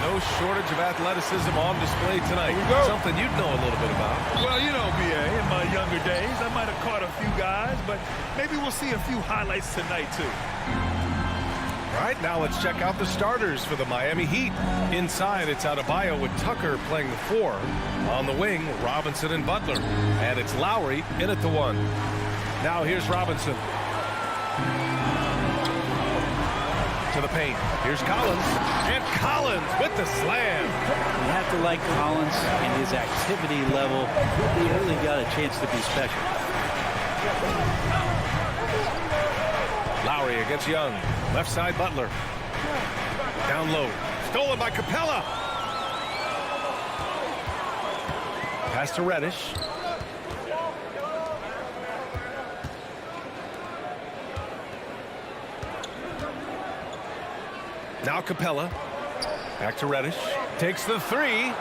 No shortage of athleticism on display tonight. Something you'd know a little bit about. Well, you know, BA, in my younger days, I might have caught a few guys, but maybe we'll see a few highlights tonight, too. All right, now let's check out the starters for the Miami Heat. Inside, it's Adebayo with Tucker playing the 4. On the wing, Robinson and Butler. And it's Lowry in at the 1. Now here's Robinson. To the paint. Here's Collins. And Collins with the slam. You have to like Collins and his activity level. He really got a chance to be special. Lowry against Young. Left side, Butler. Down low. Stolen by Capella. Pass to Reddish. Now Capella. Back to Reddish. Takes the 3.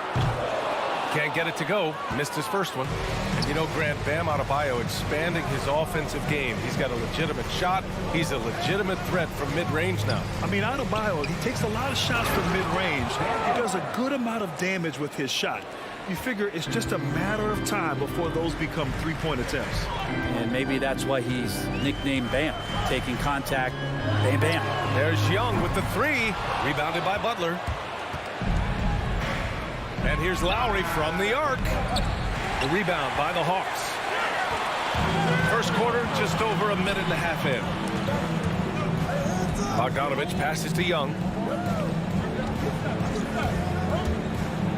Can't get it to go. Missed his first one. And you know, Grant, Bam Adebayo expanding his offensive game. He's got a legitimate shot. He's a legitimate threat from mid-range now. I mean, Adebayo, he takes a lot of shots from mid-range. He does a good amount of damage with his shot. You figure it's just a matter of time before those become three-point attempts. And maybe that's why he's nicknamed Bam. Taking contact, bam, bam. There's Young with the 3. Rebounded by Butler. And here's Lowry from the arc. The rebound by the Hawks. First quarter, just over a minute and a half in. Bogdanovich passes to Young.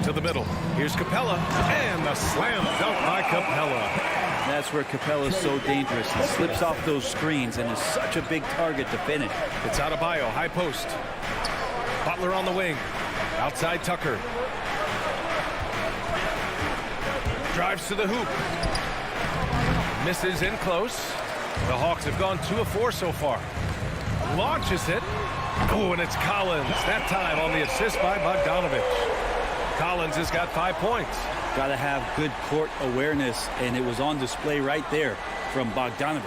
To the middle. Here's Capella. And the slam dunk by Capella. That's where Capella's so dangerous. He slips off those screens and is such a big target to finish. It's Adebayo, high post. Butler on the wing. Outside Tucker. Drives to the hoop. Misses in close. The Hawks have gone 2 of 4 so far. Launches it. Oh, and it's Collins. That time on the assist by Bogdanovich. Collins has got 5 points. Got to have good court awareness, and it was on display right there from Bogdanovich.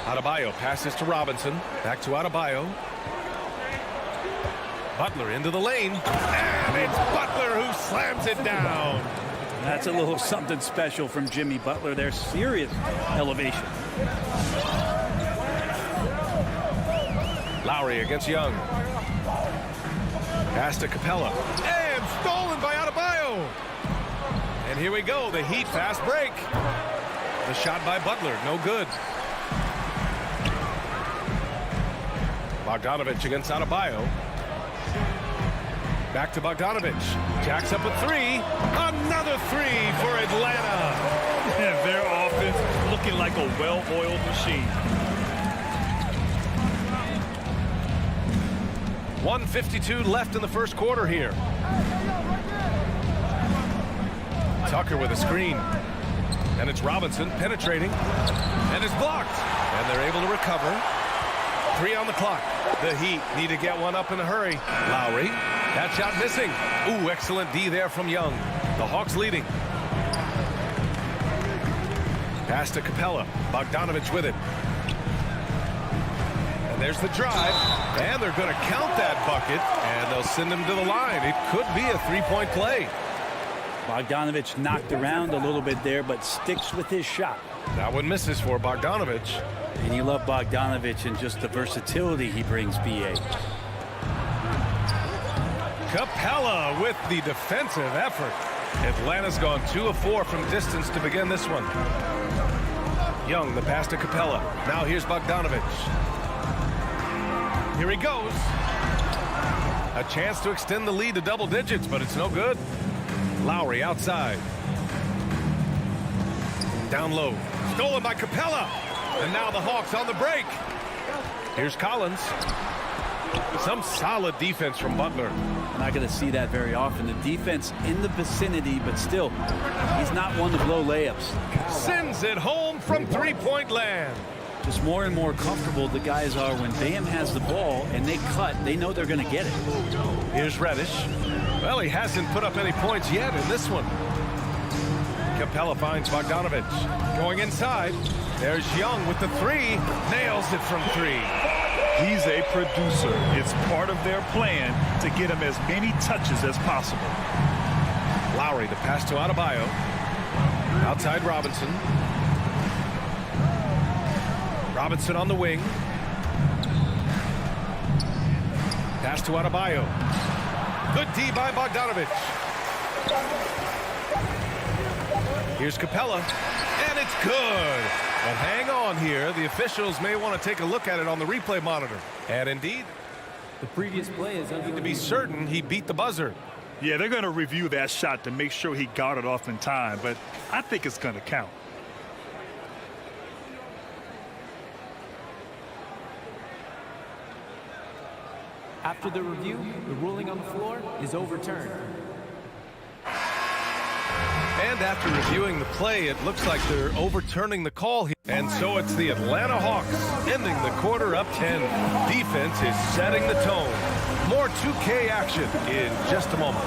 Adebayo passes to Robinson. Back to Adebayo. Butler into the lane. And it's Butler who slams it down. That's a little something special from Jimmy Butler. There's serious elevation. Lowry against Young. Pass to Capella. And stolen by Adebayo. And here we go. The Heat fast break. The shot by Butler. No good. Bogdanovich against Adebayo. Back to Bogdanovich. Jacks up with 3. Another 3 for Atlanta. And their offense is looking like a well-oiled machine. 1:52 left in the first quarter here. Tucker with a screen. And it's Robinson penetrating. And it's blocked. And they're able to recover. 3 on the clock. The Heat need to get one up in a hurry. Lowry. That shot missing. Ooh, excellent D there from Young. The Hawks leading. Pass to Capella. Bogdanovich with it. And there's the drive. And they're going to count that bucket. And they'll send him to the line. It could be a 3-point play. Bogdanovich knocked around a little bit there, but sticks with his shot. That one misses for Bogdanovich. And you love Bogdanovich and just the versatility he brings, BA. Capella with the defensive effort. Atlanta's gone 2 of 4 from distance to begin this one. Young, the pass to Capella. Now here's Bogdanovich. Here he goes. A chance to extend the lead to double digits, but it's no good. Lowry outside. Down low. Stolen by Capella. And now the Hawks on the break. Here's Collins. Some solid defense from Butler. We're not going to see that very often. The defense in the vicinity, but still, he's not one to blow layups. Sends it home from three-point land. Just more and more comfortable the guys are when Bam has the ball and they cut, they know they're going to get it. Here's Reddish. Well, he hasn't put up any points yet in this one. Capella finds Bogdanovich. Going inside. There's Young with the 3. Nails it from 3. He's a producer. It's part of their plan to get him as many touches as possible. Lowry, the pass to Adebayo. Outside Robinson. Robinson on the wing. Pass to Adebayo. Good D by Bogdanovic. Here's Capella, and it's good. But hang on here. The officials may want to take a look at it on the replay monitor. And indeed, the previous play is to be certain he beat the buzzer. Yeah, they're going to review that shot to make sure he got it off in time, but I think it's going to count. After the review, the ruling on the floor is overturned. And after reviewing the play, it looks like they're overturning the call here. And so it's the Atlanta Hawks ending the quarter up 10. Defense is setting the tone. More 2K action in just a moment.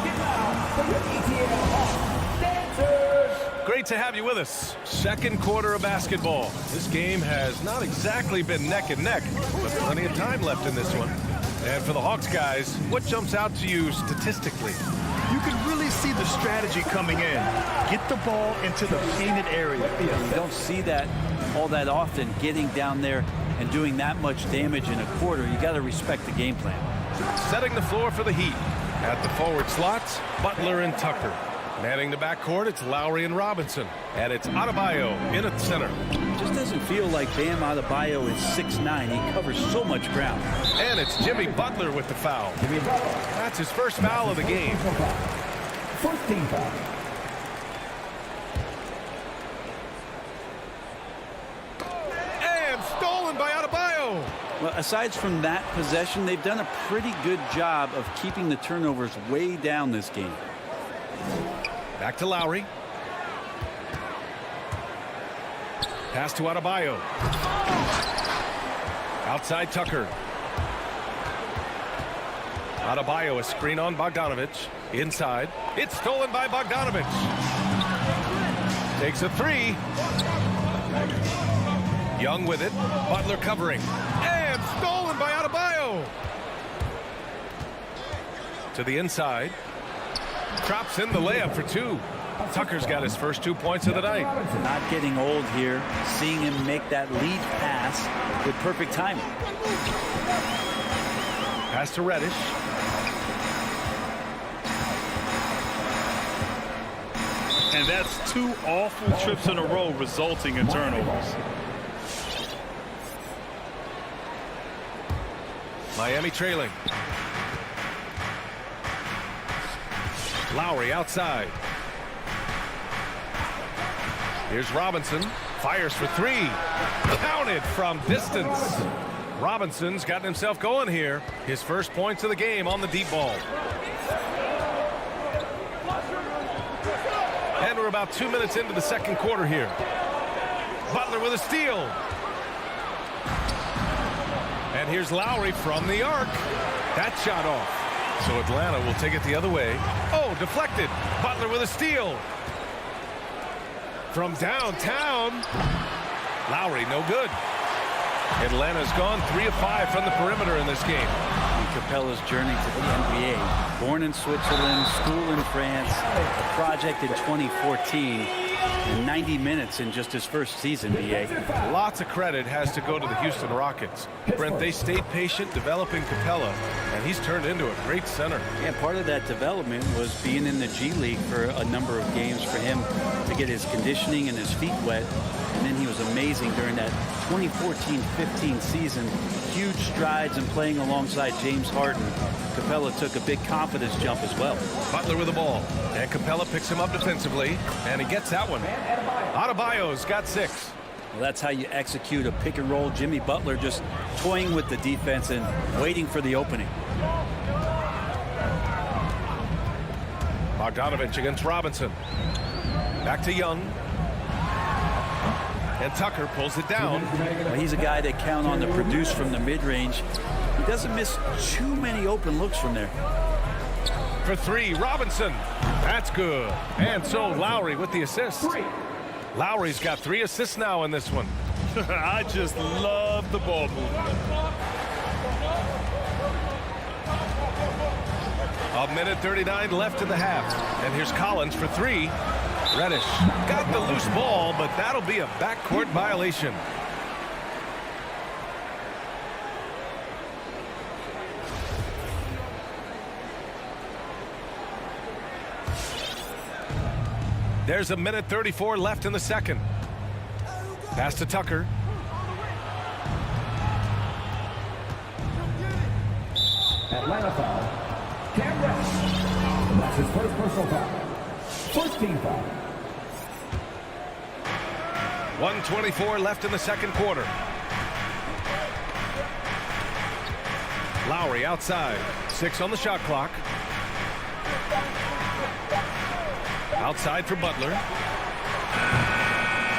Great to have you with us. Second quarter of basketball. This game has not exactly been neck and neck, but plenty of time left in this one. And for the Hawks guys, what jumps out to you statistically? You can really see the strategy coming in. Get the ball into the painted area. You don't see that all that often, getting down there and doing that much damage in a quarter. You got to respect the game plan. Setting the floor for the Heat. At the forward slots, Butler and Tucker. Manning the backcourt, it's Lowry and Robinson. And it's Adebayo in at center. It just doesn't feel like Bam Adebayo is 6'9". He covers so much ground. And it's Jimmy Butler with the foul. That's his first foul of the game. First team foul. And stolen by Adebayo. Well, aside from that possession, they've done a pretty good job of keeping the turnovers way down this game. Back to Lowry. Pass to Adebayo. Outside Tucker. Adebayo, a screen on Bogdanovic. Inside. It's stolen by Bogdanovic. Takes a three. Young with it. Butler covering. And stolen by Adebayo. To the inside. Drops in the layup for two. Tucker's got his first 2 points of the night. Not getting old here. Seeing him make that lead pass with perfect timing. Pass to Reddish. And that's 2 awful trips in a row resulting in turnovers. Miami trailing. Lowry outside. Here's Robinson. Fires for three. Counted from distance. Robinson's gotten himself going here. His first points of the game on the deep ball. And we're about 2 minutes into the second quarter here. Butler with a steal. And here's Lowry from the arc. That shot off. So Atlanta will take it the other way. Oh, deflected. Butler with a steal. From downtown. Lowry, no good. Atlanta's gone 3 of 5 from the perimeter in this game. Capella's journey to the NBA. Born in Switzerland, school in France, a project in 2014, and 90 minutes in just his first season, BA. Lots of credit has to go to the Houston Rockets. Brent, they stayed patient developing Capella, and he's turned into a great center. Yeah, part of that development was being in the G League for a number of games for him to get his conditioning and his feet wet. And then he was amazing during that 2014-15 season. Huge strides and playing alongside James Harden. Capella took a big confidence jump as well. Butler with the ball. And Capella picks him up defensively. And he gets that one. Adebayo's got 6. Well, that's how you execute a pick and roll. Jimmy Butler just toying with the defense and waiting for the opening. Bogdanovic against Robinson. Back to Young. And Tucker pulls it down. Well, he's a guy that count on to produce from the mid-range. He doesn't miss too many open looks from there. For 3, Robinson. That's good. And so Lowry with the assist. Lowry's got 3 assists now in this one. I just love the ball movement. A minute 39 left in the half. And here's Collins for three. Reddish got the loose ball, but that'll be a backcourt violation. There's a minute 34 left in the second. Pass to Tucker. Atlanta foul. Cam Reddish. That's his first personal foul. First team foul. 1:24 left in the second quarter. Lowry outside. 6 on the shot clock. Outside for Butler.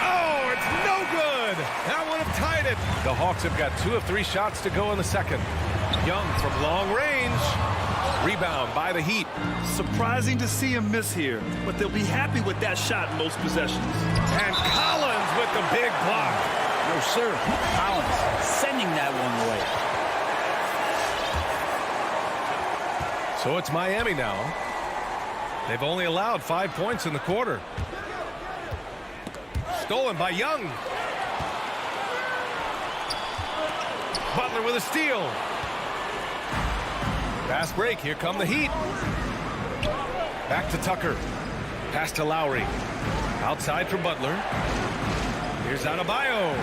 Oh, it's no good. That would have tied it. The Hawks have got 2 of 3 shots to go in the second. Young from long range. Rebound by the Heat. Surprising to see him miss here, but they'll be happy with that shot most possessions. And Collins with the big block. No, sir. Collins sending that one away. So it's Miami now. They've only allowed 5 points in the quarter. Stolen by Young. Butler with a steal. Fast break. Here come the Heat. Back to Tucker. Pass to Lowry. Outside for Butler. Here's Adebayo.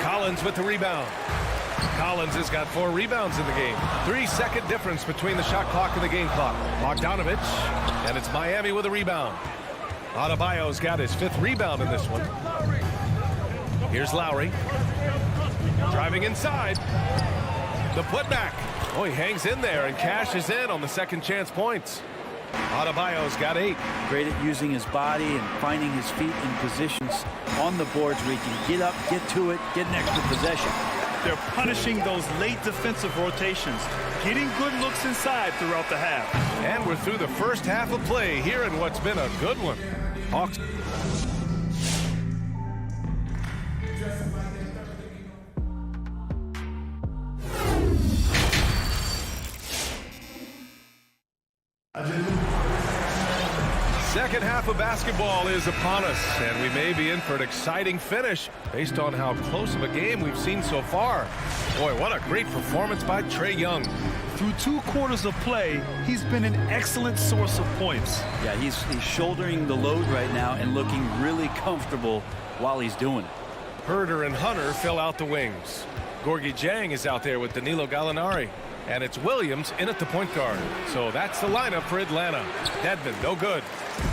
Collins with the rebound. Collins has got 4 rebounds in the game. 3-second difference between the shot clock and the game clock. Bogdanovich, and it's Miami with a rebound. Adebayo's got his 5th rebound in this one. Here's Lowry. Driving inside. The putback. Oh, he hangs in there and cashes in on the second chance points. Adebayo's got 8. Great at using his body and finding his feet in positions on the boards where he can get up, get to it, get an extra possession. They're punishing those late defensive rotations, getting good looks inside throughout the half. And we're through the first half of play here in what's been a good one. Hawks. Second half of basketball is upon us, and we may be in for an exciting finish based on how close of a game we've seen so far. Boy, what a great performance by Trae Young. Through 2 quarters of play, he's been an excellent source of points. Yeah, he's shouldering the load right now and looking really comfortable while he's doing it. Herder and Hunter fill out the wings. Gorgui Dieng is out there with Danilo Gallinari. And it's Williams in at the point guard. So that's the lineup for Atlanta. Dedmon, no good.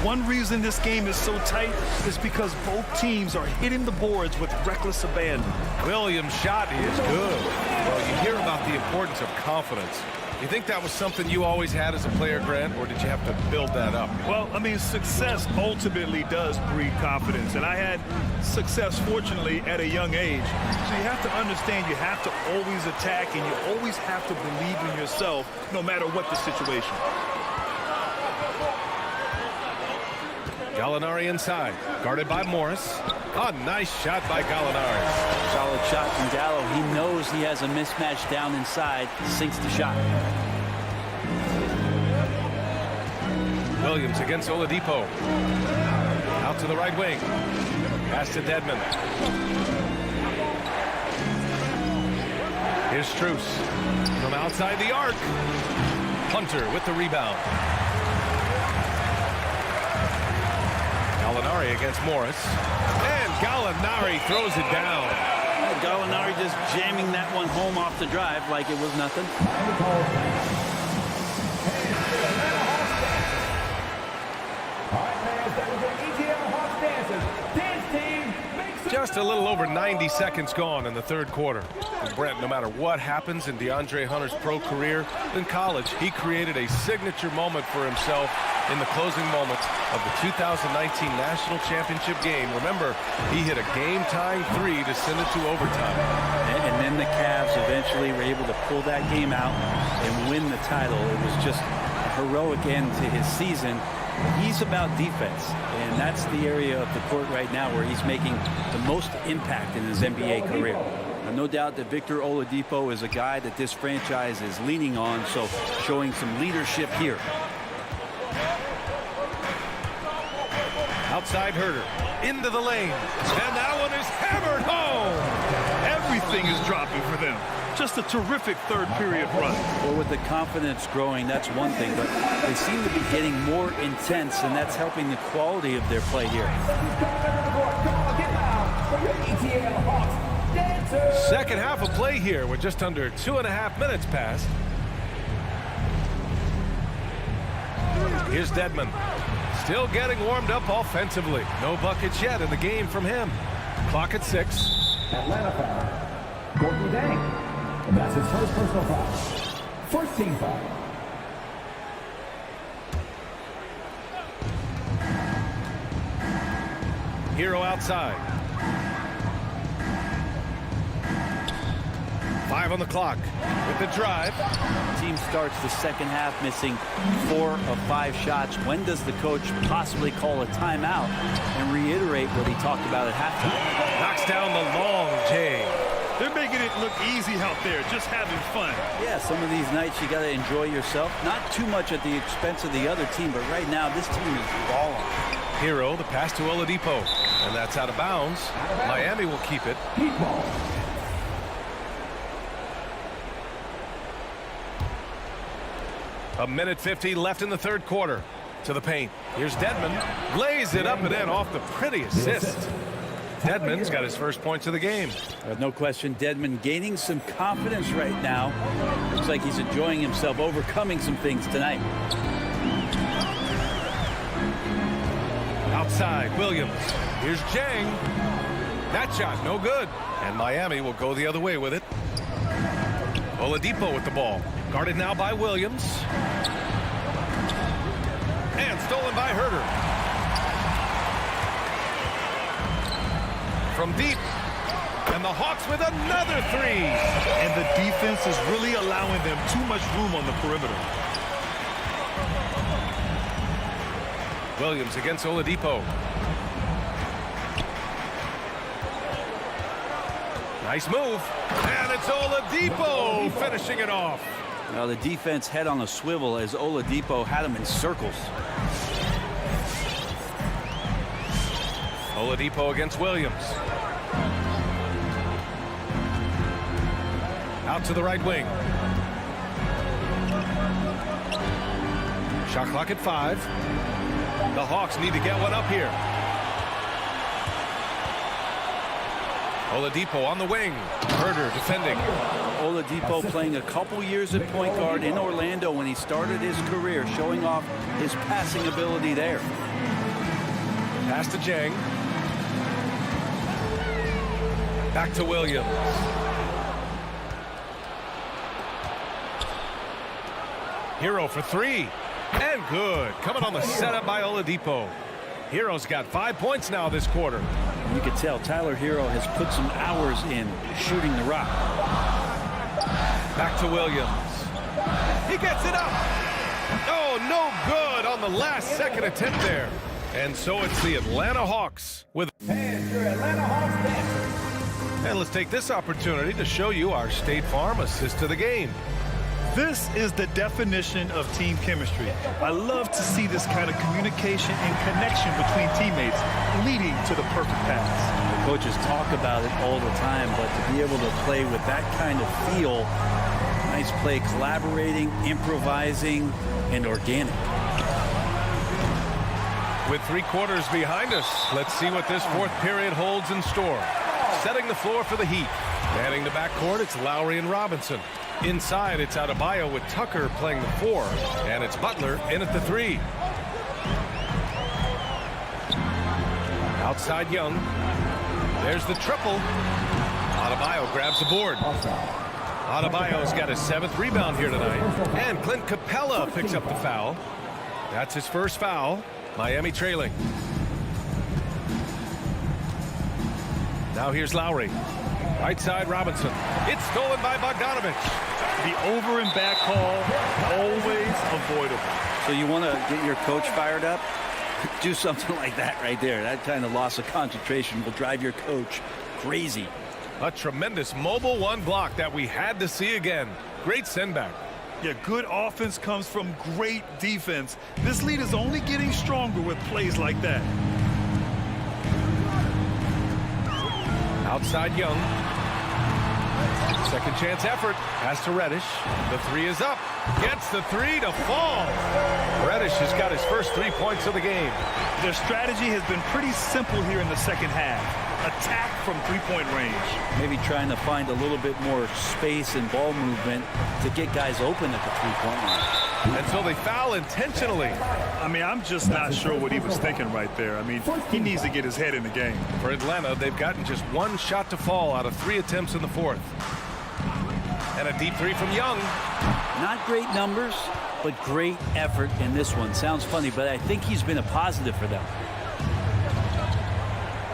One reason this game is so tight is because both teams are hitting the boards with reckless abandon. Williams' shot is good. Well, you hear about the importance of confidence. You think that was something you always had as a player, Grant, or did you have to build that up? Well, I mean, success ultimately does breed confidence, and I had success, fortunately, at a young age. So you have to understand you have to always attack, and you always have to believe in yourself, no matter what the situation. Gallinari inside, guarded by Morris. A nice shot by Gallinari. Solid shot from Gallo. He knows he has a mismatch down inside. Sinks the shot. Williams against Oladipo. Out to the right wing. Pass to Dedmon. Here's Strus from outside the arc. Hunter with the rebound. Gallinari against Morris. And Gallinari throws it down. Gallinari just jamming that one home off the drive like it was nothing. Just a little over 90 seconds gone in the third quarter. And Brent, no matter what happens in DeAndre Hunter's pro career, in college, he created a signature moment for himself in the closing moments of the 2019 National Championship game. Remember, he hit a game-tying 3 to send it to overtime. And then the Cavs eventually were able to pull that game out and win the title. It was just a heroic end to his season. He's about defense, and that's the area of the court right now where he's making the most impact in his NBA career. No doubt that Victor Oladipo is a guy that this franchise is leaning on, so showing some leadership here. Outside Herter. Into the lane. And that one is hammered home. Everything is dropping for them. Just a terrific third period run. Well, with the confidence growing, that's one thing, but they seem to be getting more intense, and that's helping the quality of their play here. Second half of play here with just under 2.5 minutes passed. Here's Dedmon. Still getting warmed up offensively. No buckets yet in the game from him. Clock at 6. Atlanta foul. Courtney Dang. And that's his first personal foul. First team foul. Hero outside. 5 on the clock with the drive. Team starts the second half missing 4 of 5 shots. When does the coach possibly call a timeout and reiterate what he talked about at halftime? Knocks down the long J. They're making it look easy out there, just having fun. Yeah, some of these nights you got to enjoy yourself. Not too much at the expense of the other team, but right now this team is balling. Hero, the pass to Oladipo. And that's out of bounds. Miami will keep it. Heat ball. A minute 50 left in the third quarter. To the paint. Here's Dedmon. Lays it up and in off the pretty assist. Dedmon's got his first points of the game. No question, Dedmon gaining some confidence right now. Looks like he's enjoying himself, overcoming some things tonight. Outside, Williams. Here's Jang. That shot, no good. And Miami will go the other way with it. Oladipo with the ball. Guarded now by Williams. And stolen by Herter. From deep. And the Hawks with another 3. And the defense is really allowing them too much room on the perimeter. Williams against Oladipo. Nice move. And it's Oladipo finishing it off. Now the defense head on a swivel as Oladipo had him in circles. Oladipo against Williams. Out to the right wing. Shot clock at 5. The Hawks need to get one up here. Oladipo on the wing. Herter defending. Oladipo playing a couple years at point guard in Orlando when he started his career, showing off his passing ability there. Pass to Jang. Back to Williams. Hero for 3. And good. Coming on the setup by Oladipo. Hero's got 5 points now this quarter. You can tell Tyler Hero has put some hours in shooting the rock. Back to Williams. He gets it up. Oh, no good on the last second attempt there. And so it's the Atlanta Hawks with... And your Atlanta Hawks dancers. And let's take this opportunity to show you our State Farm assist to the game. This is the definition of team chemistry. I love to see this kind of communication and connection between teammates leading to the perfect pass. The coaches talk about it all the time, but to be able to play with that kind of feel, nice play, collaborating, improvising, and organic. With 3 quarters behind us, let's see what this fourth period holds in store. Setting the floor for the Heat. Manning the backcourt, it's Lowry and Robinson. Inside, it's Adebayo with Tucker playing the 4. And it's Butler in at the 3. Outside Young. There's the triple. Adebayo grabs the board. Adebayo's got his 7th rebound here tonight. And Clint Capella picks up the foul. That's his first foul. Miami trailing. Now here's Lowry. Right side, Robinson. It's stolen by Bogdanovich. The over and back call, always avoidable. So you want to get your coach fired up? Do something like that right there. That kind of loss of concentration will drive your coach crazy. A tremendous mobile one block that we had to see again. Great send back. Yeah, good offense comes from great defense. This lead is only getting stronger with plays like that. Outside Young. Second chance effort. Pass to Reddish. The three is up. Gets the three to fall. Reddish has got his first 3 points of the game. Their strategy has been pretty simple here in the second half. Attack from three-point range. Maybe trying to find a little bit more space and ball movement to get guys open at the three-point line. And so they foul intentionally. I mean, I'm just not sure what he was thinking right there. I mean, he needs to get his head in the game. For Atlanta, they've gotten just one shot to fall out of 3 attempts in the fourth. And a deep three from Young. Not great numbers, but great effort in this one. Sounds funny, but I think he's been a positive for them.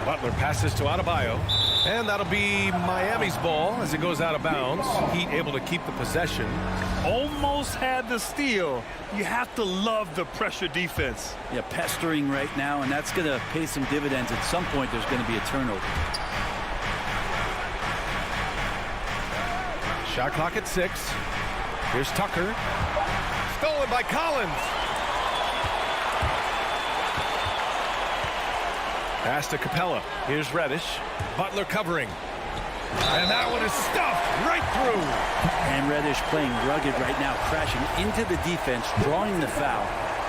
Butler passes to Adebayo. And that'll be Miami's ball as it goes out of bounds. Heat able to keep the possession. Almost had the steal. You have to love the pressure defense. Yeah, pestering right now, and that's going to pay some dividends. At some point, there's going to be a turnover. Shot clock at 6. Here's Tucker. Stolen by Collins. Pass to Capella. Here's Reddish. Butler covering. And that one is stuffed right through. And Reddish playing rugged right now, crashing into the defense, drawing the foul,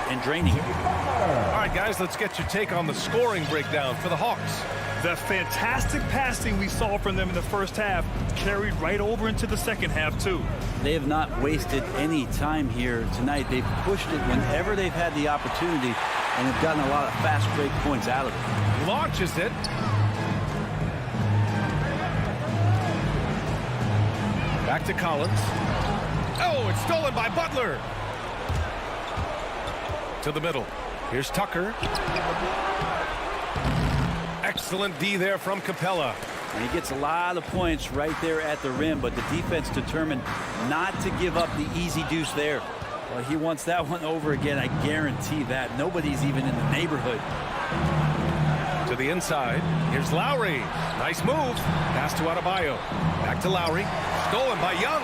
and draining it. All right, guys, let's get your take on the scoring breakdown for the Hawks. The fantastic passing we saw from them in the first half carried right over into the second half, too. They have not wasted any time here tonight. They've pushed it whenever they've had the opportunity, and have gotten a lot of fast break points out of it. Launches it. Back to Collins. Oh, it's stolen by Butler. To the middle. Here's Tucker. Excellent D there from Capella. And he gets a lot of points right there at the rim, but the defense determined not to give up the easy deuce there. Well, he wants that one over again, I guarantee that. Nobody's even in the neighborhood. To the inside. Here's Lowry. Nice move. Pass to Adebayo. Back to Lowry. Stolen by Young.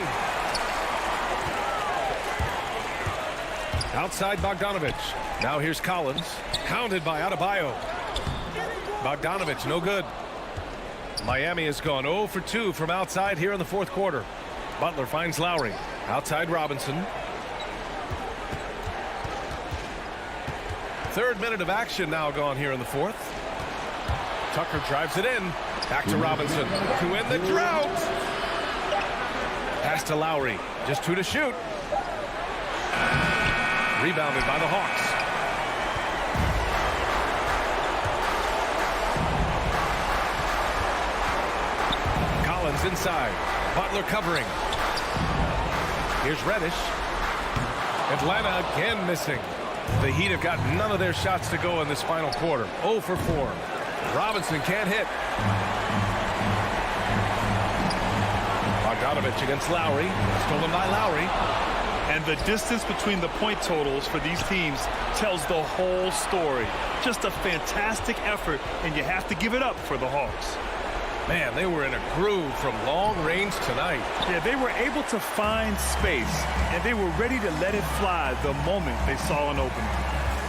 Outside Bogdanovich. Now here's Collins. Pounded by Adebayo. Bogdanovich, no good. Miami has gone 0 for 2 from outside here in the fourth quarter. Butler finds Lowry. Outside Robinson. Third minute of action now gone here in the fourth. Tucker drives it in. Back to Robinson to end the drought. Pass to Lowry. Just 2 to shoot. Rebounded by the Hawks. Collins inside. Butler covering. Here's Reddish. Atlanta again missing. The Heat have got none of their shots to go in this final quarter. 0 for 4. Robinson can't hit. Bogdanovich against Lowry. Stolen by Lowry. And the distance between the point totals for these teams tells the whole story. Just a fantastic effort, and you have to give it up for the Hawks. Man, they were in a groove from long range tonight. Yeah, they were able to find space, and they were ready to let it fly the moment they saw an opening.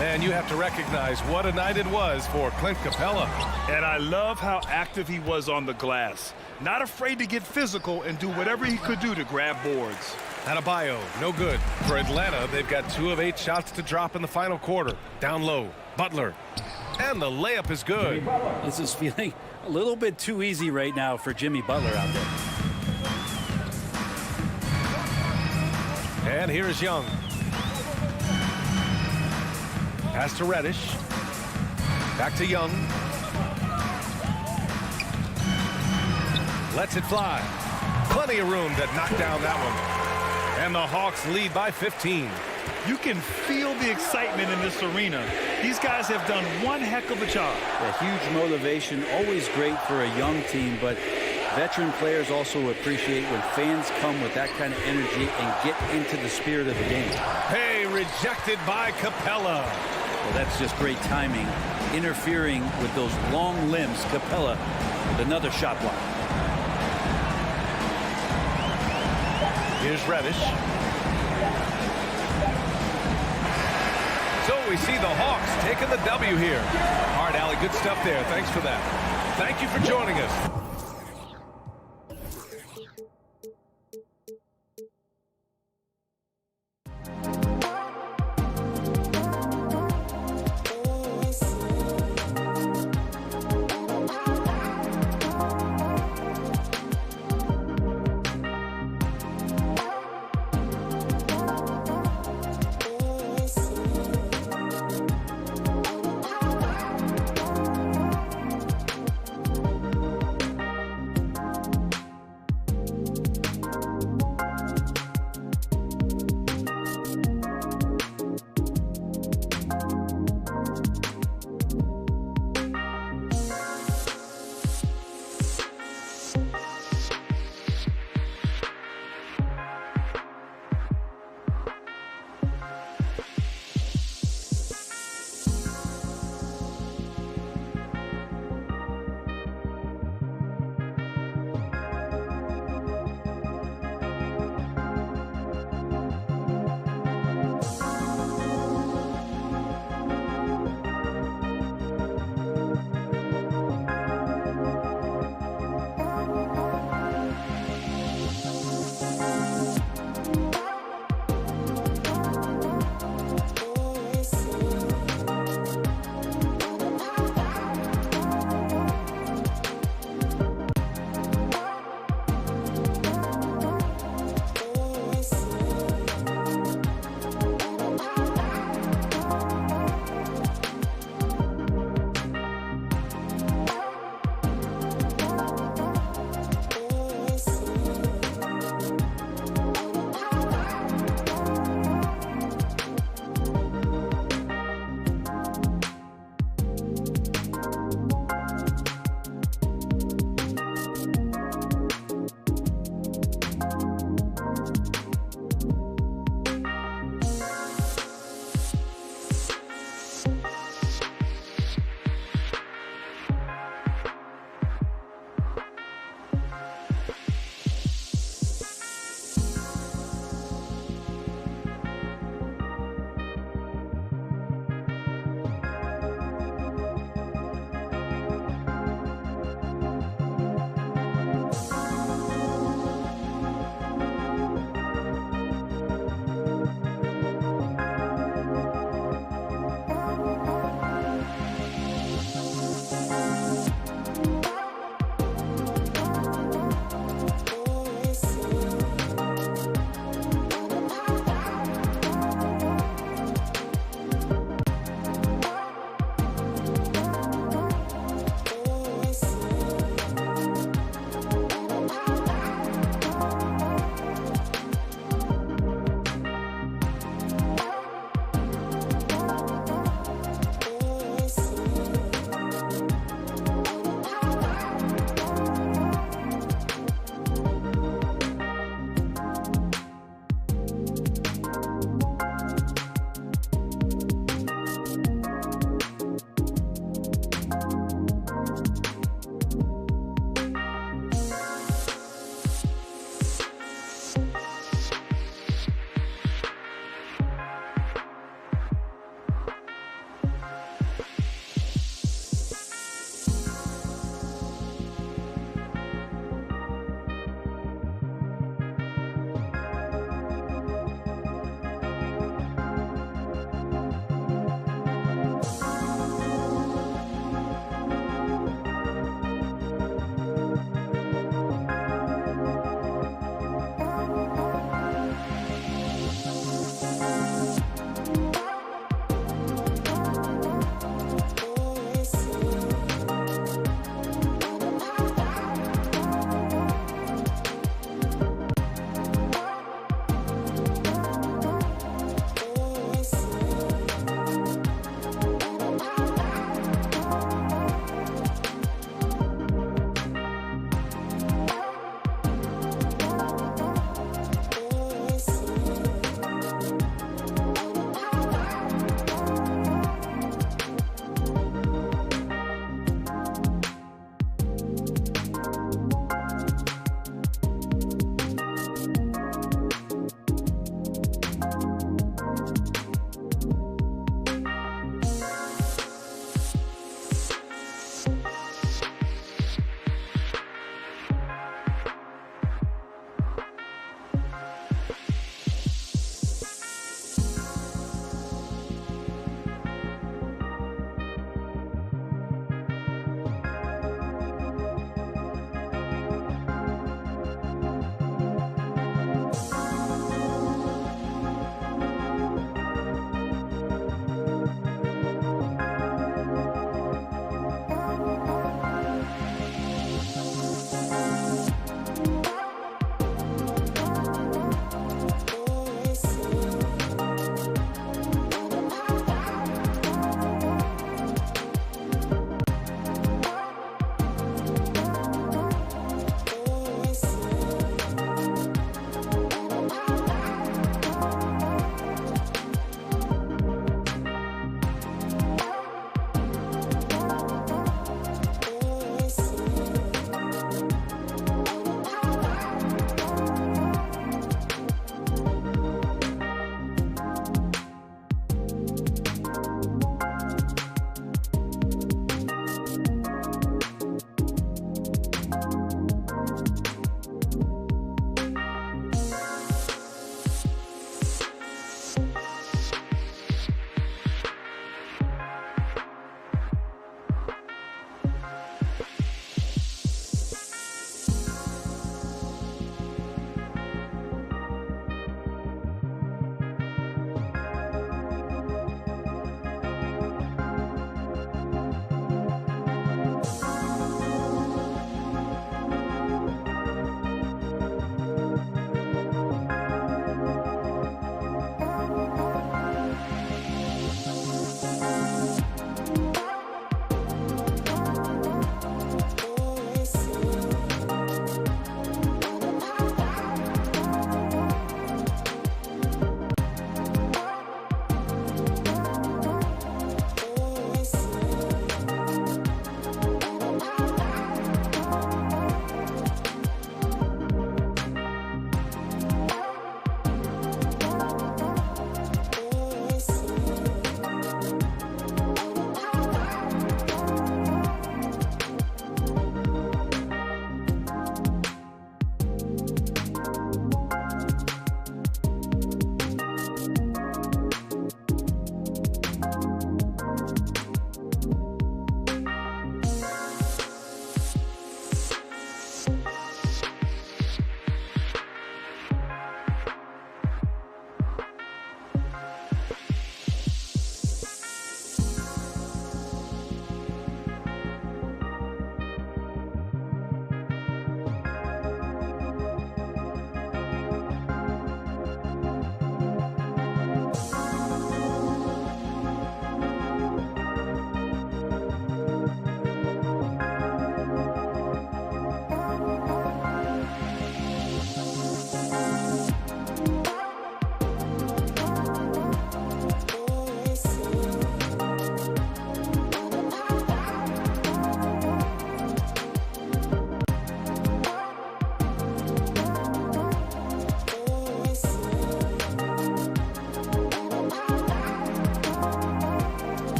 Man, you have to recognize what a night it was for Clint Capella. And I love how active he was on the glass. Not afraid to get physical and do whatever he could do to grab boards. Adebayo, no good. For Atlanta, they've got 2 of 8 shots to drop in the final quarter. Down low, Butler. And the layup is good. This is feeling a little bit too easy right now for Jimmy Butler out there. And here is Young. Pass to Reddish. Back to Young. Lets it fly. Plenty of room to knock down that one. And the Hawks lead by 15. You can feel the excitement in this arena. These guys have done one heck of a job. A huge motivation, always great for a young team, but veteran players also appreciate when fans come with that kind of energy and get into the spirit of the game. Hey, rejected by Capella. Well, that's just great timing. Interfering with those long limbs, Capella with another shot block. Here's Reddish. So we see the Hawks taking the W here. All right, Allie, good stuff there. Thanks for that. Thank you for joining us.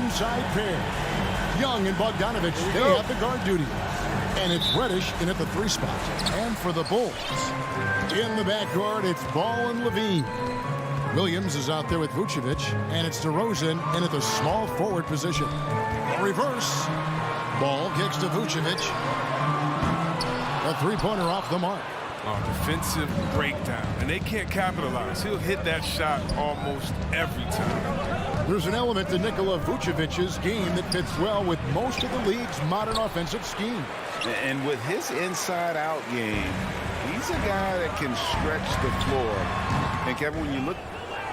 inside pair. Young and Bogdanovich, they have the guard duty. And it's Reddish in at the 3 spot. And for the Bulls, in the backcourt, it's Ball and Levine. Williams is out there with Vucevic, and it's DeRozan in at the small forward position. Reverse. Ball kicks to Vucevic. A 3-pointer off the mark. Defensive breakdown, and they can't capitalize. He'll hit that shot almost every time. There's an element to Nikola Vucevic's game that fits well with most of the league's modern offensive scheme. And with his inside-out game, he's a guy that can stretch the floor. And Kevin, when you look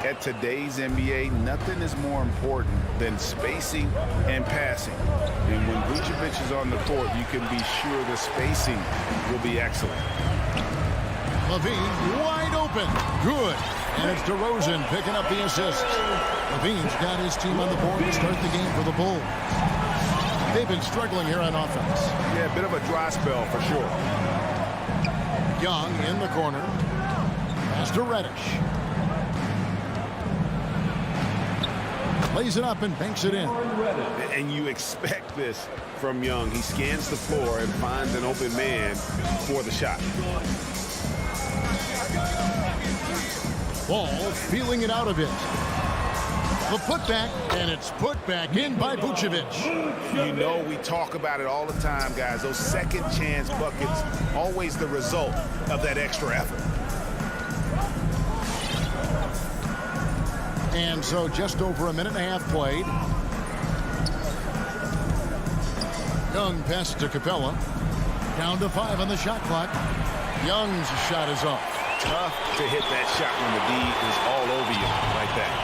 at today's NBA, nothing is more important than spacing and passing. And when Vucevic is on the court, you can be sure the spacing will be excellent. Levine wide open. Good. And it's DeRozan picking up the assist. Levine's got his team on the board to start the game for the Bulls. They've been struggling here on offense. Yeah, a bit of a dry spell for sure. Young in the corner. Pass to Reddish. Lays it up and banks it in. And you expect this from Young. He scans the floor and finds an open man for the shot. Ball feeling it out a bit. The putback, and it's put back in by Vucevic. You know, we talk about it all the time, guys. Those second chance buckets, always the result of that extra effort. And so just over a minute and a half played. Young passes to Capella. Down to 5 on the shot clock. Young's shot is off. Tough to hit that shot when the D is all over you like that.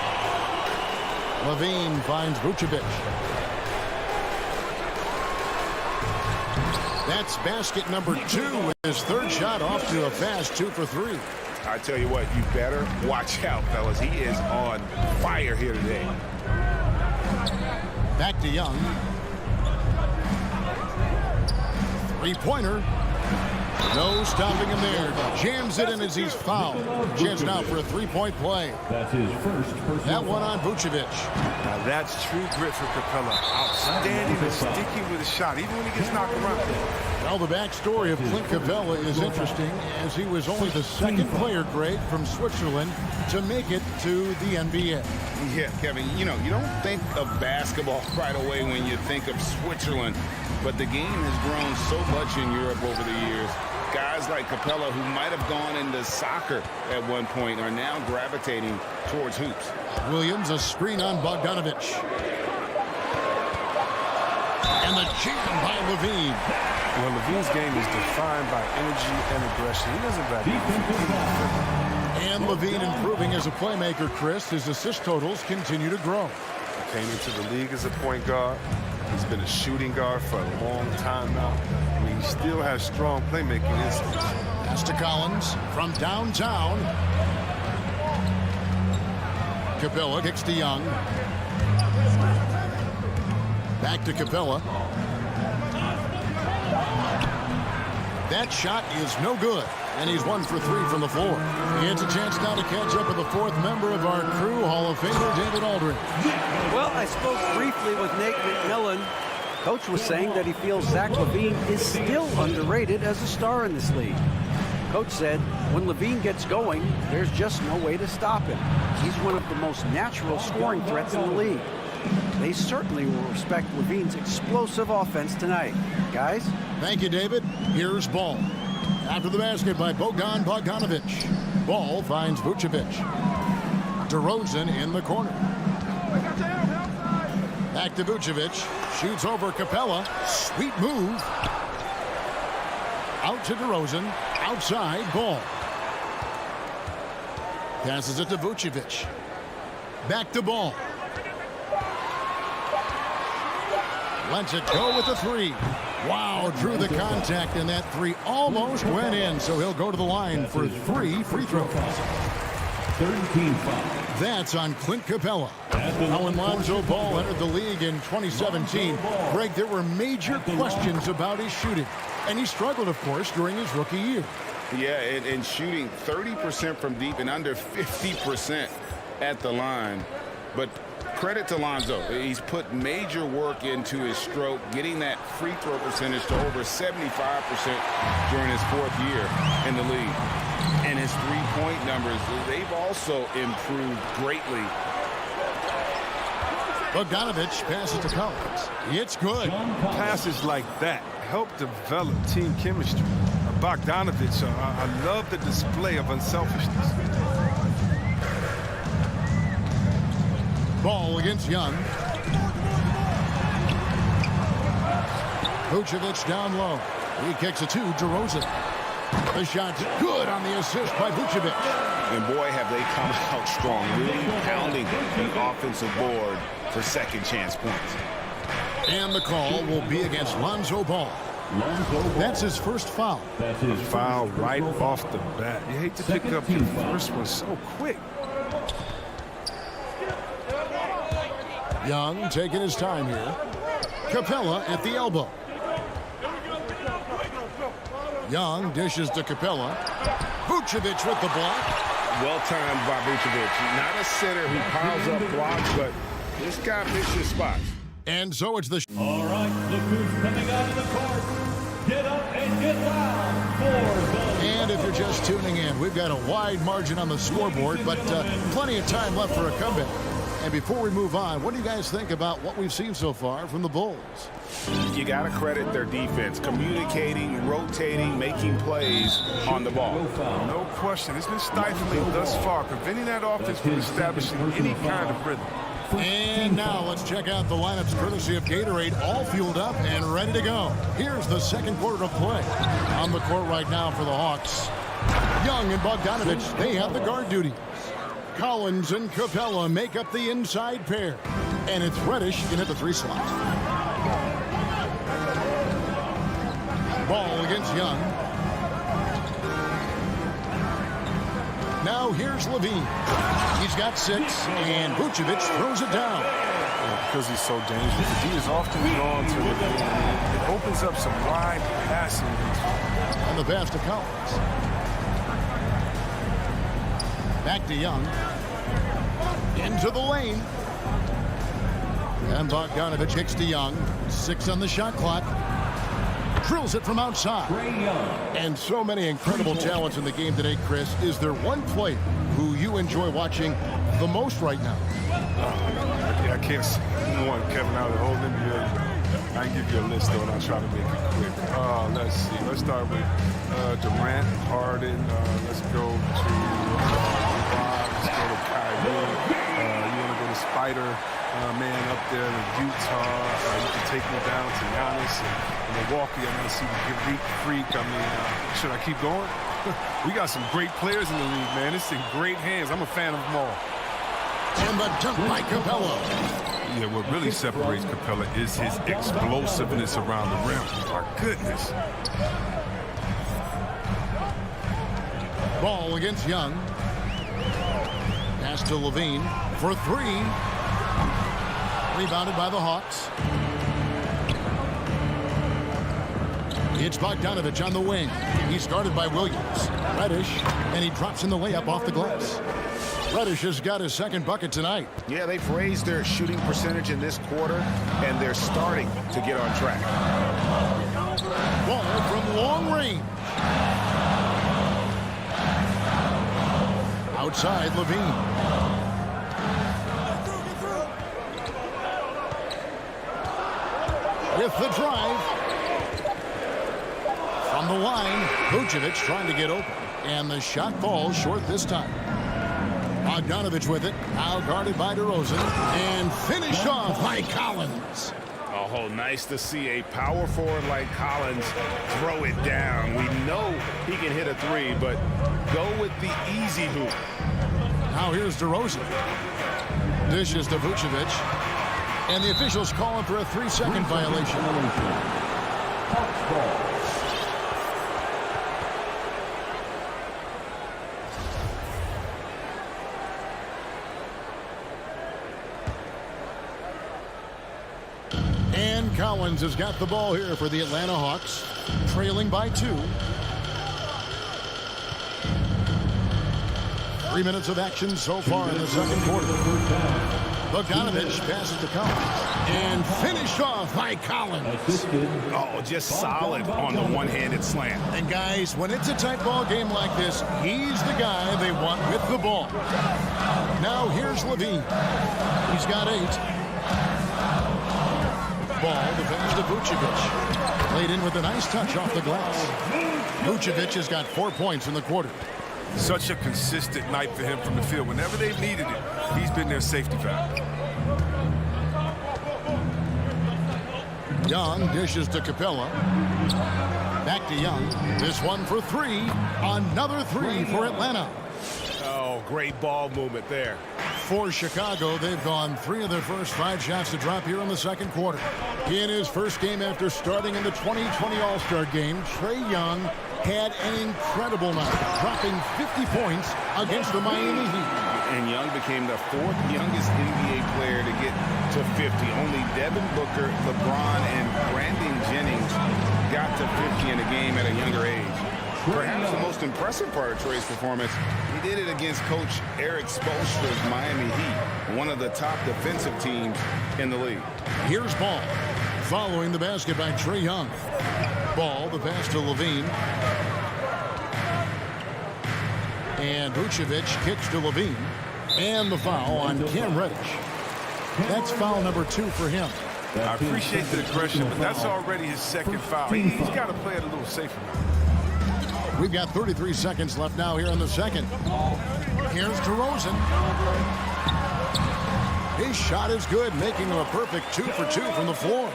Levine finds Vucevic. That's basket number 2. His third shot off to a fast 2 for 3. I tell you what, you better watch out, fellas. He is on fire here today. Back to Young. 3-pointer. No stopping him there. Jams it in as he's fouled. Chance now for a 3-point play. That's his first personal That one on Vucevic. Now that's true grit for Capella. Outstanding and sticking with his shot, even when he gets knocked around. Well, the backstory of Clint Capella is interesting, as he was only the second player, Greg, from Switzerland to make it to the NBA. Yeah, Kevin, you know, you don't think of basketball right away when you think of Switzerland, but the game has grown so much in Europe over the years. Guys like Capella, who might have gone into soccer at one point, are now gravitating towards hoops. Williams, a screen on Bogdanovich. And the jam by Levine. Well, Levine's game is defined by energy and aggression. He doesn't grab it. And Levine improving as a playmaker, Chris. His assist totals continue to grow. He came into the league as a point guard. He's been a shooting guard for a long time now. I mean, he still has strong playmaking instincts. Pass to Collins from downtown. Capella kicks to Young. Back to Capella. That shot is no good, and he's 1 for 3 from the floor. He has a chance now to catch up with the 4th member of our crew, Hall of Famer David Aldridge. Well, I spoke briefly with Nate McMillan. Coach was saying that he feels Zach LaVine is still underrated as a star in this league. Coach said when LaVine gets going, there's just no way to stop him. He's one of the most natural scoring threats in the league. They certainly will respect LaVine's explosive offense tonight. Guys? Thank you, David. Here's Ball. After the basket by Bogdanovich. Ball finds Vucevic. DeRozan in the corner. Back to Vucevic. Shoots over Capella. Sweet move. Out to DeRozan. Outside, Ball. Passes it to Vucevic. Back to Ball. Lets it go with the 3. Wow, drew the contact, and that 3 almost went in, so he'll go to the line for 3 free throws. 13 fouls. That's on Clint Capella. Now, when Lonzo Ball entered the league in 2017, Greg, there were major questions about his shooting, and he struggled, of course, during his rookie year. Yeah, and shooting 30% from deep and under 50% at the line. But credit to Lonzo. He's put major work into his stroke, getting that free throw percentage to over 75% during his 4th year in the league. And his three-point numbers, they've also improved greatly. Bogdanovich passes to Collins. It's good. Passes like that help develop team chemistry. Bogdanovich, I love the display of unselfishness. Ball against Young. Vucevic down low. He kicks it to DeRozan. The shot's good on the assist by Vucevic. And boy, have they come out strong, really pounding the offensive board for second chance points. And the call will be against Lonzo Ball. That's his first foul. Foul right off the bat. You hate to pick up your first one so quick. Young taking his time here. Capella at the elbow. Young dishes to Capella. Vucevic with the block. Well timed by Vucevic. Not a center who piles up blocks, but this guy picks his spots. And so it's the... All right, look who's coming out of the court. Get up and get loud for the... And if you're just tuning in, we've got a wide margin on the scoreboard, but plenty of time left for a comeback. And before we move on, what do you guys think about what we've seen so far from the Bulls? You got to credit their defense, communicating, rotating, making plays on the ball. No question. It's been stifling thus far, preventing that offense from establishing any kind of rhythm. And now let's check out the lineups courtesy of Gatorade, all fueled up and ready to go. Here's the second quarter of play. On the court right now for the Hawks. Young and Bogdanovich, they have the guard duty. Collins and Capella make up the inside pair. And it's Reddish in at the 3 slot. Ball against Young. Now here's Levine. He's got 6, and Vucevic throws it down. Because he's so dangerous, the D is often drawn to Levine. It opens up some wide passing. And the pass to Collins. Back to Young. Into the lane. And Bogdanovich kicks to Young. 6 on the shot clock. Drills it from outside. And so many incredible talents in the game today, Chris. Is there one player who you enjoy watching the most right now? I can't say one, Kevin, out of the whole NBA. I can give you a list, though, and I'll try to make it quick. Let's see. Let's start with Durant, Harden. Let's go to Let's go to Kyrie. You want to go to Spider Man up there in Utah. You can take me down to Giannis and Milwaukee. I'm going to see the Greek Freak. I mean, should I keep going? We got some great players in the league, man. It's in great hands. I'm a fan of them all. And the dunk by Capella. Yeah, what really separates Capella is his explosiveness around the rim. My goodness. Ball against Young. Pass to Levine for 3. Rebounded by the Hawks. It's Bogdanovich on the wing. He's guarded by Williams. Reddish, and he drops in the layup off the glass. Reddish has got his second bucket tonight. Yeah, they've raised their shooting percentage in this quarter, and they're starting to get on track. Ball from long range. Outside, Levine. With the drive. From the line, Vucevic trying to get open. And the shot falls short this time. Bogdanovich with it. Now guarded by DeRozan. And finished off by Collins. Oh, nice to see a power forward like Collins throw it down. We know he can hit a 3, but go with the easy hoop. Now here's DeRozan. Dishes to Vucevic. And the officials calling for a 3-second violation. And Collins has got the ball here for the Atlanta Hawks, trailing by 2. 3 minutes of action so far in the second quarter. Bogdanovich passes to Collins. And finished off by Collins. Oh, just solid on the one-handed slam. And guys, when it's a tight ball game like this, he's the guy they want with the ball. Now here's Levine. He's got 8. Ball defends to Vucevic. Played in with a nice touch off the glass. Vucevic has got 4 points in the quarter. Such a consistent night for him from the field. Whenever they've needed it, he's been their safety valve. Young dishes to Capella. Back to Young. This one for 3. Another 3 for Atlanta. Oh, great ball movement there. For Chicago, they've gone 3 of their first 5 shots to drop here in the second quarter. In his first game after starting in the 2020 All-Star game, Trae Young had an incredible night, dropping 50 points against the Miami Heat. And Young became the 4th youngest NBA player to get to 50. Only Devin Booker, LeBron, and Brandon Jennings got to 50 in a game at a younger age. Perhaps the most impressive part of Trae's performance, he did it against Coach Eric Spoelstra's Miami Heat, one of the top defensive teams in the league. Here's Ball, following the basket by Trae Young. Ball, the pass to Levine. And Vucevic kicks to Levine. And the foul on Cam Reddish. That's foul number 2 for him. I appreciate the aggression, but that's already his second foul. He's got to play it a little safer now. We've got 33 seconds left now here in the second. Here's DeRozan. His shot is good, making him a perfect 2 for 2 from the floor.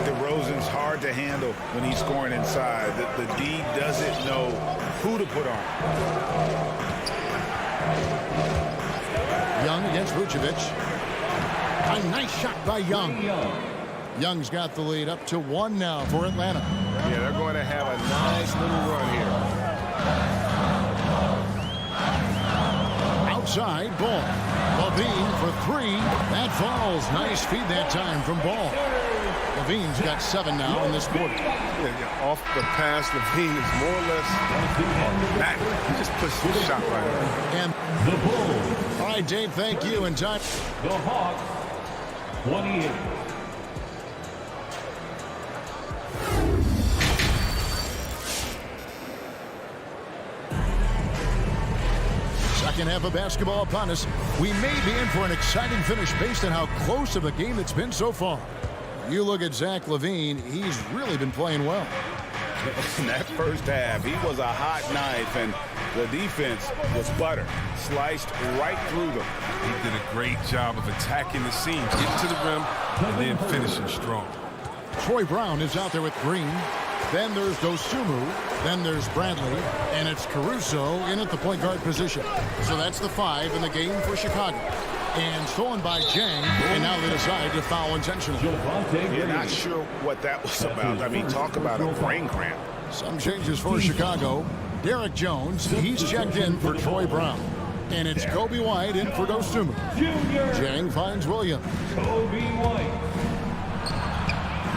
DeRozan's hard to handle when he's scoring inside. The D doesn't know who to put on. Young against Vucevic. A nice shot by Young. Young's got the lead up to 1 now for Atlanta. Yeah, they're going to have a nice little run here. Outside, Ball. Levine for 3. That falls. Nice feed that time from Ball. Levine's got 7 now in this quarter. Yeah, off the pass, Levine is more or less back. He just puts his shot right there. And the Bulls. All right, Dave, thank you. And time. The Hawks, 28. Second half of basketball upon us. We may be in for an exciting finish based on how close of a game it's been so far. You look at Zach LaVine, he's really been playing well. In that first half, he was a hot knife, and the defense was butter. Sliced right through them. He did a great job of attacking the seams, getting to the rim, and then finishing strong. Troy Brown is out there with Green. Then there's Dosunmu. Then there's Bradley. And it's Caruso in at the point guard position. So that's the 5 in the game for Chicago. And stolen by Jang. And now they decide to foul intentionally. You're not sure what that was about. I mean, talk about a brain cramp. Some changes for Chicago. Derek Jones, he's checked in for Troy Brown. And it's Kobe White in for Dosunmu. Jang finds Williams. Kobe White.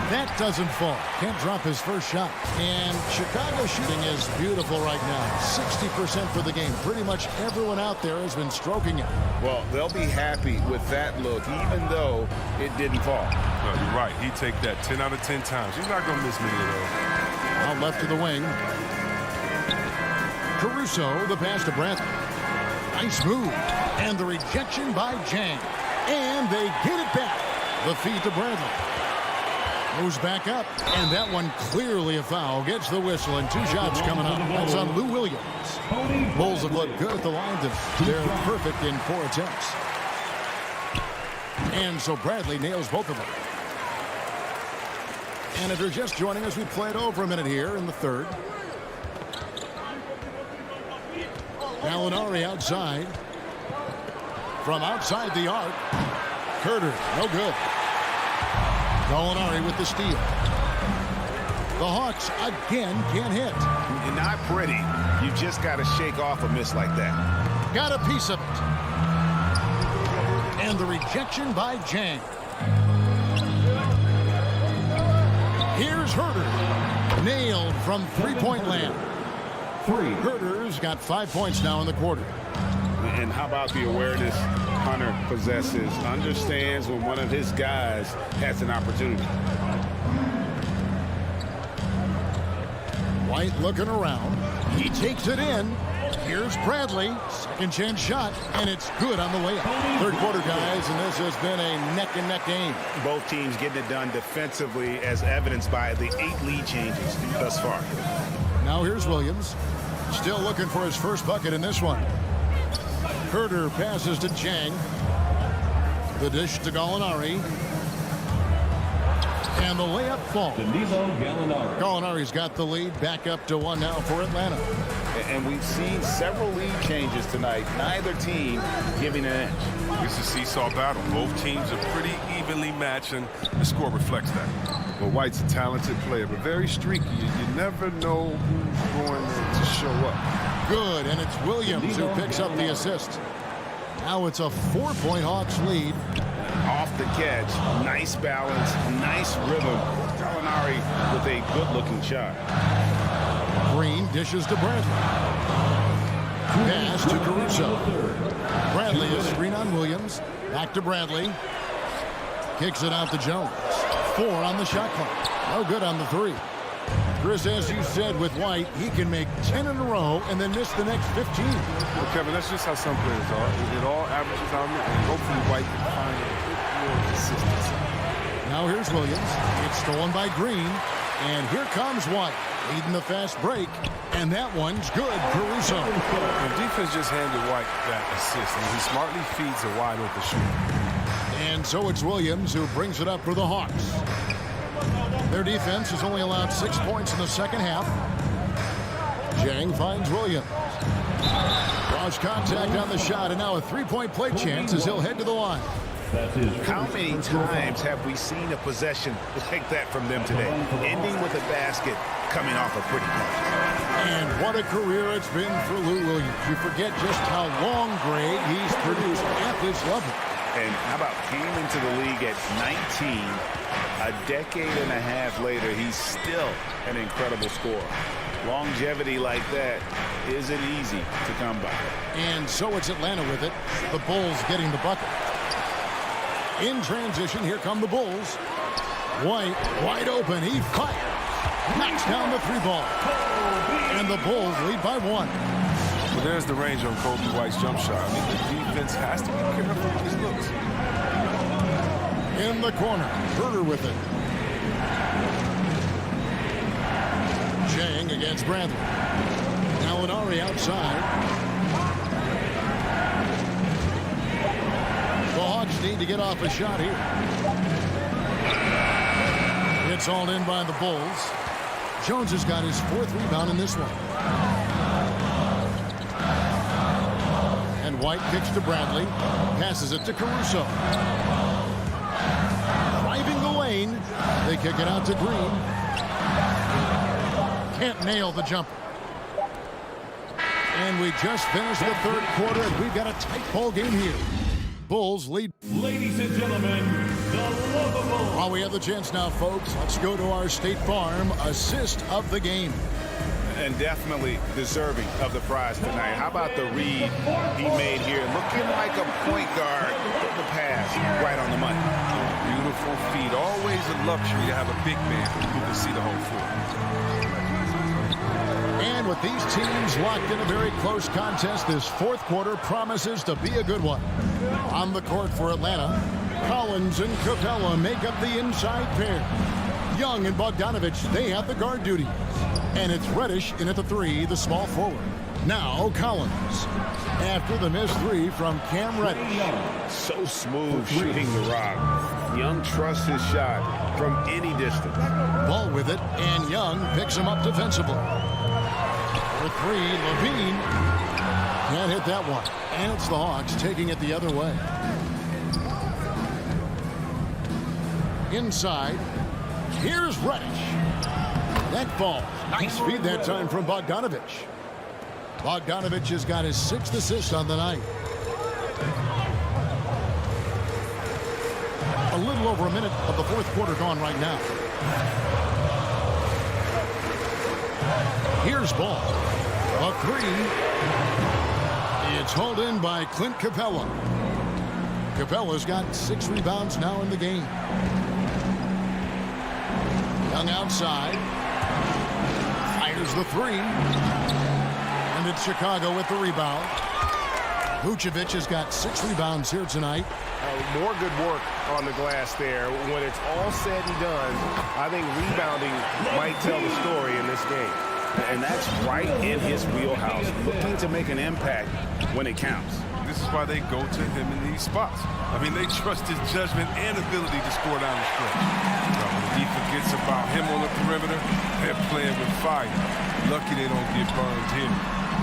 That doesn't fall. Can't drop his first shot. And Chicago shooting is beautiful right now. 60% for the game. Pretty much everyone out there has been stroking it. Well, they'll be happy with that look, even though it didn't fall. No, you're right. He'd take that 10 out of 10 times. He's not going to miss many of those. Out left to the wing. Caruso, the pass to Bradley. Nice move. And the rejection by Jang. And they get it back. The feed to Bradley. Moves back up, and that one clearly a foul. Gets the whistle, and 2 shots coming up. That's on Lou Williams. Bulls have looked good at the line. They're perfect in 4 attempts. And so Bradley nails both of them. And if you're just joining us, we played over a minute here in the third. Gallinari outside. From outside the arc. Curter, no good. Gallinari with the steal. The Hawks again can't hit. You're not pretty. You just got to shake off a miss like that. Got a piece of it. And the rejection by Jang. Here's Herter. Nailed from 3-point land. Herter's got 5 points now in the quarter. And how about the awareness Hunter possesses, understands when one of his guys has an opportunity. White looking around. He takes it in. Here's Bradley. Second chance shot, and it's good on the layup. Third quarter, guys, and this has been a neck-and-neck game. Both teams getting it done defensively, as evidenced by the 8 lead changes thus far. Now here's Williams. Still looking for his first bucket in this one. Herter passes to Chang. The dish to Gallinari. And the layup falls. Gallinari's got the lead. Back up to 1 now for Atlanta. And we've seen several lead changes tonight. Neither team giving an edge. This is a seesaw battle. Both teams are pretty evenly matched, and the score reflects that. Well, White's a talented player, but very streaky. You never know who's going to show up. Good, and it's Williams who picks up the assist. Now it's a 4-point Hawks lead. Off the catch, nice balance, nice rhythm. Gallinari with a good-looking shot. Green dishes to Bradley. Pass to Caruso. Bradley is screen on Williams. Back to Bradley. Kicks it out to Jones. 4 on the shot clock. No good on the 3. Chris, as you said with White, he can make 10 in a row and then miss the next 15. Well, Kevin, that's just how some players are. It all averages out, and hopefully White can find a bit more consistency. Now here's Williams. It's stolen by Green. And here comes White, leading the fast break. And that one's good. Caruso. The defense just handed White that assist, and he smartly feeds a wide open shooter. And so it's Williams who brings it up for the Hawks. Their defense has only allowed 6 points in the second half. Jang finds Williams. Draws contact on the shot, and now a 3-point play chance as he'll head to the line. How many times have we seen a possession like that from them today? Ending with a basket, coming off a pretty play. And what a career it's been for Lou Williams. You forget just how long, Greg, he's produced at this level. And how about came into the league at 19, a decade and a half later, he's still an incredible scorer. Longevity like that isn't easy to come by. And so it's Atlanta with it. The Bulls getting the bucket. In transition, here come the Bulls. White, wide open, he fires. Knocks down the 3-ball. And the Bulls lead by 1. Well, there's the range on Kobe White's jump shot. I mean, the defense has to be careful with his looks. In the corner, Herter with it. Chang against Bradley. Gallinari outside. The Hawks need to get off a shot here. It's hauled in by the Bulls. Jones has got his 4th rebound in this one. And White kicks to Bradley. Passes it to Caruso. Driving the lane. They kick it out to Green. Can't nail the jumper. And we just finished the 3rd quarter, and we've got a tight ball game here. Bulls lead. Ladies and gentlemen, the lovable. While we have the chance now, folks, let's go to our State Farm assist of the game. And definitely deserving of the prize tonight. How about the read he made here? Looking like a point guard. The pass right on the money. Beautiful feed. Always a luxury to have a big man who can see the whole floor. And with these teams locked in a very close contest, this 4th quarter promises to be a good one. On the court for Atlanta, Collins and Capella make up the inside pair. Young and Bogdanovich, they have the guard duties. And it's Reddish in at the 3, the small forward. Now Collins. After the missed 3 from Cam Reddish. So smooth shooting the rock. Young trusts his shot from any distance. Ball with it, and Young picks him up defensively. For 3, Levine can't hit that one. And it's the Hawks taking it the other way. Inside, here's Reddish. That ball. Nice feed that time from Bogdanovich. Bogdanovich has got his 6th assist on the night. A little over a minute of the 4th quarter gone right now. Here's ball. A 3. It's hauled in by Clint Capella. Capella's got 6 rebounds now in the game. Young outside. Fires the 3. And it's Chicago with the rebound. Vucevic has got 6 rebounds here tonight. More good work on the glass there. When it's all said and done, I think rebounding might tell the story in this game. And that's right in his wheelhouse, looking to make an impact when it counts. This is why they go to him in these spots. I mean, they trust his judgment and ability to score down the stretch. When the defense forgets about him on the perimeter, they're playing with fire. Lucky they don't get burned here.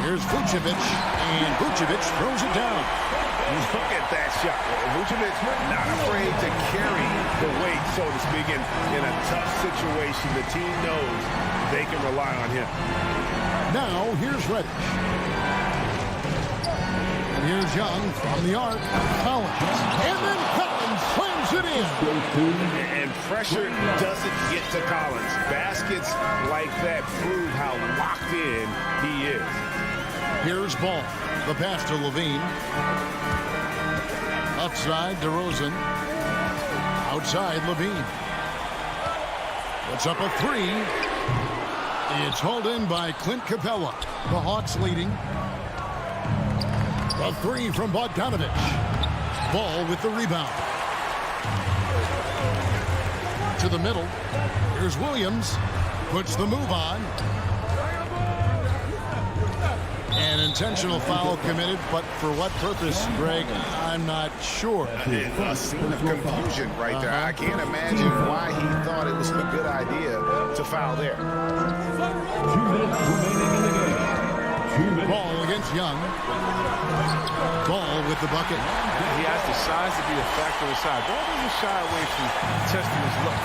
Here's Vucevic, and Vucevic throws it down. Look at that shot. Vucevic not afraid to carry the weight, so to speak, in a tough situation. The team knows they can rely on him. Now, here's Reddish. And here's Young from the arc. Collins. And then Collins slams it in. And pressure doesn't get to Collins. Baskets like that prove how locked in he is. Here's Ball. The pass to Levine. Outside, DeRozan. Outside, Levine. It's up a 3. It's hauled in by Clint Capella. The Hawks leading. The 3 from Bogdanovich. Ball with the rebound. To the middle. Here's Williams. Puts the move on. An intentional foul committed, but for what purpose, Greg, I'm not sure. A scene of confusion right there. I can't imagine why he thought it was a good idea to foul there. 2 minutes remaining in the game. 2 minutes. Ball against Young. Ball with the bucket. He has the size to be a factor inside. Ball doesn't shy away from testing his luck.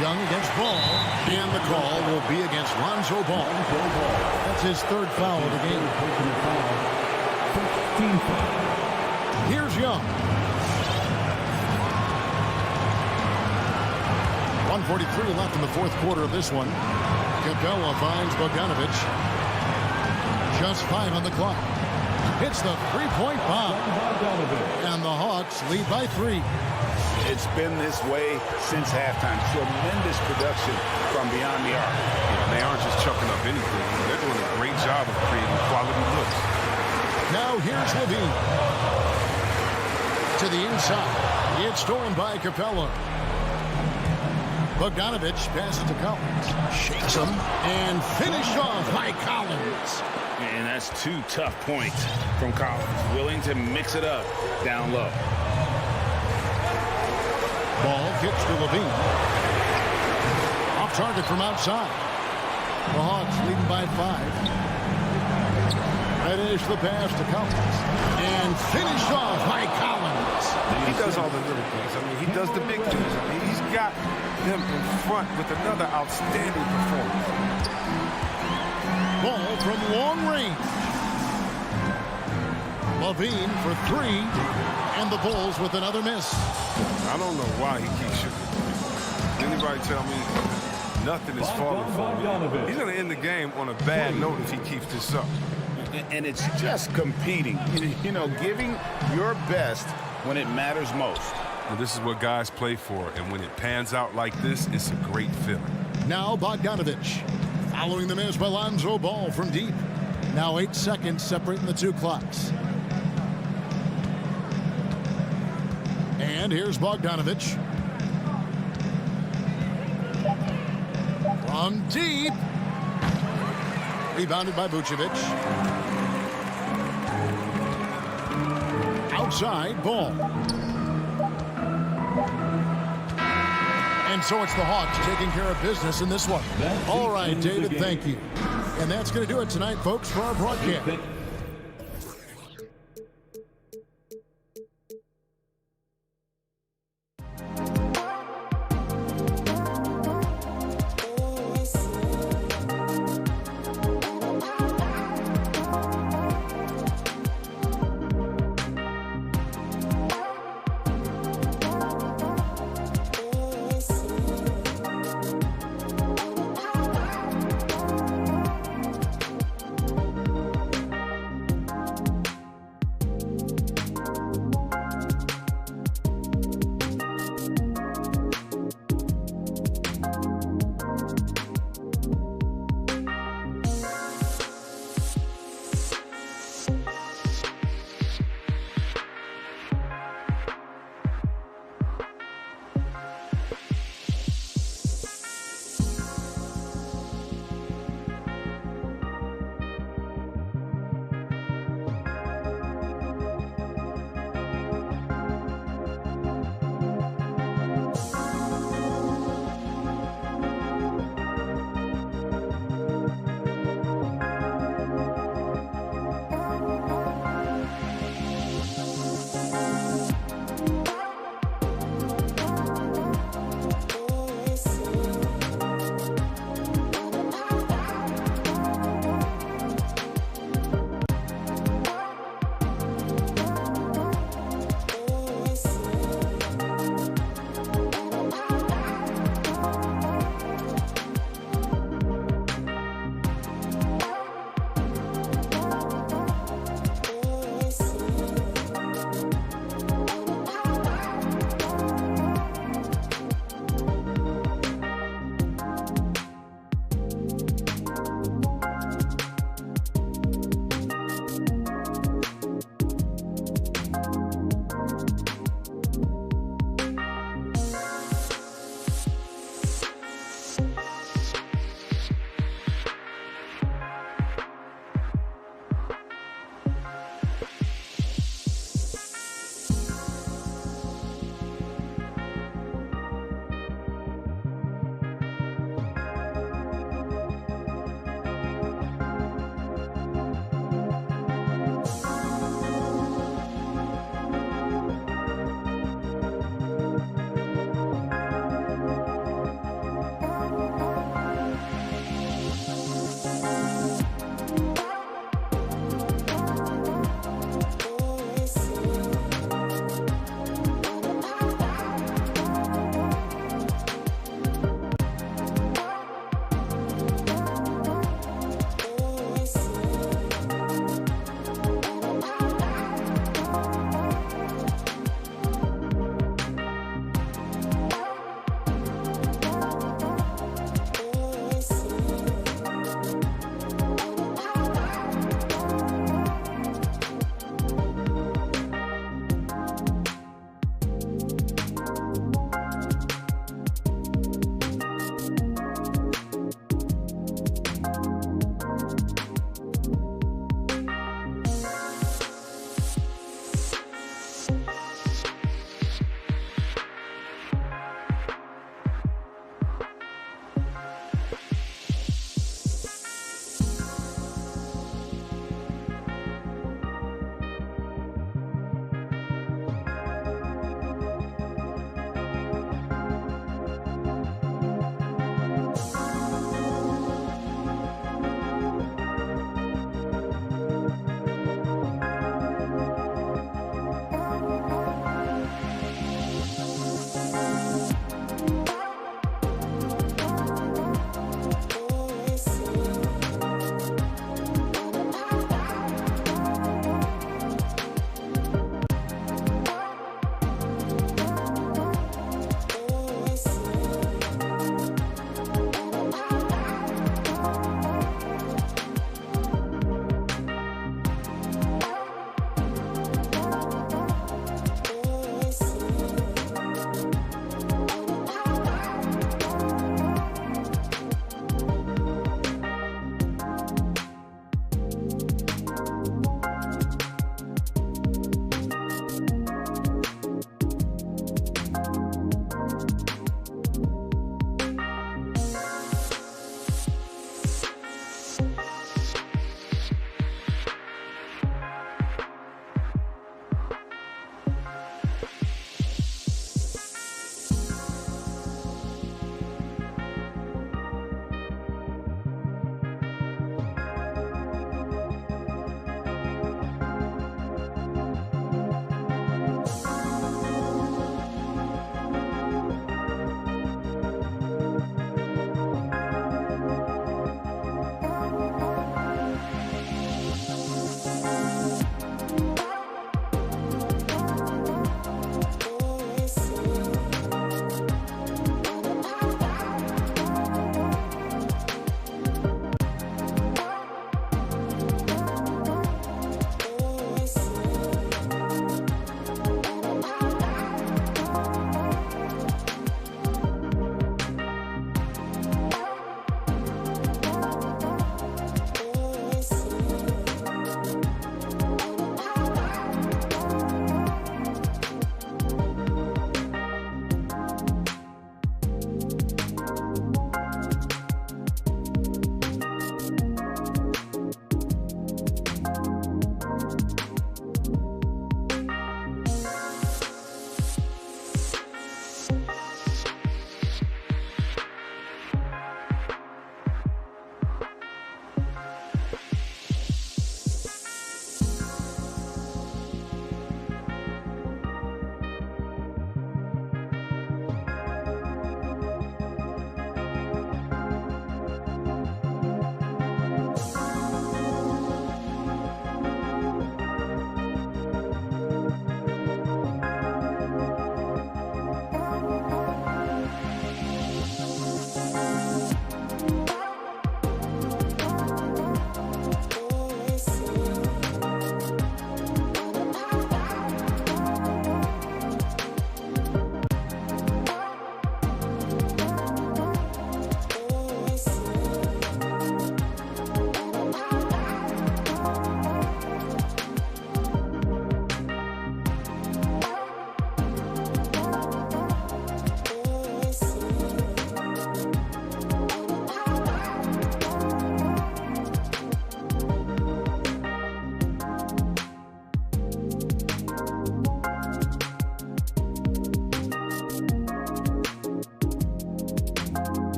Young against Ball, and the call will be against Lonzo Ball. That's his 3rd foul of the game. Here's Young. 1:43 left in the 4th quarter of this one. Capella finds Bogdanovich. Just 5 on the clock. Hits the 3-point bomb. And the Hawks lead by 3. It's been this way since halftime. Tremendous production from beyond the arc. They aren't just chucking up anything. They're doing a great job of creating quality looks. Now here's Levine. To the inside. It's stolen by Capella. Bogdanovich passes to Collins. Shakes him and finished off by Collins. And that's 2 tough points from Collins. Willing to mix it up down low. Ball kicks to Levine. Off target from outside. The Hawks leading by 5. Finish the pass to Collins. And finished off by Collins. He does all the little things. I mean, he does the big things. I mean, he's got them in front with another outstanding performance. Ball from long range. Levine for 3. And the Bulls with another miss. I don't know why he keeps shooting. Anybody tell me nothing is falling for him? He's going to end the game on a bad note if he keeps this up. And it's just competing. You know, giving your best when it matters most. And this is what guys play for. And when it pans out like this, it's a great feeling. Now Bogdanovich. Following the miss by Lonzo Ball from deep. Now 8 seconds separating the 2 clocks. And here's Bogdanovich. From deep. Rebounded by Vucevic. Outside, Ball. And so it's the Hawks taking care of business in this one. All right, David, thank you. And that's going to do it tonight, folks, for our broadcast.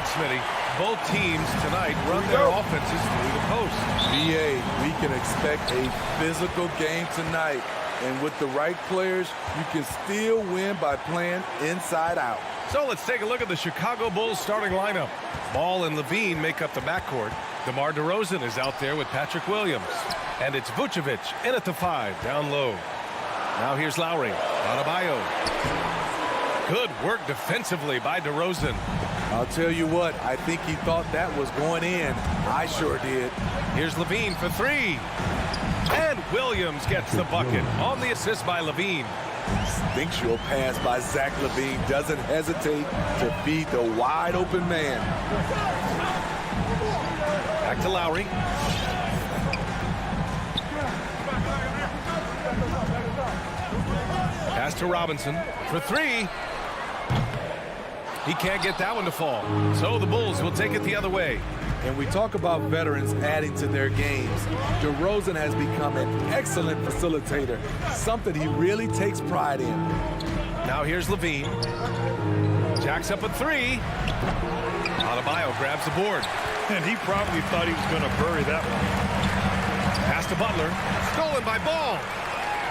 Smitty. Both teams tonight run their offenses through the post. BA, we can expect a physical game tonight. And with the right players, you can still win by playing inside out. So let's take a look at the Chicago Bulls starting lineup. Ball and Levine make up the backcourt. DeMar DeRozan is out there with Patrick Williams. And it's Vucevic in at the 5, down low. Now here's Lowry. Adebayo. Good work defensively by DeRozan. I'll tell you what, I think he thought that was going in. I sure did. Here's Levine for 3. And Williams gets the bucket on the assist by Levine. Instinctual pass by Zach Levine doesn't hesitate to feed the wide open man. Back to Lowry. Pass to Robinson for 3. He can't get that one to fall. So the Bulls will take it the other way. And we talk about veterans adding to their games. DeRozan has become an excellent facilitator, something he really takes pride in. Now here's Levine. Jacks up at 3. Adebayo grabs the board. And he probably thought he was going to bury that one. Pass to Butler. Stolen by Ball.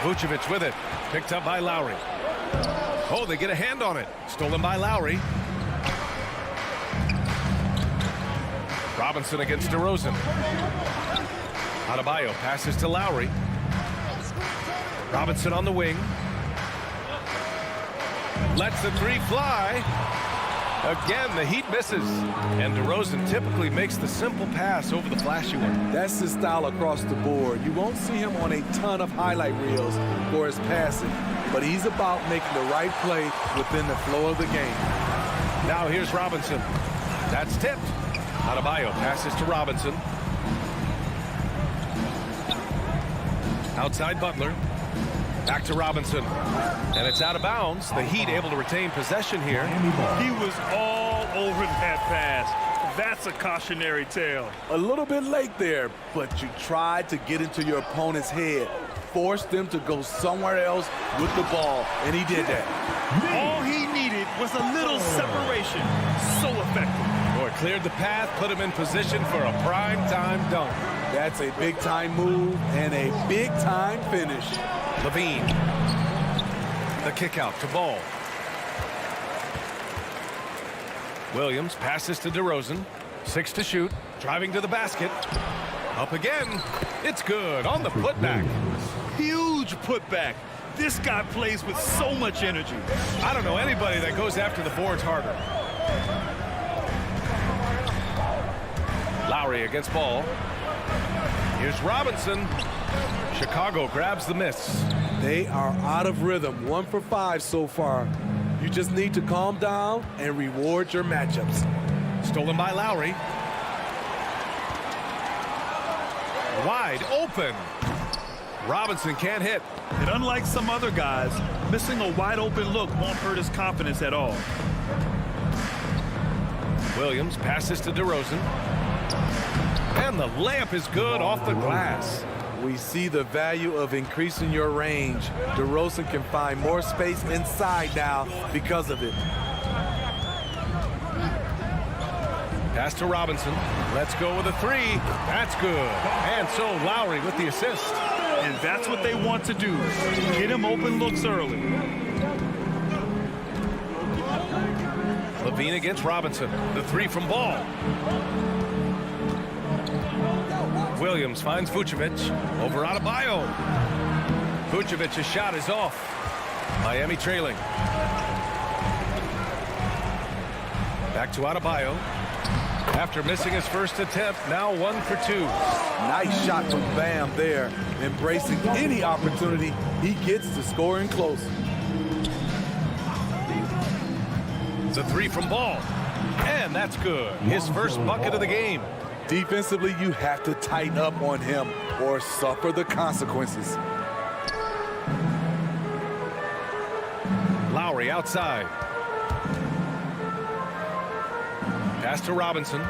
Vucevic with it. Picked up by Lowry. Oh, they get a hand on it. Stolen by Lowry. Robinson against DeRozan. Adebayo passes to Lowry. Robinson on the wing. Lets the 3 fly. Again, the Heat misses. And DeRozan typically makes the simple pass over the flashy one. That's his style across the board. You won't see him on a ton of highlight reels for his passing, but he's about making the right play within the flow of the game. Now here's Robinson. That's tipped. Adebayo passes to Robinson. Outside Butler. Back to Robinson. And it's out of bounds. The Heat able to retain possession here. He was all over that pass. That's a cautionary tale. A little bit late there, but you tried to get into your opponent's head. Forced them to go somewhere else with the ball, and he did that. All he needed was a little separation. So effective. Boy, cleared the path, put him in position for a prime-time dunk. That's a big-time move and a big-time finish. Levine. The kick out to Ball. Williams passes to DeRozan. 6 to shoot. Driving to the basket. Up again. It's good on the putback. Huge putback. This guy plays with so much energy. I don't know anybody that goes after the boards harder. Lowry against Ball. Here's Robinson. Chicago grabs the miss. They are out of rhythm. 1 for 5 so far. You just need to calm down and reward your matchups. Stolen by Lowry. Wide open. Robinson can't hit. And unlike some other guys, missing a wide open look won't hurt his confidence at all. Williams passes to DeRozan. And the layup is good off the glass. We see the value of increasing your range. DeRozan can find more space inside now because of it. Pass to Robinson. Let's go with a 3. That's good. And so Lowry with the assist. And that's what they want to do. Get him open looks early. Levine against Robinson. The 3 from Ball. Williams finds Vucevic. Over Adebayo. Vucevic's shot is off. Miami trailing. Back to Adebayo. After missing his first attempt, now 1 for 2. Nice shot from Bam there. Embracing any opportunity he gets to scoring close. It's a 3 from Ball. And that's good. His first bucket of the game. Defensively, you have to tighten up on him or suffer the consequences. Lowry outside. Pass to Robinson.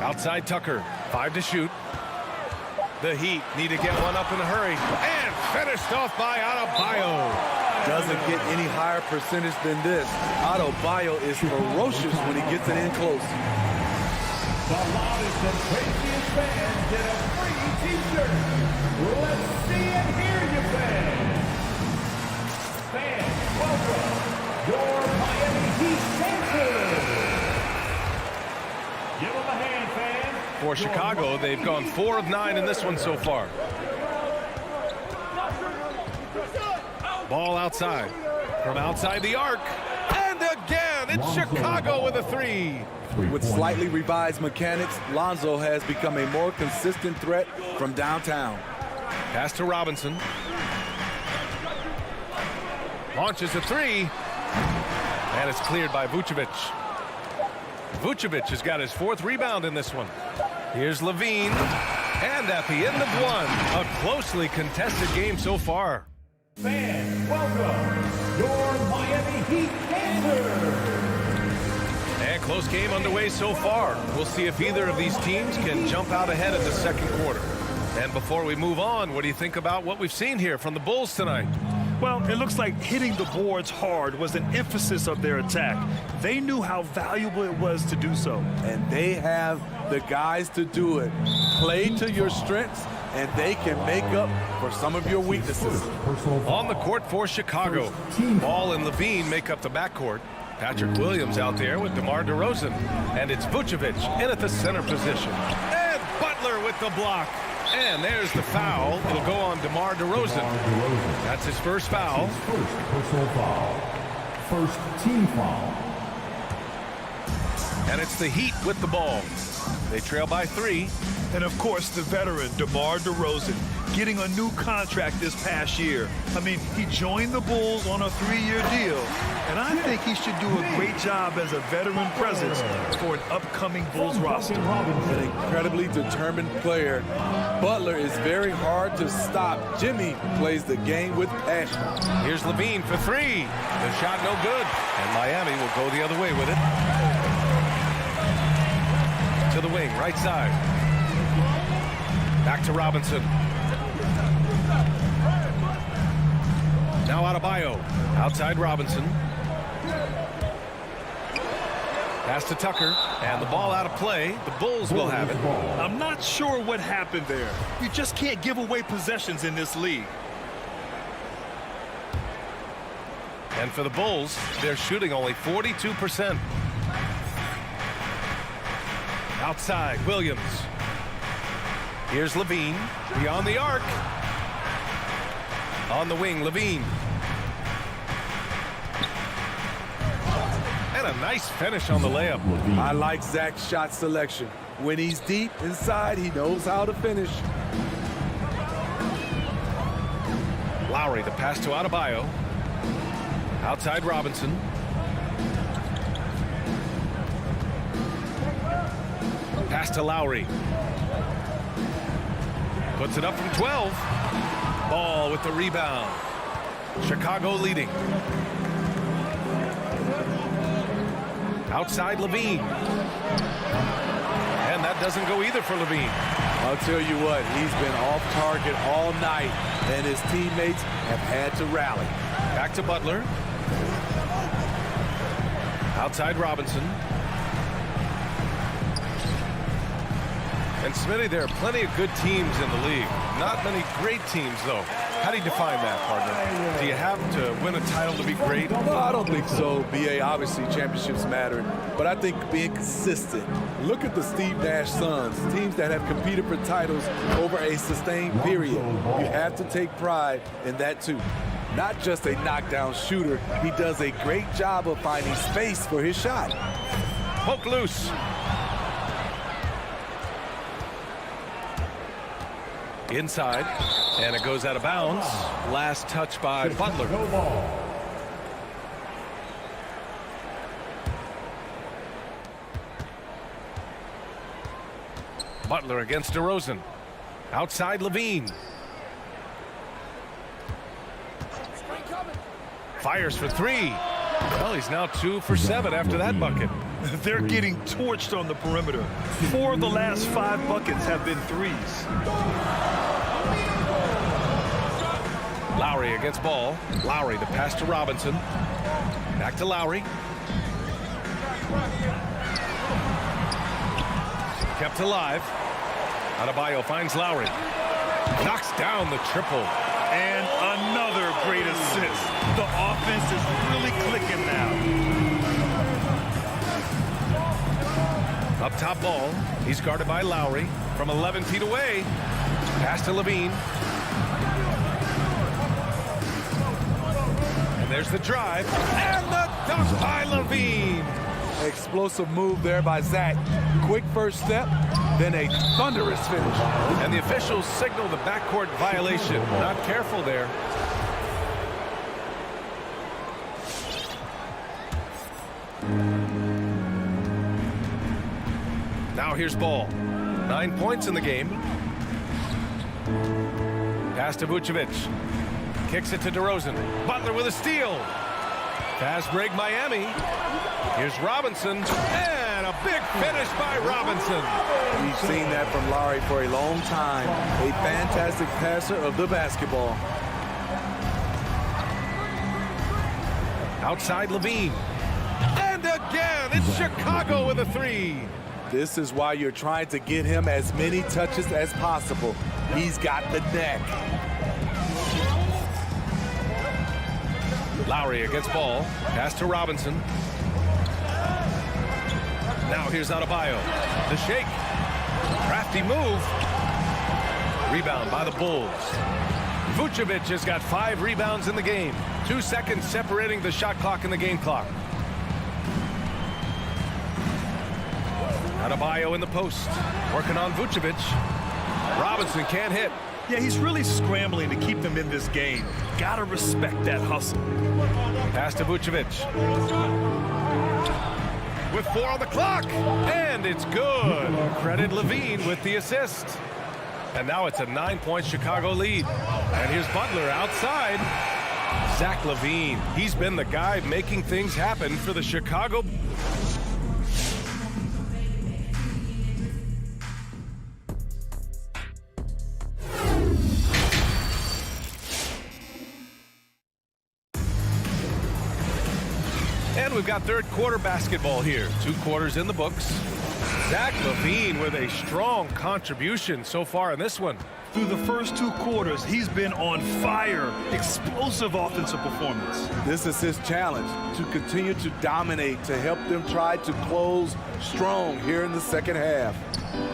Outside Tucker. 5 to shoot. The Heat need to get one up in a hurry. And finished off by Adebayo. doesn't get any higher percentage than this. Adebayo is ferocious when he gets it in close. The loudest and craziest fans get a free t-shirt. Let's see and hear you, fans. Fans, welcome your Miami Heat Panthers. Give them a hand, fans. For Chicago, they've gone 4 of 9 in this one so far. Ball outside. From outside the arc. And again, it's Chicago with a 3. With slightly revised mechanics, Lonzo has become a more consistent threat from downtown. Pass to Robinson. Launches a 3. And it's cleared by Vucevic. Vucevic has got his 4th rebound in this one. Here's Levine. And at the end of one, a closely contested game so far. Fans, welcome your Miami Heat Panthers. And close game underway so far. We'll see if either of these teams can jump out ahead in the second quarter. And before we move on, what do you think about what we've seen here from the Bulls tonight? Well, it looks like hitting the boards hard was an emphasis of their attack. They knew how valuable it was to do so. And they have the guys to do it. Play to your strengths, and they can make up for some of your weaknesses. On the court for Chicago, Ball and Levine make up the backcourt. Patrick Williams out there with DeMar DeRozan. And it's Vucevic in at the center position. And Butler with the block. And there's the foul. It'll go on DeMar DeRozan. That's his first foul. First personal foul. First team foul. And it's the Heat with the ball. They trail by 3. And of course, the veteran, DeMar DeRozan, getting a new contract this past year. I mean, he joined the Bulls on a 3-year deal. And I think he should do a great job as a veteran presence for an upcoming Bulls roster. An incredibly determined player. Butler is very hard to stop. Jimmy plays the game with passion. Here's Levine for 3. The shot no good. And Miami will go the other way with it. To the wing, right side. Back to Robinson. Now Adebayo. Outside Robinson. Pass to Tucker. And the ball out of play. The Bulls will have it. I'm not sure what happened there. You just can't give away possessions in this league. And for the Bulls, they're shooting only 42%. Outside, Williams. Here's Levine, beyond the arc. On the wing, Levine. And a nice finish on the layup. I like Zach's shot selection. When he's deep inside, he knows how to finish. Lowry, the pass to Adebayo. Outside Robinson. Pass to Lowry. Puts it up from 12. Ball with the rebound. Chicago leading. Outside Levine. And that doesn't go either for Levine. I'll tell you what, he's been off target all night, and his teammates have had to rally. Back to Butler. Outside Robinson. And Smitty, there are plenty of good teams in the league. Not many great teams, though. How do you define that, partner? Do you have to win a title to be great? No, I don't think so, B.A. Obviously, championships matter. But I think being consistent. Look at the Steve Nash Suns, teams that have competed for titles over a sustained period. You have to take pride in that, too. Not just a knockdown shooter. He does a great job of finding space for his shot. Poke loose. Inside, and it goes out of bounds. Last touch by Butler. Butler against DeRozan. Outside Levine. Fires for 3. Well, he's now 2 for 7 after that bucket. They're getting torched on the perimeter. 4 of the last 5 buckets have been threes. Lowry against ball. Lowry, the pass to Robinson. Back to Lowry. Kept alive. Adebayo finds Lowry. Knocks down the triple. And another great assist. The offense is really clicking now. Up top ball. He's guarded by Lowry from 11 feet away. Pass to Levine. And there's the drive. And the dunk by Levine. Explosive move there by Zach. Quick first step, then a thunderous finish. And the officials signal the backcourt violation. Not careful there. Now here's ball. 9 points in the game. Pass to Vucevic. Kicks it to DeRozan. Butler with a steal. Fast break Miami. Here's Robinson. And a big finish by Robinson. We've seen that from Lowry for a long time. A fantastic passer of the basketball. Outside Levine. And again, it's Chicago with a three. This is why you're trying to get him as many touches as possible. He's got the neck. Lowry against ball. Pass to Robinson. Now here's Adebayo. The shake. Crafty move. Rebound by the Bulls. Vucevic has got 5 rebounds in the game. 2 seconds separating the shot clock and the game clock. Adebayo in the post. Working on Vucevic. Robinson can't hit. Yeah, he's really scrambling to keep them in this game. Gotta respect that hustle. Pass to Vucevic. With 4 on the clock. And it's good. Credit Levine with the assist. And now it's a 9-point Chicago lead. And here's Butler outside. Zach LaVine. He's been the guy making things happen for the Chicago. And we've got third quarter basketball here. 2 quarters in the books. Zach LaVine with a strong contribution so far in this one. Through the first 2 quarters, he's been on fire. Explosive offensive performance. This is his challenge, to continue to dominate, to help them try to close strong here in the second half.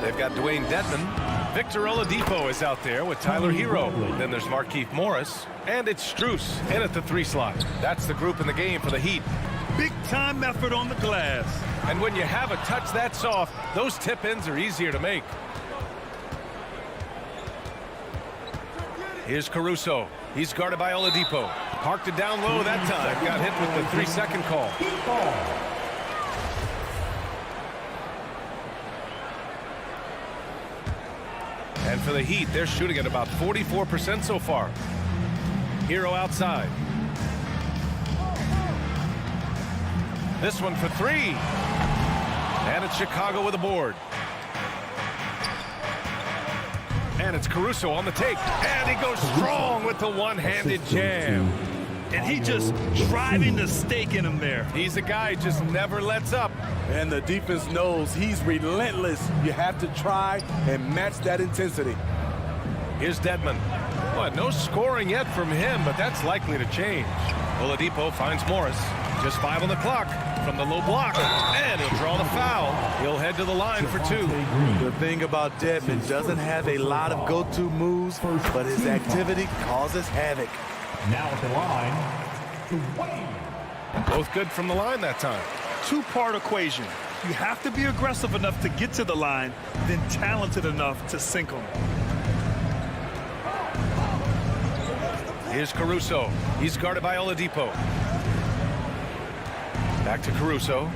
They've got Dwayne Dedmon. Victor Oladipo is out there with Tyler Hero. Then there's Markieff Morris. And it's Strus in at the 3 slot. That's the group in the game for the Heat. Big time effort on the glass. And when you have a touch that soft, those tip-ins are easier to make. Here's Caruso. He's guarded by Oladipo. Parked it down low that time. Got hit with the 3-second call. And for the Heat, they're shooting at about 44% so far. Hero outside. This one for 3. And it's Chicago with a board. And it's Caruso on the take. And he goes strong with the one-handed jam. And he just driving the stake in him there. He's a guy who just never lets up. And the defense knows he's relentless. You have to try and match that intensity. Here's Dedmon. Well, no scoring yet from him, but that's likely to change. Oladipo finds Morris. Just 5 on the clock from the low block. And he'll draw the foul. He'll head to the line for 2. The thing about Dedmon, doesn't have a lot of go-to moves, but his activity causes havoc. Now at the line, Dwayne. Both good from the line that time. 2-part equation. You have to be aggressive enough to get to the line, then talented enough to sink them. Here's Caruso. He's guarded by Oladipo. Back to Caruso.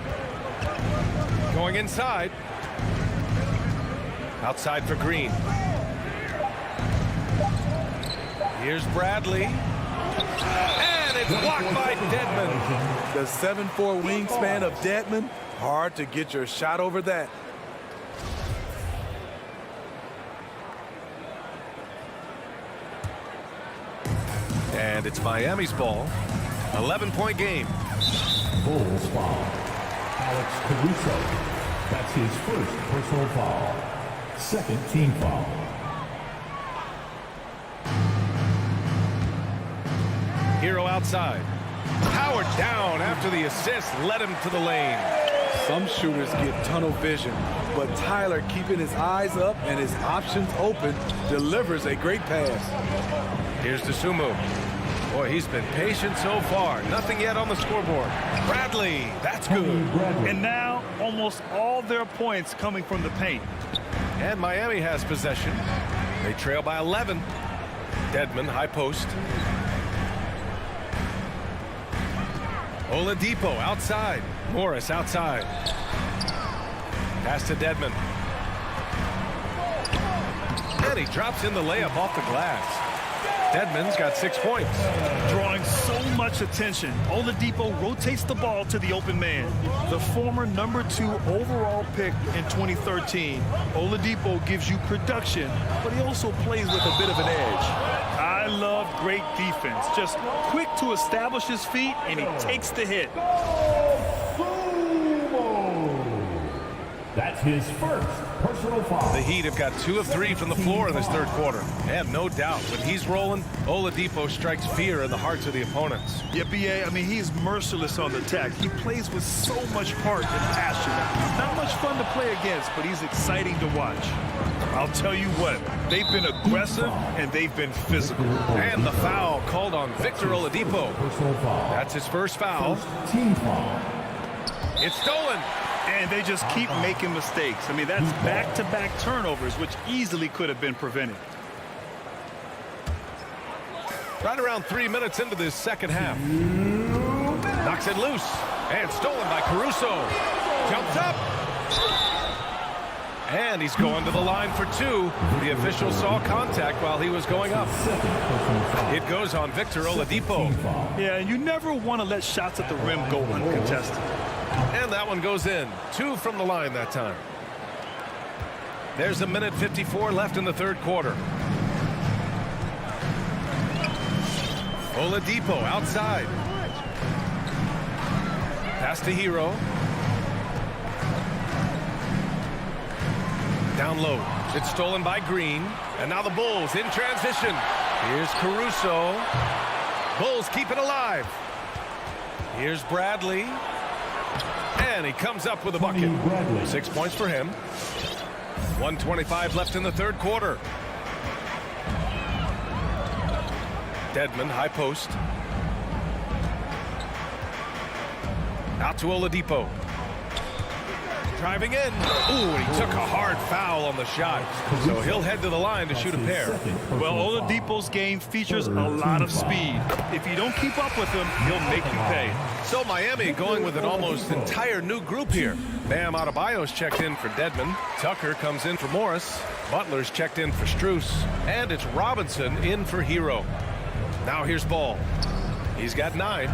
Going inside. Outside for Green. Here's Bradley. And it's blocked by Dedmon. The 7'4" wingspan of Dedmon. Hard to get your shot over that. And it's Miami's ball. 11-point game. Bulls foul. Alex Caruso. That's his first personal foul. Second team foul. Hero outside. Powered down after the assist led him to the lane. Some shooters get tunnel vision, but Tyler, keeping his eyes up and his options open, delivers a great pass. Here's Dosunmu. Boy, he's been patient so far. Nothing yet on the scoreboard. Bradley, that's good. And now almost all their points coming from the paint. And Miami has possession. They trail by 11. Dedmon, high post. Oladipo outside. Morris outside. Pass to Dedmon. And he drops in the layup off the glass. Dedmon's got 6 points. Drawing so much attention, Oladipo rotates the ball to the open man. The former #2 overall pick in 2013. Oladipo gives you production, but he also plays with a bit of an edge. I love great defense. Just quick to establish his feet, and he takes the hit. That's his first personal foul. The Heat have got 2 of 3 from the floor in this third quarter. And no doubt, when he's rolling, Oladipo strikes fear in the hearts of the opponents. Yeah, B.A., I mean, he's merciless on the attack. He plays with so much heart and passion. Not much fun to play against, but he's exciting to watch. I'll tell you what, they've been aggressive and they've been physical. And the foul called on Victor Oladipo. Personal foul. That's his first foul. Team foul. It's stolen. And they just keep making mistakes. I mean, that's back-to-back turnovers, which easily could have been prevented. Right around 3 minutes into this second half. Knocks it loose. And stolen by Caruso. Jumps up. And he's going to the line for 2. The official saw contact while he was going up. It goes on Victor Oladipo. Yeah, and you never want to let shots at the rim go uncontested. And that one goes in. 2 from the line that time. There's a minute 54 left in the third quarter. Oladipo outside. Pass to Hero. Down low. It's stolen by Green. And now the Bulls in transition. Here's Caruso. Bulls keep it alive. Here's Bradley. And he comes up with a bucket. 6 points for him. 1:25 left in the third quarter. Dedmon, high post. Out to Oladipo. Driving in. Ooh, and he took a hard foul on the shot. So he'll head to the line to shoot a pair. Well, Oladipo's game features a lot of speed. If you don't keep up with him, he'll make you pay. So Miami going with an almost entire new group here. Bam Adebayo's checked in for Dedmon. Tucker comes in for Morris. Butler's checked in for Strus. And it's Robinson in for Hero. Now here's Ball. He's got 9.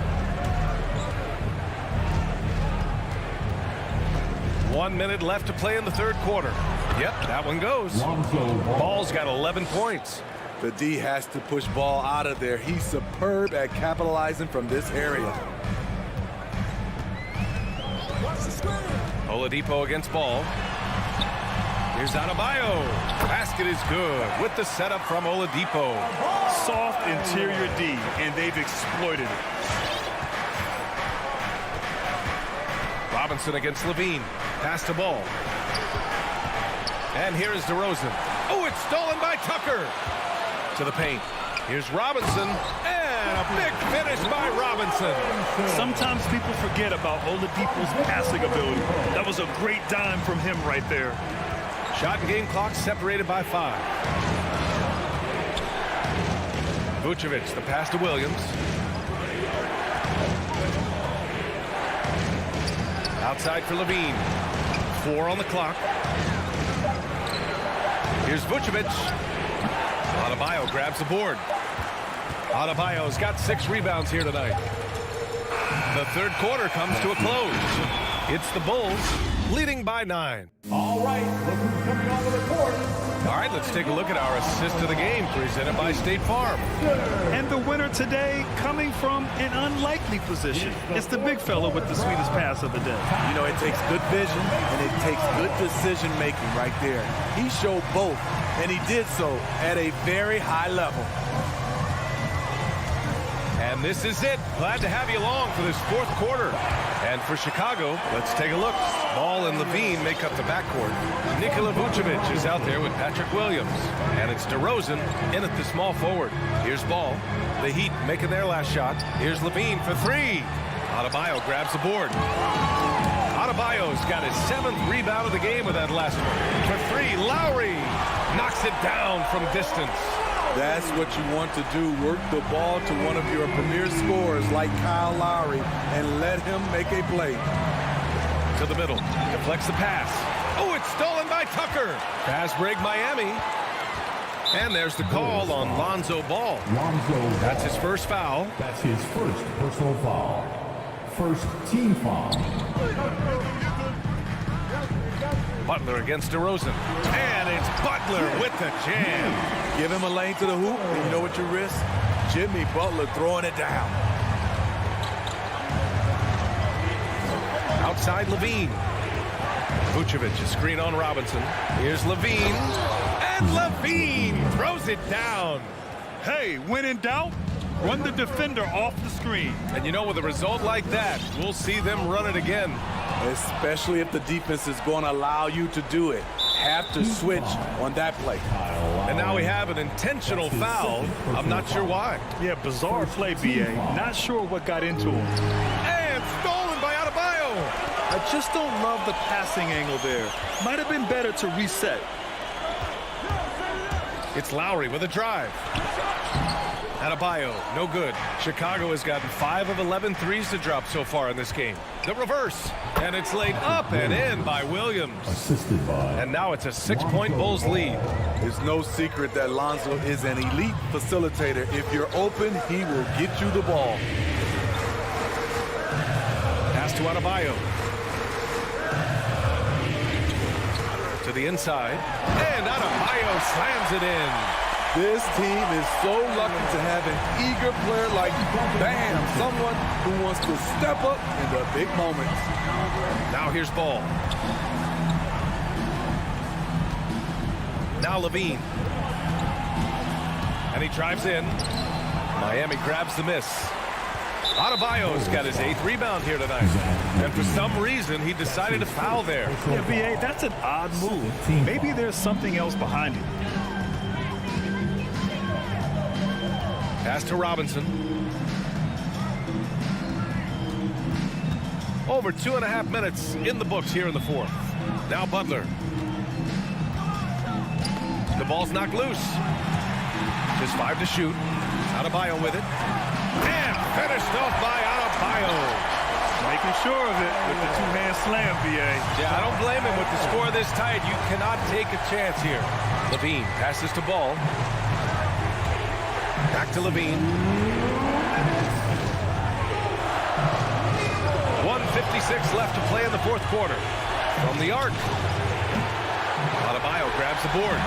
1 minute left to play in the third quarter. Yep, that one goes. Ball's got 11 points. The D has to push Ball out of there. He's superb at capitalizing from this area. Oladipo against Ball. Here's Adebayo. Basket is good with the setup from Oladipo. Soft interior D, and they've exploited it. Robinson against Levine. Pass to Ball. And here is DeRozan. Oh, it's stolen by Tucker. To the paint. Here's Robinson. And a big finish by Robinson. Sometimes people forget about Oladipo's passing ability. That was a great dime from him right there. Shot and game clock separated by 5. Vucevic, the pass to Williams. Outside for Levine. 4 on the clock. Here's Vucevic. Adebayo grabs the board. Adebayo's got 6 rebounds here tonight. The third quarter comes to a close. It's the Bulls leading by 9. All right, look who's coming onto the court. All right, let's take a look at our assist of the game presented by State Farm. And the winner today coming from an unlikely position. It's the big fella with the sweetest pass of the day. You know, it takes good vision and it takes good decision making right there. He showed both, and he did so at a very high level. And this is it. Glad to have you along for this fourth quarter. And for Chicago, let's take a look. Ball and Levine make up the backcourt. Nikola Vucevic is out there with Patrick Williams. And it's DeRozan in at the small forward. Here's Ball. The Heat making their last shot. Here's Levine for three. Adebayo grabs the board. Adebayo's got his 7th rebound of the game with that last one. For three, Lowry knocks it down from distance. That's what you want to do. Work the ball to one of your premier scorers like Kyle Lowry and let him make a play. To the middle. Deflects the pass. Oh, it's stolen by Tucker. Pass break Miami. And there's the call on Lonzo Ball. That's his first foul. That's his first personal foul. First team foul. Butler against DeRozan. And it's Butler with the jam. Give him a lane to the hoop, and you know what you risk? Jimmy Butler throwing it down. Outside Levine. Vucevic, a screen on Robinson. Here's Levine. And Levine throws it down. Hey, when in doubt, run the defender off the screen. And you know, with a result like that, we'll see them run it again. Especially if the defense is going to allow you to do it. Have to switch on that play. And now we have an intentional foul. I'm not sure why. Yeah, bizarre play, B.A. Not sure what got into him. And stolen by Adebayo. I just don't love the passing angle there. Might have been better to reset. It's Lowry with a drive. Adebayo, no good. Chicago has gotten 5 of 11 threes to drop so far in this game. The reverse, and it's laid up and in by Williams. Assisted by. And now it's a 6-point Bulls lead. It's no secret that Lonzo is an elite facilitator. If you're open, he will get you the ball. Pass to Adebayo. To the inside, and Adebayo slams it in. This team is so lucky to have an eager player like Bam, someone who wants to step up in the big moments. Now here's Ball. Now Levine. And he drives in. Miami grabs the miss. Adebayo's got his 8th rebound here tonight. And for some reason, he decided to foul there. Yeah, B.A., that's an odd move. Maybe there's something else behind it. Pass to Robinson. Over 2.5 minutes in the books here in the fourth. Now Butler. The ball's knocked loose. Just 5 to shoot. Adebayo with it. And finished off by Adebayo. Making sure of it with the two-hand slam, B.A. Yeah, I don't blame him with the score this tight. You cannot take a chance here. Levine passes to Ball. Back to Levine. 1:56 left to play in the fourth quarter. From the arc. Adebayo grabs the board.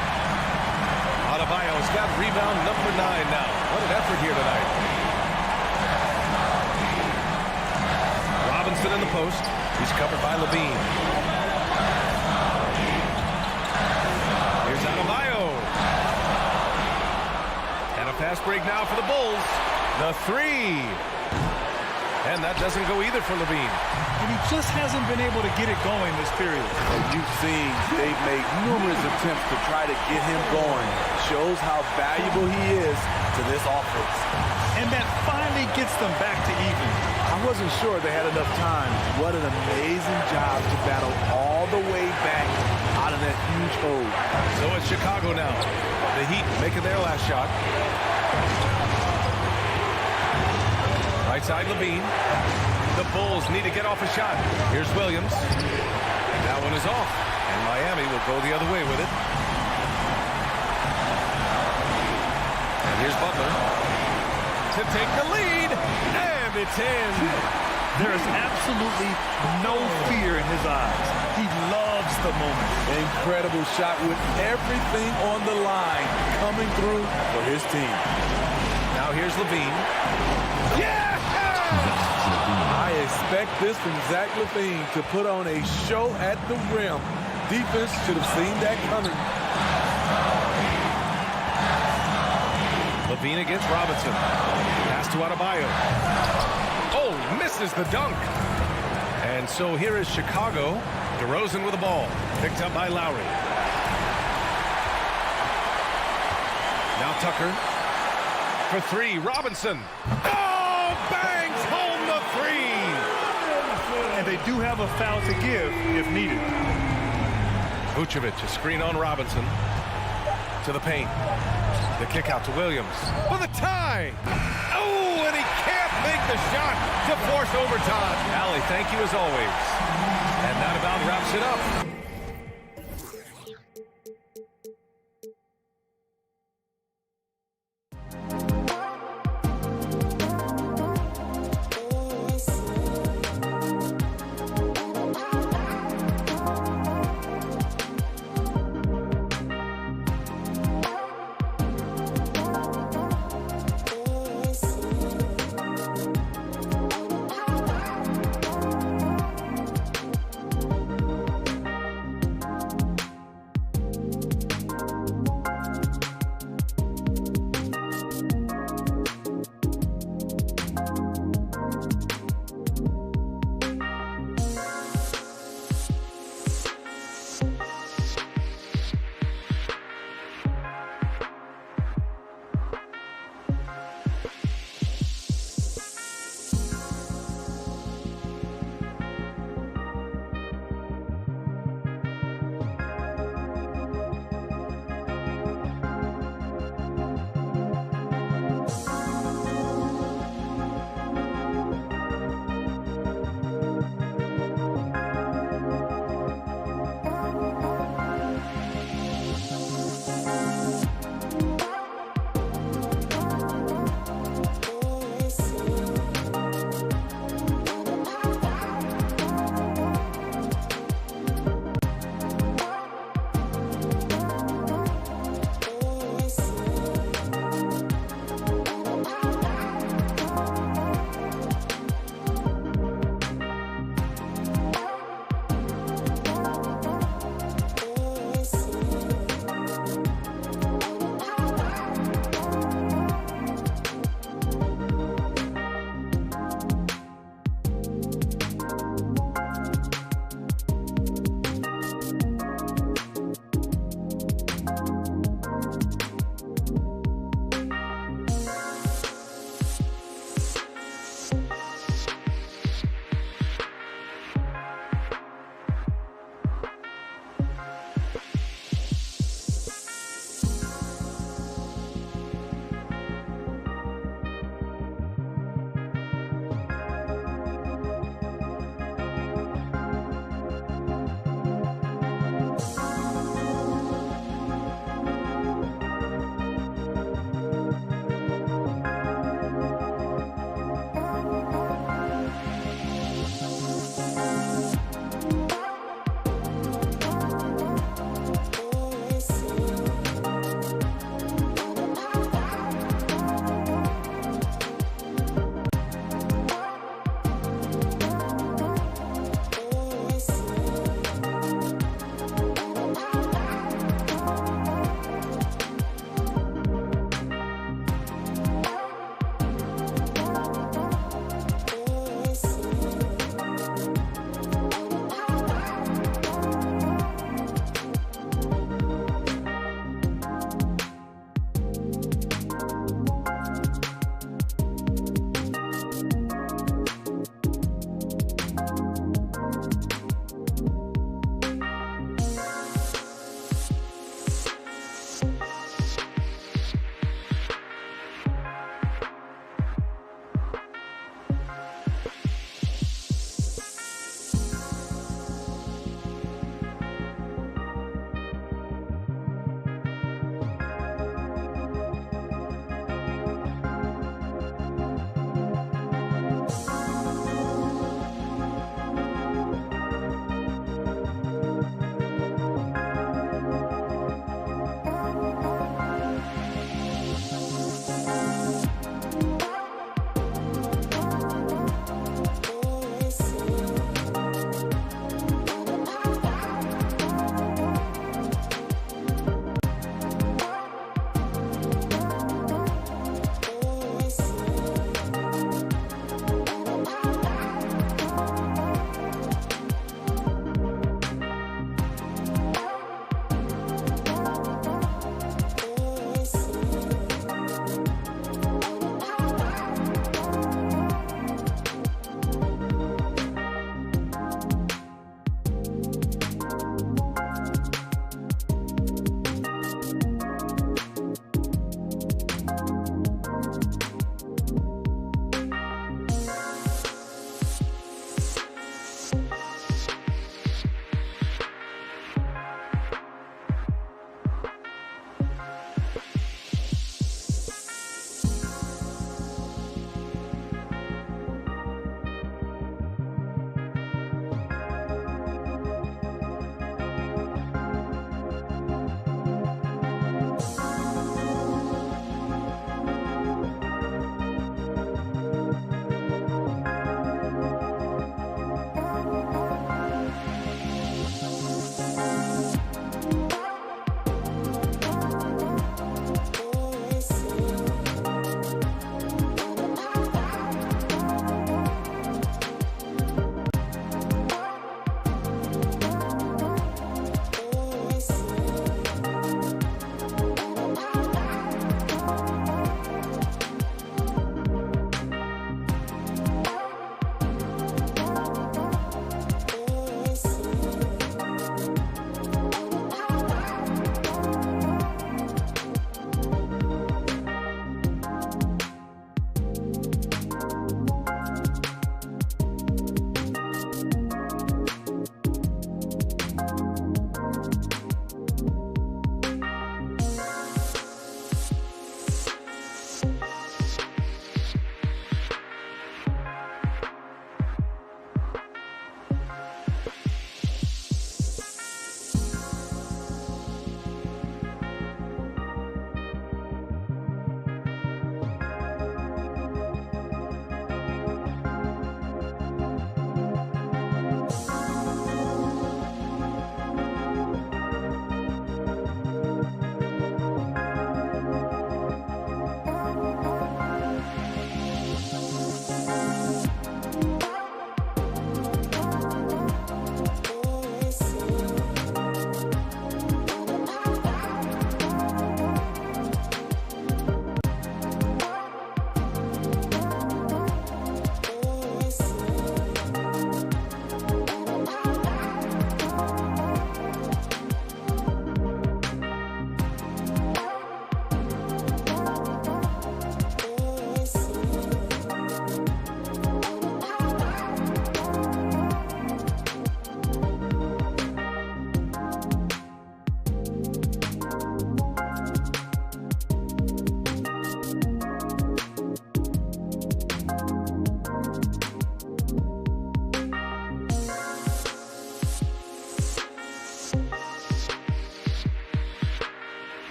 Adebayo's got rebound number 9 now. What an effort here tonight. Robinson in the post. He's covered by Levine. Here's Adebayo. And a fast break now for the Bulls. The 3. And that doesn't go either for Levine. And he just hasn't been able to get it going this period. You've seen they've made numerous attempts to try to get him going. Shows how valuable he is to this offense. And that finally gets them back to even. I wasn't sure they had enough time. What an amazing job to battle all the way back out of that huge hole. So it's Chicago now. The Heat making their last shot. Right side Levine. The Bulls need to get off a shot. Here's Williams. That one is off. And Miami will go the other way with it. And here's Butler to take the lead. And it's in. There is absolutely no fear in his eyes. He loves the moment. Incredible shot with everything on the line coming through for his team. Now here's Levine. Yeah! I expect this from Zach LaVine to put on a show at the rim. Defense should have seen that coming. Levine against Robinson. Pass to Adebayo. Oh, misses the dunk. And so here is Chicago. DeRozan with the ball. Picked up by Lowry. Now Tucker. For three, Robinson. Oh, bangs home the three. And they do have a foul to give if needed. Vucevic, a screen on Robinson. To the paint. The kick out to Williams. For the tie. Oh, and he can't make the shot to force overtime. Allie, thank you as always. And that about wraps it up.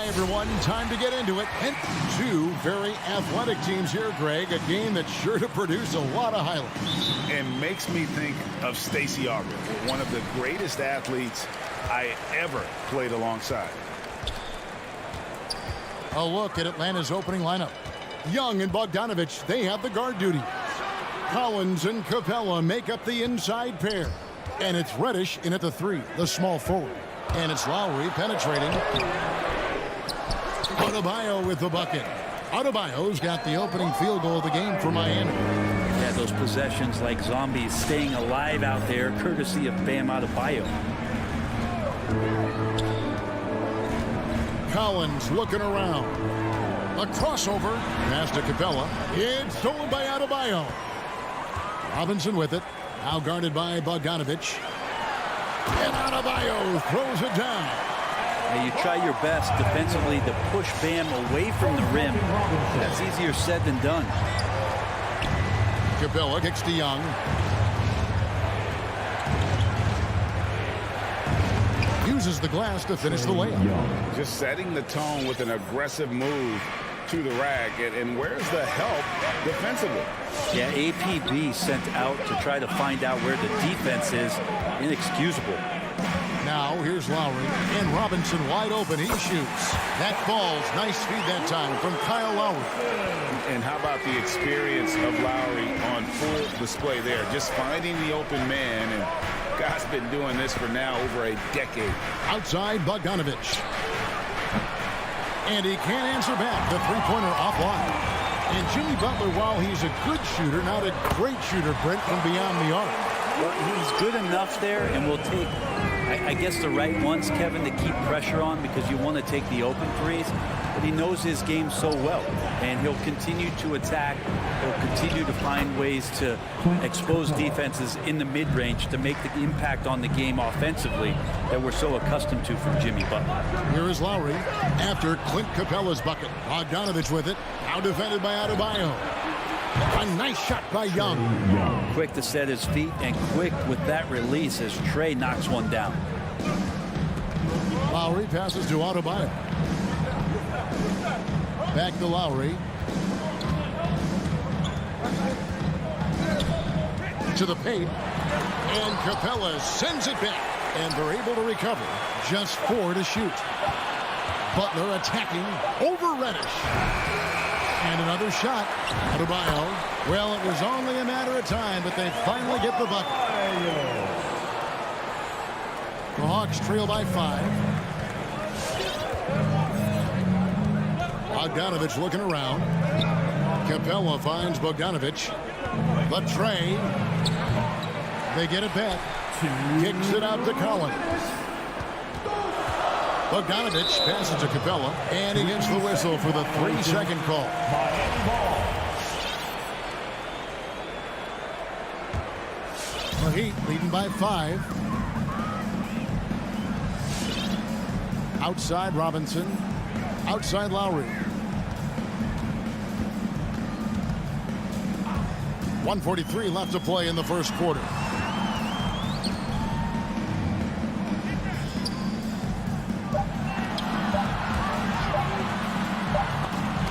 Hi, everyone. Time to get into it. And two very athletic teams here, Greg. A game that's sure to produce a lot of highlights. And makes me think of Stacey Augmon, one of the greatest athletes I ever played alongside. A look at Atlanta's opening lineup. Young and Bogdanovich, they have the guard duty. Collins and Capella make up the inside pair. And it's Reddish in at the 3, the small forward. And it's Lowry penetrating. Adebayo with the bucket. Adebayo's got the opening field goal of the game for Miami. Yeah, those possessions like zombies staying alive out there, courtesy of Bam Adebayo. Collins looking around. A crossover. Pass to Capella. It's stolen by Adebayo. Robinson with it. Now guarded by Bogdanovich. And Adebayo throws it down. Now you try your best defensively to push Bam away from the rim. That's easier said than done. Capella kicks to Young. Uses the glass to finish the layup. Just setting the tone with an aggressive move to the rack. And where's the help defensively? Yeah, APB sent out to try to find out where the defense is. Inexcusable. Now here's Lowry, and Robinson wide open. He shoots. That falls. Nice feed that time from Kyle Lowry. And how about the experience of Lowry on full display there? Just finding the open man, and God's been doing this for now over a decade. Outside Bogdanovich. And he can't answer back. The three-pointer offline. And Jimmy Butler, while he's a good shooter, not a great shooter, Brent, from beyond the arc. Well, he's good enough there, and will take, I guess, the right ones, Kevin, to keep pressure on, because you want to take the open threes. But he knows his game so well, and he'll continue to attack. He'll continue to find ways to expose defenses in the mid-range to make the impact on the game offensively that we're so accustomed to from Jimmy Butler. Here is Lowry after Clint Capella's bucket. Bogdanovich with it. Now defended by Adebayo. A nice shot by Young. Quick to set his feet and quick with that release as Trey knocks one down. Lowry passes to Adebayo. Back to Lowry. To the paint. And Capella sends it back. And they're able to recover. Just 4 to shoot. Butler attacking over Reddish. And another shot. Adebayo. Well, it was only a matter of time, but they finally get the bucket. The Hawks trail by 5. Bogdanovich looking around. Capella finds Bogdanovich. The tray. They get it back. Kicks it out to Collins. Bogdanovich passes to Capella, and he gets the whistle for the 3-second call. The Heat leading by 5. Outside Robinson. Outside Lowry. 1:43 left to play in the first quarter.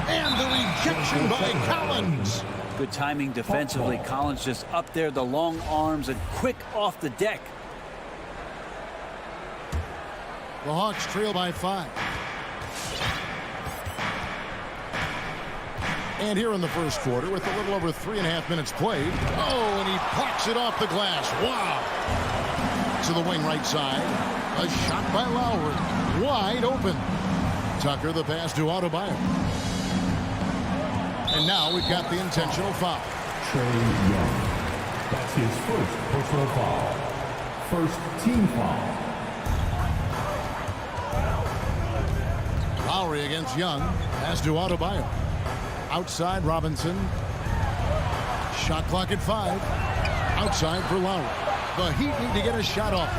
And the rejection by Collins. Good timing defensively. Collins just up there, the long arms, and quick off the deck. The Hawks trail by 5. And here in the first quarter, with a little over 3.5 minutes played. Oh, and he plucks it off the glass. Wow. To the wing right side. A shot by Lowry. Wide open. Tucker the pass to Adebayo. And now we've got the intentional foul. Trey Young. That's his first personal foul. First team foul. Lowry against Young. Pass to Adebayo. Outside Robinson. Shot clock at 5. Outside for Lowry. The Heat need to get a shot off.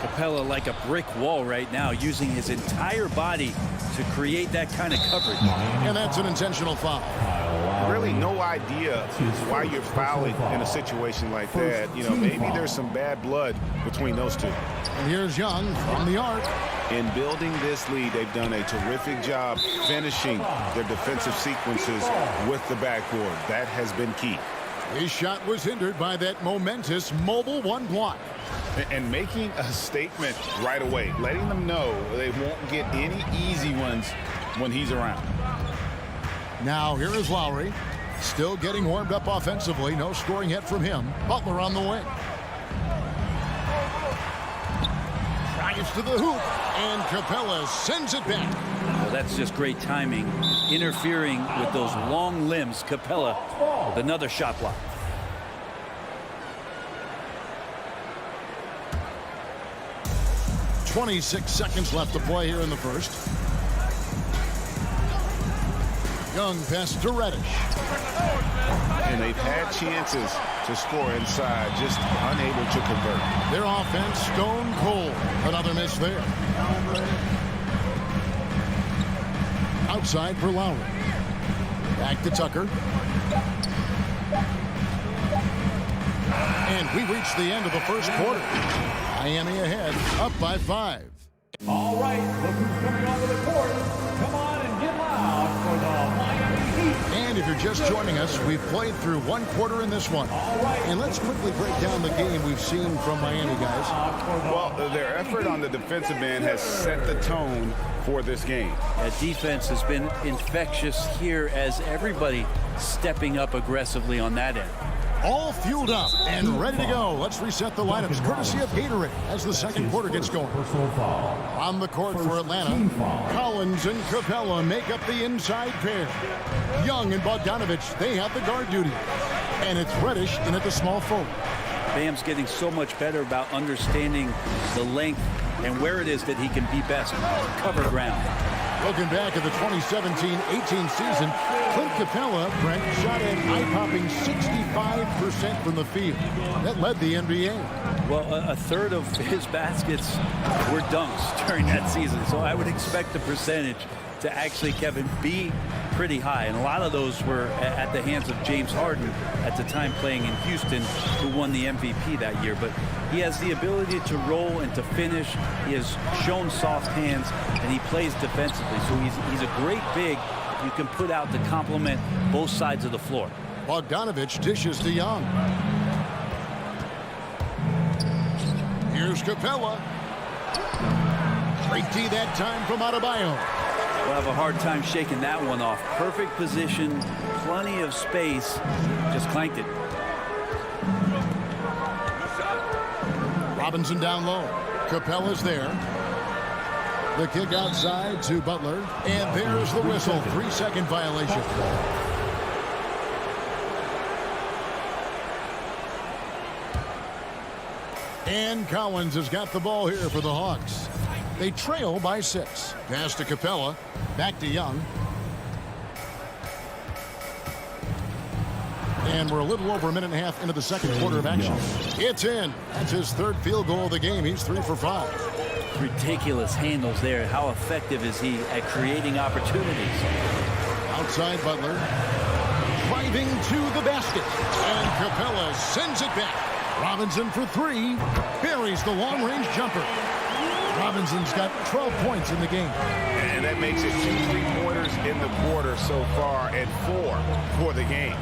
Capella like a brick wall right now, using his entire body to create that kind of coverage. And that's an intentional foul. Really no idea why you're fouling in a situation like that. You know, maybe there's some bad blood between those two. And here's Young from the arc. In building this lead, they've done a terrific job finishing their defensive sequences with the backboard. That has been key. His shot was hindered by that momentous mobile one block. And making a statement right away, letting them know they won't get any easy ones when he's around. Now here is Lowry, still getting warmed up offensively. No scoring yet from him. Butler on the wing. Drives to the hoop, and Capella sends it back. Well, that's just great timing. Interfering with those long limbs. Capella with another shot block. .26 seconds left to play here in the first. Young pass to Reddish. And they've had chances to score inside, just unable to convert. Their offense stone cold. Another miss there. Outside for Lowry. Back to Tucker. And we reach the end of the first quarter. Miami ahead, up by 5. All right, look who's coming onto the court. Come on and get loud for the Miami Heat. And if you're just joining us, we've played through one quarter in this one. And let's quickly break down the game we've seen from Miami, guys. Well, their effort on the defensive end has set the tone for this game. That defense has been infectious here as everybody stepping up aggressively on that end. All fueled up and ready to go. Let's reset the lineups courtesy of Gatorade as the second quarter gets going. On the court for Atlanta, Collins and Capella make up the inside pair. Young and Bogdanovich, they have the guard duty. And it's Reddish in at the small forward. Bam's getting so much better about understanding the length and where it is that he can be best. Cover ground. Looking back at the 2017-18 season, Clint Capella, Brent, shot an eye-popping 65% from the field. That led the NBA. Well, a third of his baskets were dunks during that season, so I would expect the percentage to actually, Kevin, be pretty high. And a lot of those were at the hands of James Harden at the time playing in Houston, who won the MVP that year. But he has the ability to roll and to finish. He has shown soft hands, and he plays defensively. So he's a great big you can put out to complement both sides of the floor. Bogdanovich dishes to Young. Here's Capella. Great D that time from Adebayo. We'll have a hard time shaking that one off. Perfect position, plenty of space, just clanked it. Robinson down low. Capella's there. The kick outside to Butler. And there's the whistle. 3-second violation. And Collins has got the ball here for the Hawks. They trail by 6. Pass to Capella. Back to Young. And we're a little over a minute and a half into the second quarter of action. It's in. That's his third field goal of the game. He's 3 for 5. Ridiculous handles there. How effective is he at creating opportunities? Outside Butler. Driving to the basket. And Capella sends it back. Robinson for 3. Buries the long-range jumper. Robinson's got 12 points in the game. And that makes it 2 3-pointers in the quarter so far and 4 for the game.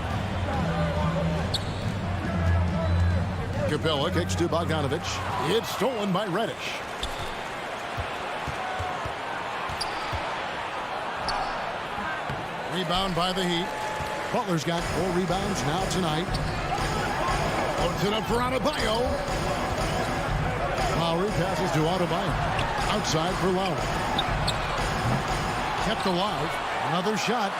Capella kicks to Bogdanovich. It's stolen by Reddish. Rebound by the Heat. Butler's got 4 rebounds now tonight. Puts it up for Adebayo. Lowry passes to Adebayo. Outside for Lowry. Kept alive. Another shot.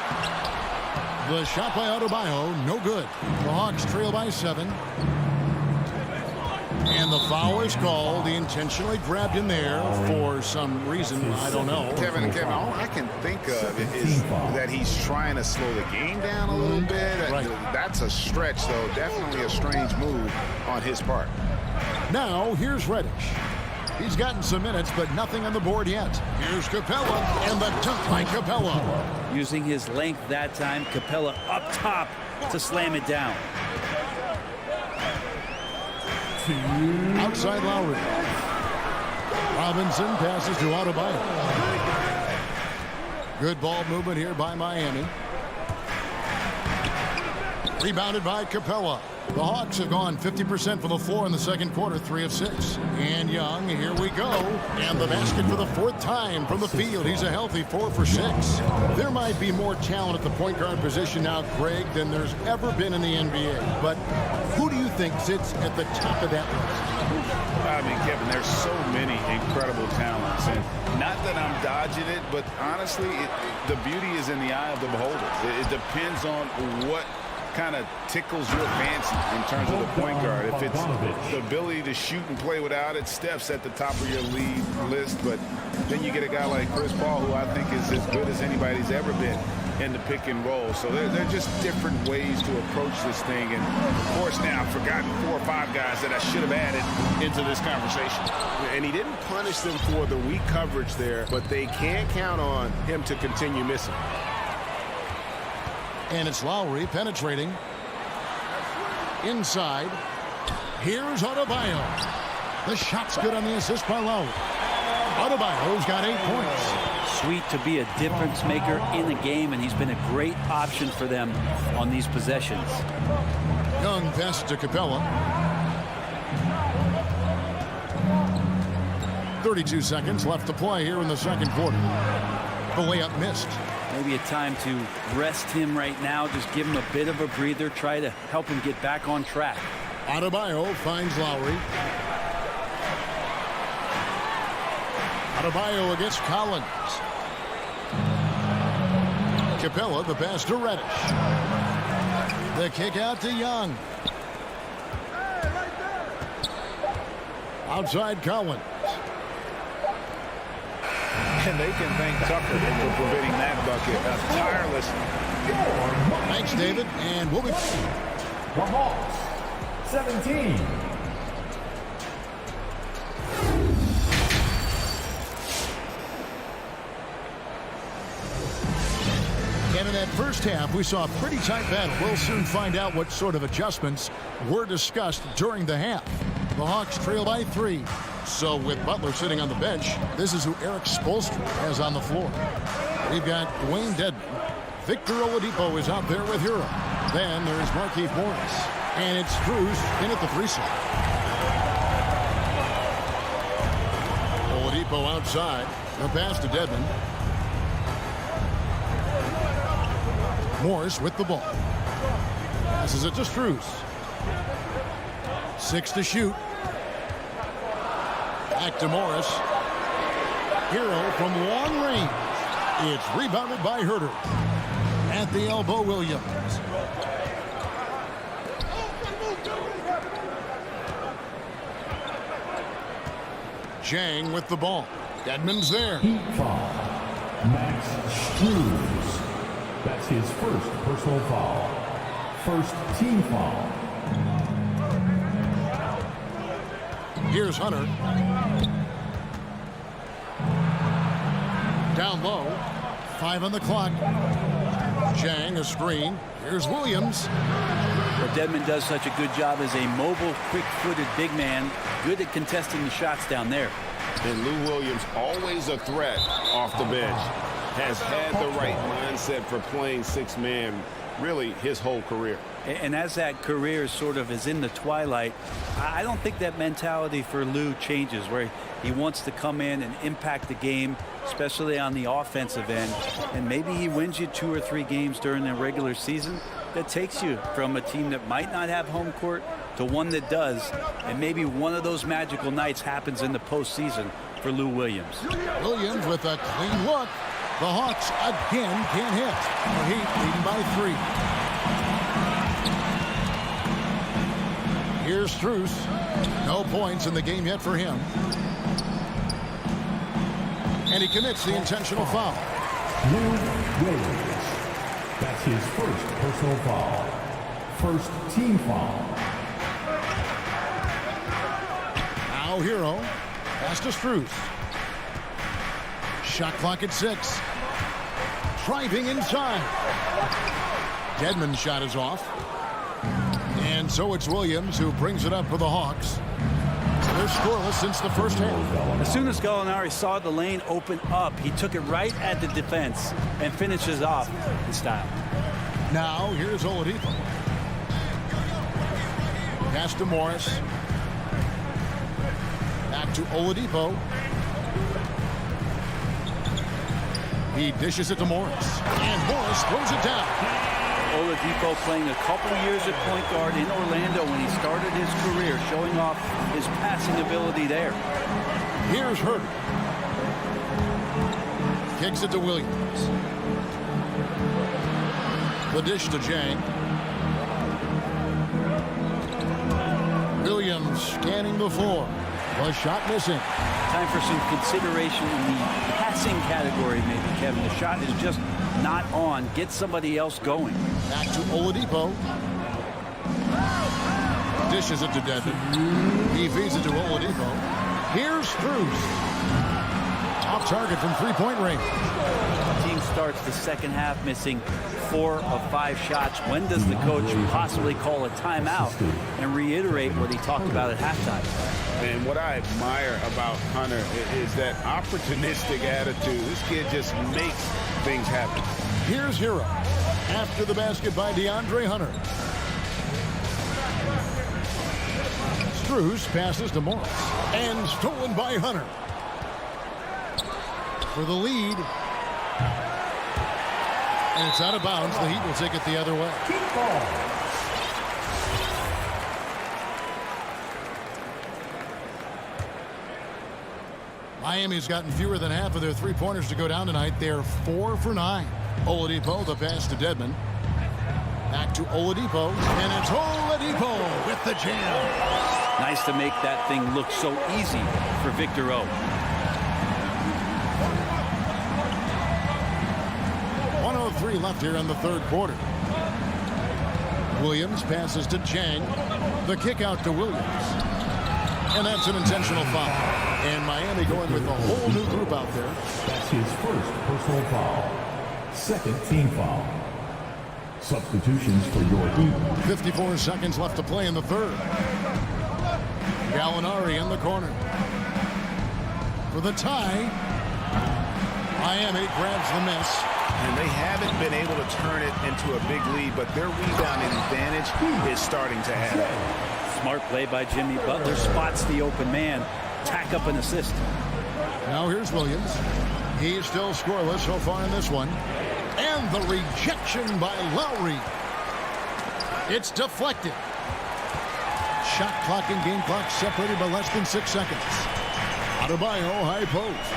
The shot by Adebayo, no good. The Hawks trail by 7. And the foul is called. He intentionally grabbed him there for some reason. I don't know. Kevin, all I can think of is that he's trying to slow the game down a little bit. Right. That's a stretch, though. Definitely a strange move on his part. Now, here's Reddish. He's gotten some minutes, but nothing on the board yet. Here's Capella, and the dunk by Capella. Using his length that time, Capella up top to slam it down. Outside Lowry. Robinson passes to Adebayo. Good ball movement here by Miami. Rebounded by Capella. The Hawks have gone 50% from the floor in the second quarter, 3 of 6. And Young, here we go. And the basket for the 4th time from the field. He's a healthy 4 for 6. There might be more talent at the point guard position now, Greg, than there's ever been in the NBA. But who do you think sits at the top of that list? I mean, Kevin, there's so many incredible talents. And not that I'm dodging it, but honestly, the beauty is in the eye of the beholder. It depends on what kind of tickles your fancy in terms of the point guard. If it's the ability to shoot and play without it, Steph's at the top of your league list. But then you get a guy like Chris Paul, who I think is as good as anybody's ever been in the pick and roll. So they're just different ways to approach this thing. And of course now I've forgotten 4 or 5 guys that I should have added into this conversation. And he didn't punish them for the weak coverage there, but they can't count on him to continue missing. And it's Lowry penetrating. Inside. Here's Adebayo. The shot's good on the assist by Lowry. Adebayo's got 8 points. Sweet to be a difference maker in the game, and he's been a great option for them on these possessions. Young passes to Capella. 32 seconds left to play here in the second quarter. The layup missed. Maybe a time to rest him right now, just give him a bit of a breather, try to help him get back on track. Adebayo finds Lowry. Adebayo against Collins. Capella, the pass to Reddish. The kick out to Young. Outside Collins. And they can thank Tucker for preventing that bucket. Tireless. Thanks, David. And we'll be... The Hawks, 17. And in that first half, we saw a pretty tight battle. We'll soon find out what sort of adjustments were discussed during the half. The Hawks trail by 3. So with Butler sitting on the bench, this is who Eric Spoelstra has on the floor. We've got Dwayne Dedman. Victor Oladipo is out there with Hero. Then there's Markieff Morris. And it's Strus in at the 3 slot. Oladipo outside. The pass to Dedman. Morris with the ball. Passes it to Strus. 6 to shoot. Back to Morris. Hero from long range. It's rebounded by Herter. At the elbow, Williams. Chang with the ball. Dedman's there. Heat foul. Max Strus. That's his first personal foul. First team foul. Here's Hunter. Down low. 5 on the clock. Chang, a screen. Here's Williams. Well, Dedman does such a good job as a mobile, quick-footed big man. Good at contesting the shots down there. And Lou Williams, always a threat off the bench. Has had the right mindset for playing 6-man really his whole career. And as that career sort of is in the twilight, I don't think that mentality for Lou changes, where he wants to come in and impact the game, especially on the offensive end. And maybe he wins you 2 or 3 games during the regular season. That takes you from a team that might not have home court to one that does. And maybe one of those magical nights happens in the postseason for Lou Williams. Williams with a clean look. The Hawks again can't hit. The Heat leading by 3. Here's Strus. No points in the game yet for him. And he commits the intentional foul. Lou Williams. That's his first personal foul. First team foul. Now Hero. Pass to Strus. Shot clock at 6. Driving inside. Dedmon's shot is off. And so it's Williams who brings it up for the Hawks. They're scoreless since the first half. As soon as Gallinari saw the lane open up, he took it right at the defense and finishes off in style. Now here's Oladipo. Pass to Morris. Back to Oladipo. He dishes it to Morris. And Morris throws it down. Oladipo playing a couple years at point guard in Orlando when he started his career, showing off his passing ability there. Here's Hurd. Kicks it to Williams. The dish to Jang. Williams scanning the floor. The shot missing. Time for some consideration in the passing category, maybe, Kevin. The shot is just not on. Get somebody else going. Back to Oladipo. Dishes it to Dedmon. He feeds it to Oladipo. Here's Strus. Off target from three-point range. The team starts the second half missing 4 of 5 shots. When does the coach possibly call a timeout and reiterate what he talked about at halftime? And what I admire about Hunter is that opportunistic attitude. This kid just makes things happen. Here's Hero. After the basket by DeAndre Hunter. Strus passes to Morris. And stolen by Hunter. For the lead. And it's out of bounds. The Heat will take it the other way. Miami's gotten fewer than half of their three-pointers to go down tonight. They're 4 for 9. Oladipo, the pass to Dedmon. Back to Oladipo. And it's Oladipo with the jam. Nice to make that thing look so easy for Victor O. 1:03 left here in the third quarter. Williams passes to Chang. The kick out to Williams. And that's an intentional foul. And Miami going with a whole new group out there. That's his first personal foul. Second team foul. Substitutions for your Heat. 54 seconds left to play in the third. Gallinari in the corner. For the tie. Miami grabs the miss. And they haven't been able to turn it into a big lead, but their rebounding advantage is starting to add up. Smart play by Jimmy Butler. Spots the open man. Tack up an assist. Now here's Williams. He's still scoreless so far in this one. And the rejection by Lowry. It's deflected. Shot clock and game clock separated by less than 6 seconds. Adebayo high post.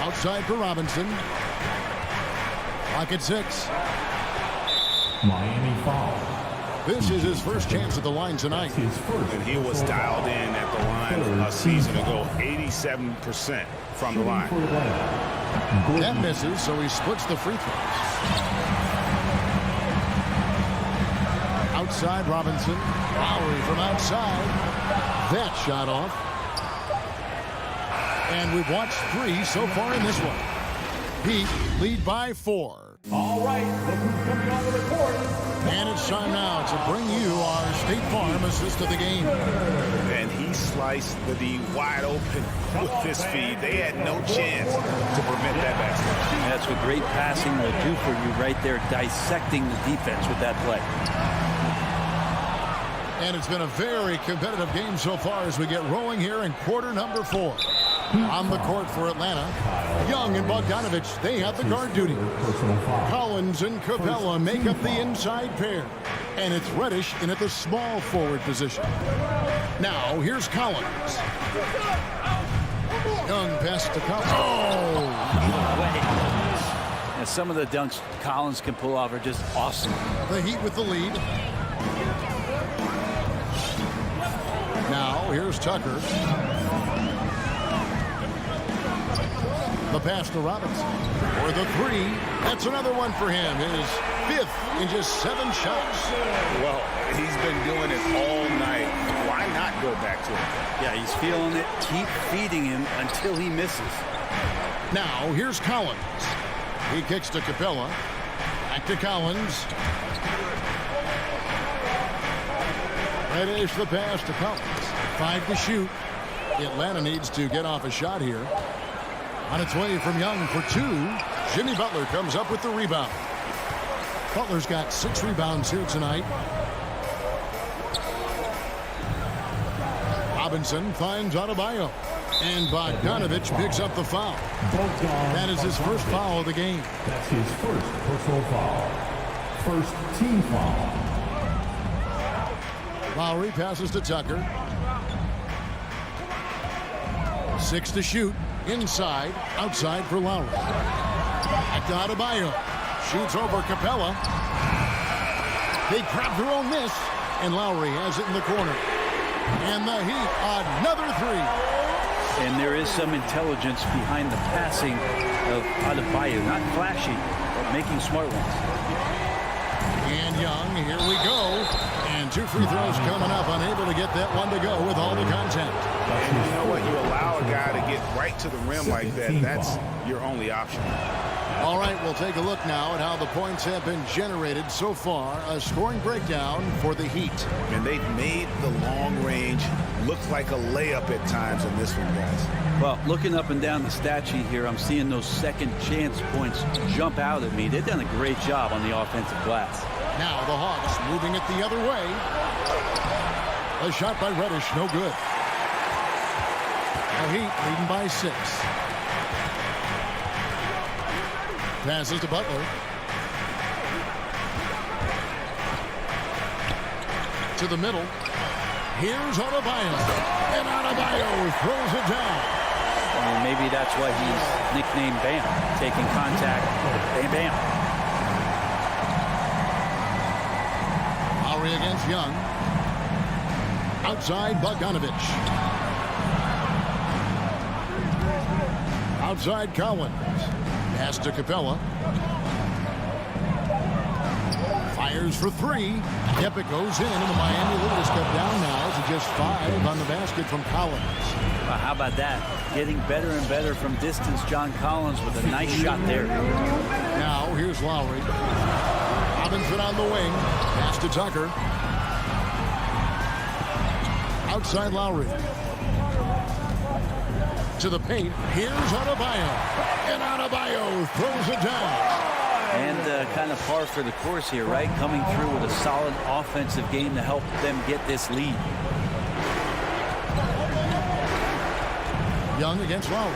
Outside for Robinson. Clock at 6. Miami foul. This is his first chance at the line tonight. His first. And he was dialed in at the line a season ago, 87% from the line. That misses, so he splits the free throws. Outside Robinson. Lowry from outside. That shot off. And we've watched 3 so far in this one. Heat lead by 4. All right, look who's coming onto the court. And it's time now to bring you our State Farm assist of the game. And he sliced the D wide open with this feed. They had no chance to prevent that basket. That's what great passing will do for you right there, dissecting the defense with that play. And it's been a very competitive game so far as we get rolling here in quarter number 4. On the court for Atlanta, Young and Bogdanovich, they have the guard duty. Collins and Capella make up the inside pair. And it's Reddish in at the small forward position. Now, here's Collins. Young pass to Collins. Oh! And some of the dunks Collins can pull off are just awesome. The Heat with the lead. Now, here's Tucker. The pass to Robinson. For the 3. That's another one for him. His 5th in just 7 shots. Well, he's been doing it all night. Why go back to it. Yeah, he's feeling it. Keep feeding him until he misses. Now, here's Collins. He kicks to Capella. Back to Collins. Reddish the pass to Collins. 5 to shoot. Atlanta needs to get off a shot here. On its way from Young for 2. Jimmy Butler comes up with the rebound. Butler's got 6 rebounds here tonight. Robinson finds Adebayo. And Bogdanovich picks up the foul. That is his first foul of the game. That's his first personal foul. First team foul. Lowry passes to Tucker. 6 to shoot. Inside. Outside for Lowry. Back to Adebayo. Shoots over Capella. They grab their own miss. And Lowry has it in the corner. And the Heat, another 3. And there is some intelligence behind the passing of Adebayo. Not flashy, but making smart ones. And Young, here we go. And 2 free throws coming up. Unable to get that one to go with all the contact. And you know what? You allow a guy to get right to the rim like that. That's your only option. All right, we'll take a look now at how the points have been generated so far. A scoring breakdown for the Heat. And they've made the long range look like a layup at times in this one, guys. Well, looking up and down the stat sheet here, I'm seeing those second chance points jump out at me. They've done a great job on the offensive glass. Now the Hawks moving it the other way. A shot by Reddish, no good. The Heat leading by 6. Passes to Butler. To the middle. Here's Adebayo. And Adebayo throws it down. And maybe that's why he's nicknamed Bam. Taking contact. Bam, bam. Lowry against Young. Outside Bogdanovich. Outside Collins. Pass to Capella. Fires for 3. Epic goes in, and the Miami lead is cut down now to just 5 on the basket from Collins. Well, how about that? Getting better and better from distance. John Collins with a nice shot there. Now here's Lowry. Robinson on the wing. Pass to Tucker. Outside Lowry. To the paint. Here's Adebayo. And Adebayo throws it down. And kind of par for the course here, right? Coming through with a solid offensive game to help them get this lead. Young against Lowry.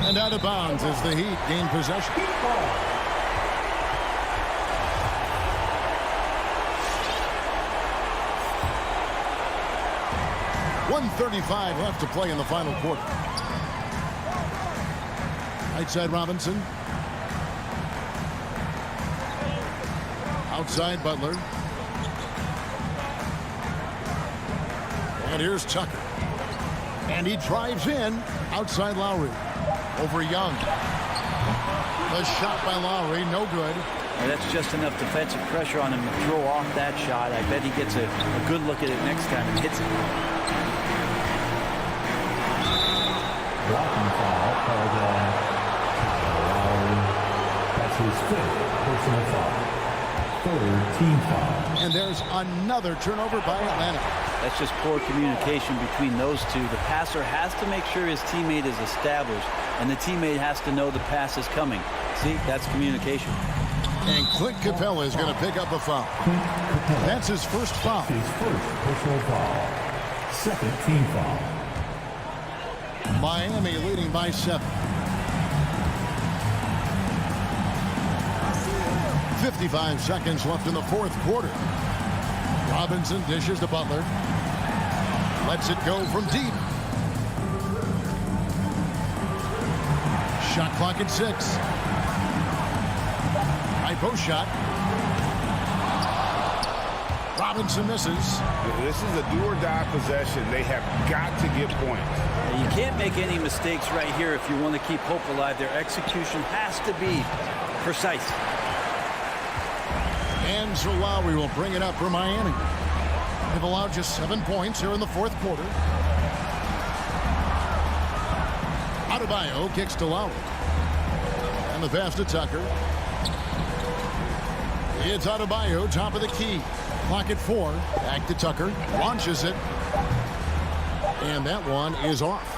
And out of bounds as the Heat gain possession. 1:35 left to play in the final quarter. Right side Robinson. Outside Butler. And here's Tucker. And he drives in. Outside Lowry. Over Young. The shot by Lowry, no good. And that's just enough defensive pressure on him to throw off that shot. I bet he gets a good look at it next time and hits it. Blocking foul called Lowry. That's his 5th personal foul. 3rd team foul. And there's another turnover by Atlanta. That's just poor communication between those two. The passer has to make sure his teammate is established, and the teammate has to know the pass is coming. See, that's communication. And Clint Capella is going to pick up a foul. That's his first foul. His first personal foul. 2nd team foul. Miami leading by 7. 55 seconds left in the 4th quarter. Robinson dishes to Butler. Lets it go from deep. Shot clock at 6. High post shot. Robinson misses. This is a do-or-die possession. They have got to get points. You can't make any mistakes right here if you want to keep hope alive. Their execution has to be precise. And so Lowry will bring it up for Miami. They've allowed just 7 points here in the fourth quarter. Adebayo kicks to Lowry. And the pass to Tucker. It's Adebayo, top of the key. Clock at 4. Back to Tucker. Launches it. And that one is off.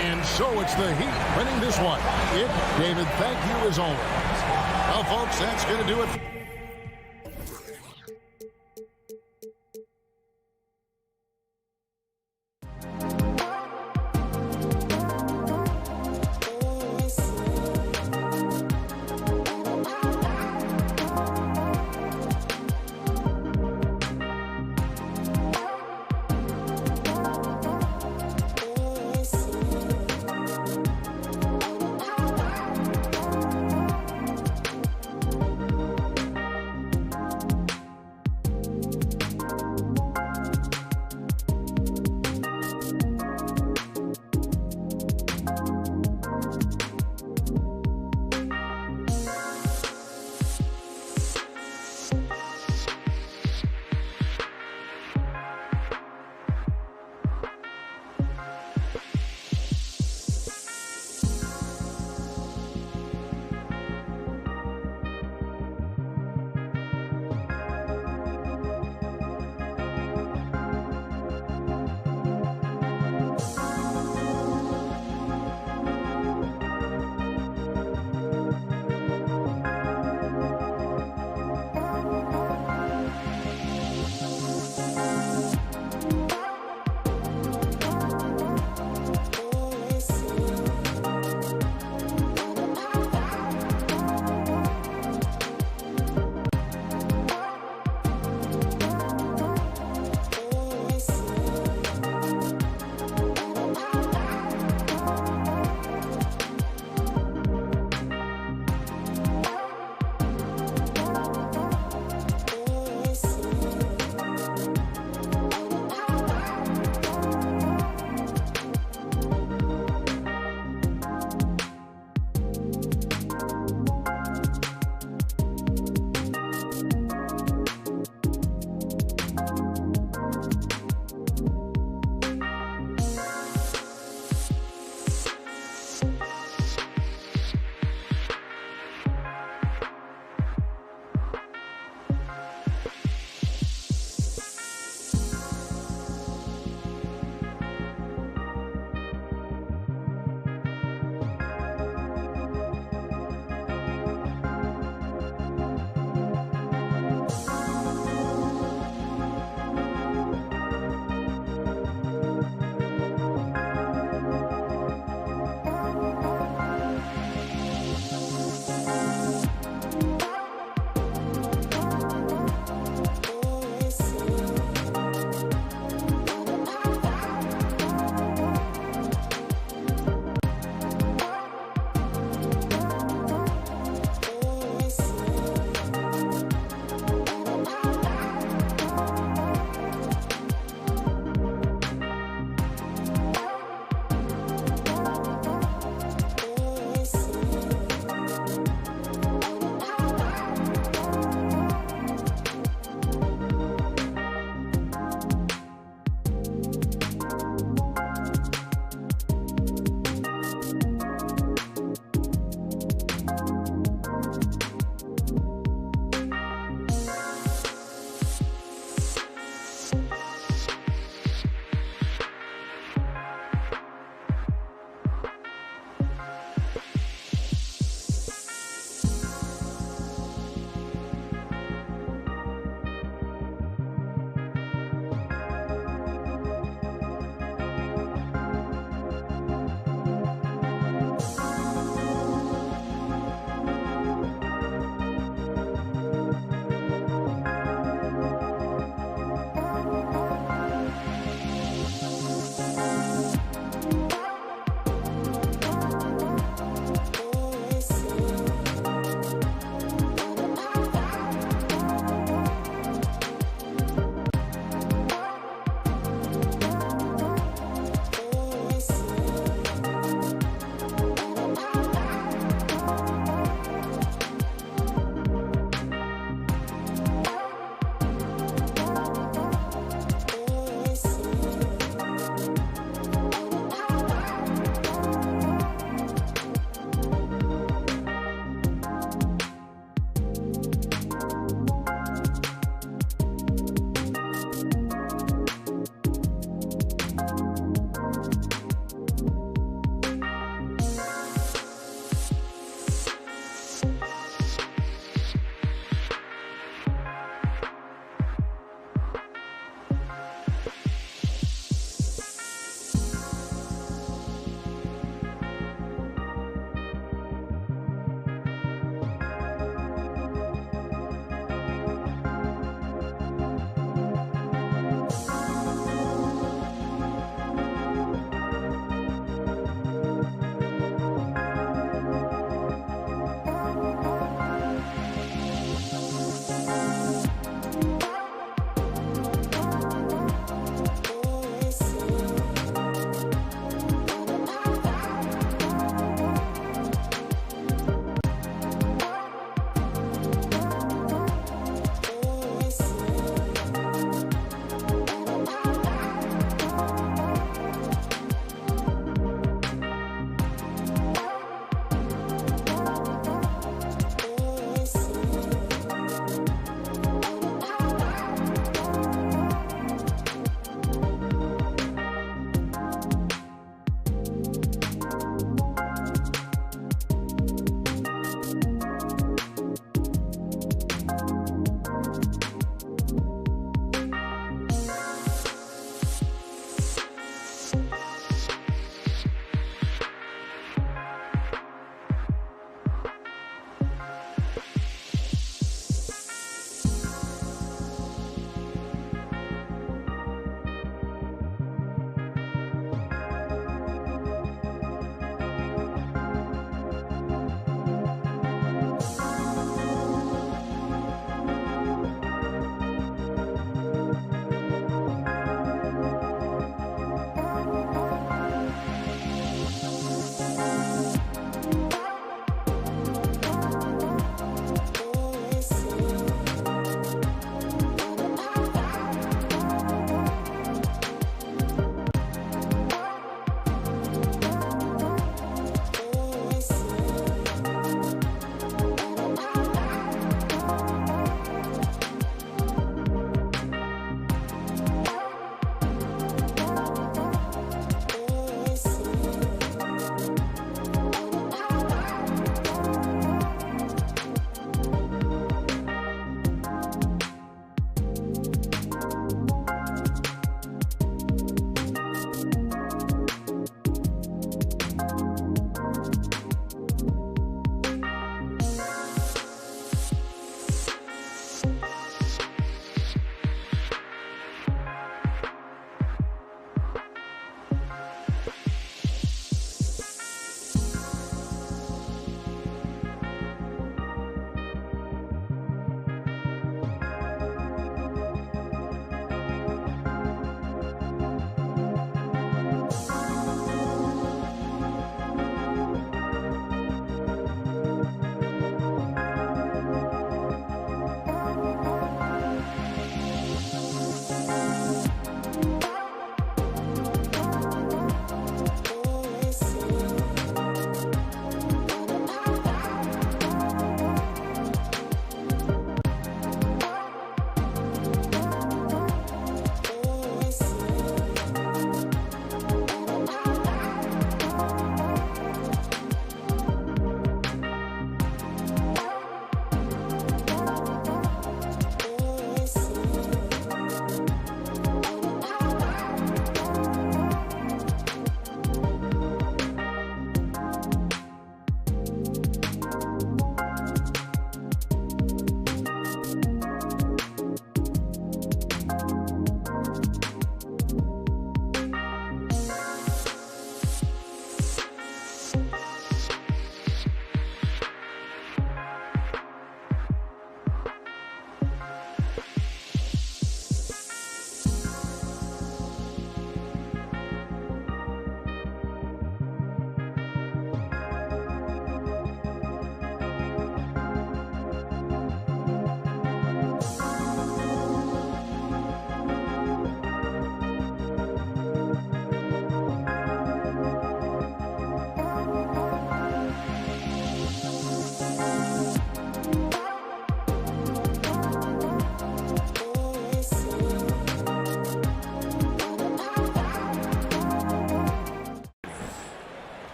And so it's the Heat winning this one. David, thank you as always. Well, folks, that's going to do it.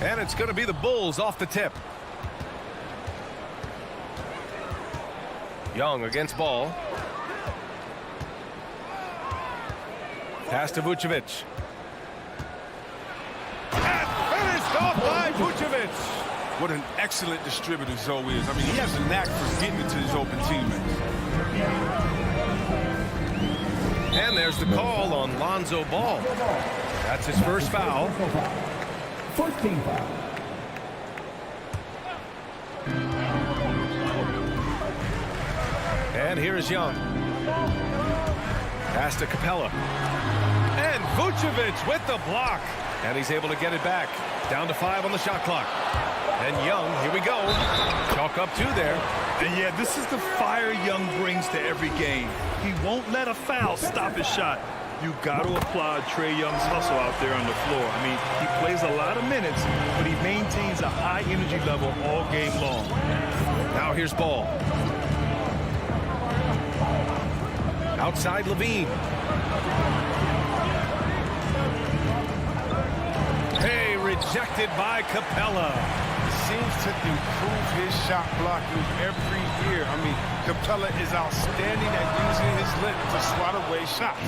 And it's going to be the Bulls off the tip. Young against ball. Pass to Vucevic. And finished off by Vucevic. What an excellent distributor Zoe is. I mean, he has a knack for getting it to his open teammates. And there's the call on Lonzo Ball. That's his first foul. First team foul. And here is Young. Pass to Capella. And Vucevic with the block. And he's able to get it back. Down to 5 on the shot clock. And Young, here we go. Chalk up 2 there. And yeah, this is the fire Young brings to every game. He won't let a foul stop his shot. You got to applaud Trae Young's hustle out there on the floor. I mean, he plays a lot of minutes, but he maintains a high energy level all game long. Now here's Ball. Outside Levine. Hey, rejected by Capella. Seems to improve his shot blocking every year. I mean, Capella is outstanding at using his length to swat away shots.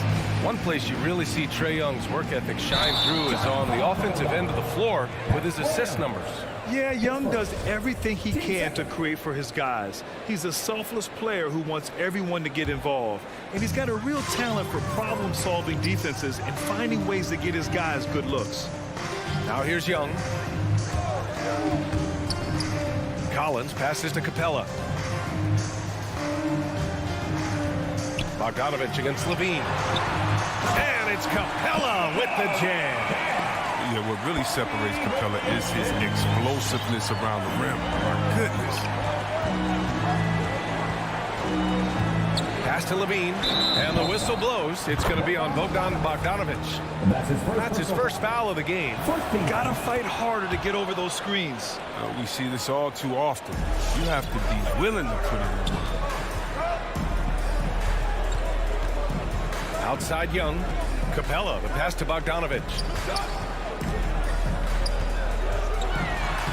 One place you really see Trae Young's work ethic shine through is on the offensive end of the floor with his assist numbers. Yeah, Young does everything he can to create for his guys. He's a selfless player who wants everyone to get involved. And he's got a real talent for problem-solving defenses and finding ways to get his guys good looks. Now here's Young. Collins passes to Capella. Bogdanovich against Levine. And it's Capella with the jam. Yeah, what really separates Capella is his explosiveness around the rim. My goodness. Pass to Levine. And the whistle blows. It's going to be on Bogdanovich. That's his first foul of the game. Got to fight harder to get over those screens. We see this all too often. You have to be willing to put it in. Outside Young. Capella, the pass to Bogdanovich.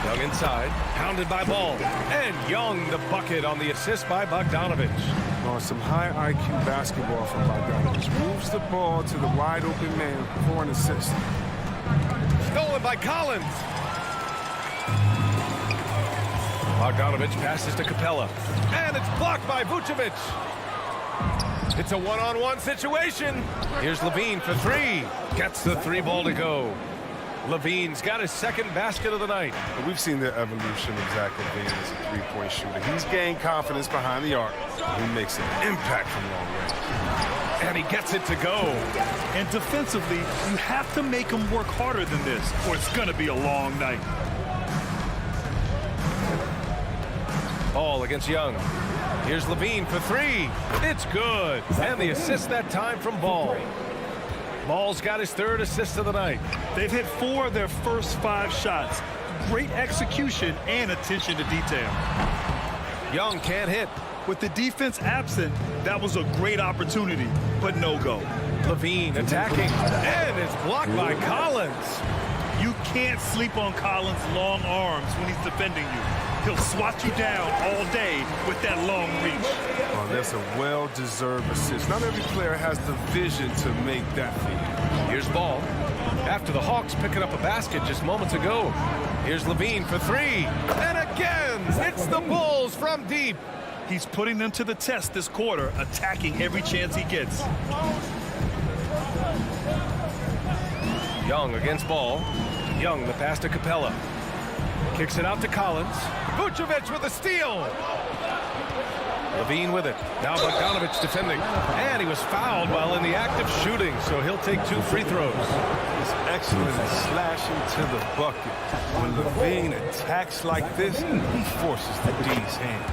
Young inside, pounded by Ball. And Young the bucket on the assist by Bogdanovich. On some high IQ basketball from Bogdanovich. Moves the ball to the wide open man for an assist. Stolen by Collins. Bogdanovich passes to Capella. And it's blocked by Vucevic. It's a one-on-one situation. Here's Levine for 3. Gets the 3 ball to go. Levine's got his second basket of the night. We've seen the evolution of Zach LaVine as a three-point shooter. He's gained confidence behind the arc. He makes an impact from long range. And he gets it to go. And defensively, you have to make him work harder than this, or it's going to be a long night. Ball against Young. Here's Levine for 3. It's good. And the assist that time from Ball. Ball's got his 3rd assist of the night. They've hit 4 of their first 5 shots. Great execution and attention to detail. Young can't hit. With the defense absent, that was a great opportunity, but no go. Levine attacking. And it's blocked by Collins. You can't sleep on Collins' long arms when he's defending you. He'll swat you down all day with that long reach. Oh, that's a well-deserved assist. Not every player has the vision to make that feed. Here's Ball. After the Hawks picking up a basket just moments ago. Here's Levine for 3. And again, it's the Bulls from deep. He's putting them to the test this quarter, attacking every chance he gets. Young against Ball. Young the pass to Capella. Kicks it out to Collins. Vucevic with a steal. Levine with it. Now Bogdanovich defending. And he was fouled while in the act of shooting, so he'll take 2 free throws. He's excellent at slashing to the bucket. When Levine attacks like this, he forces the D's hand.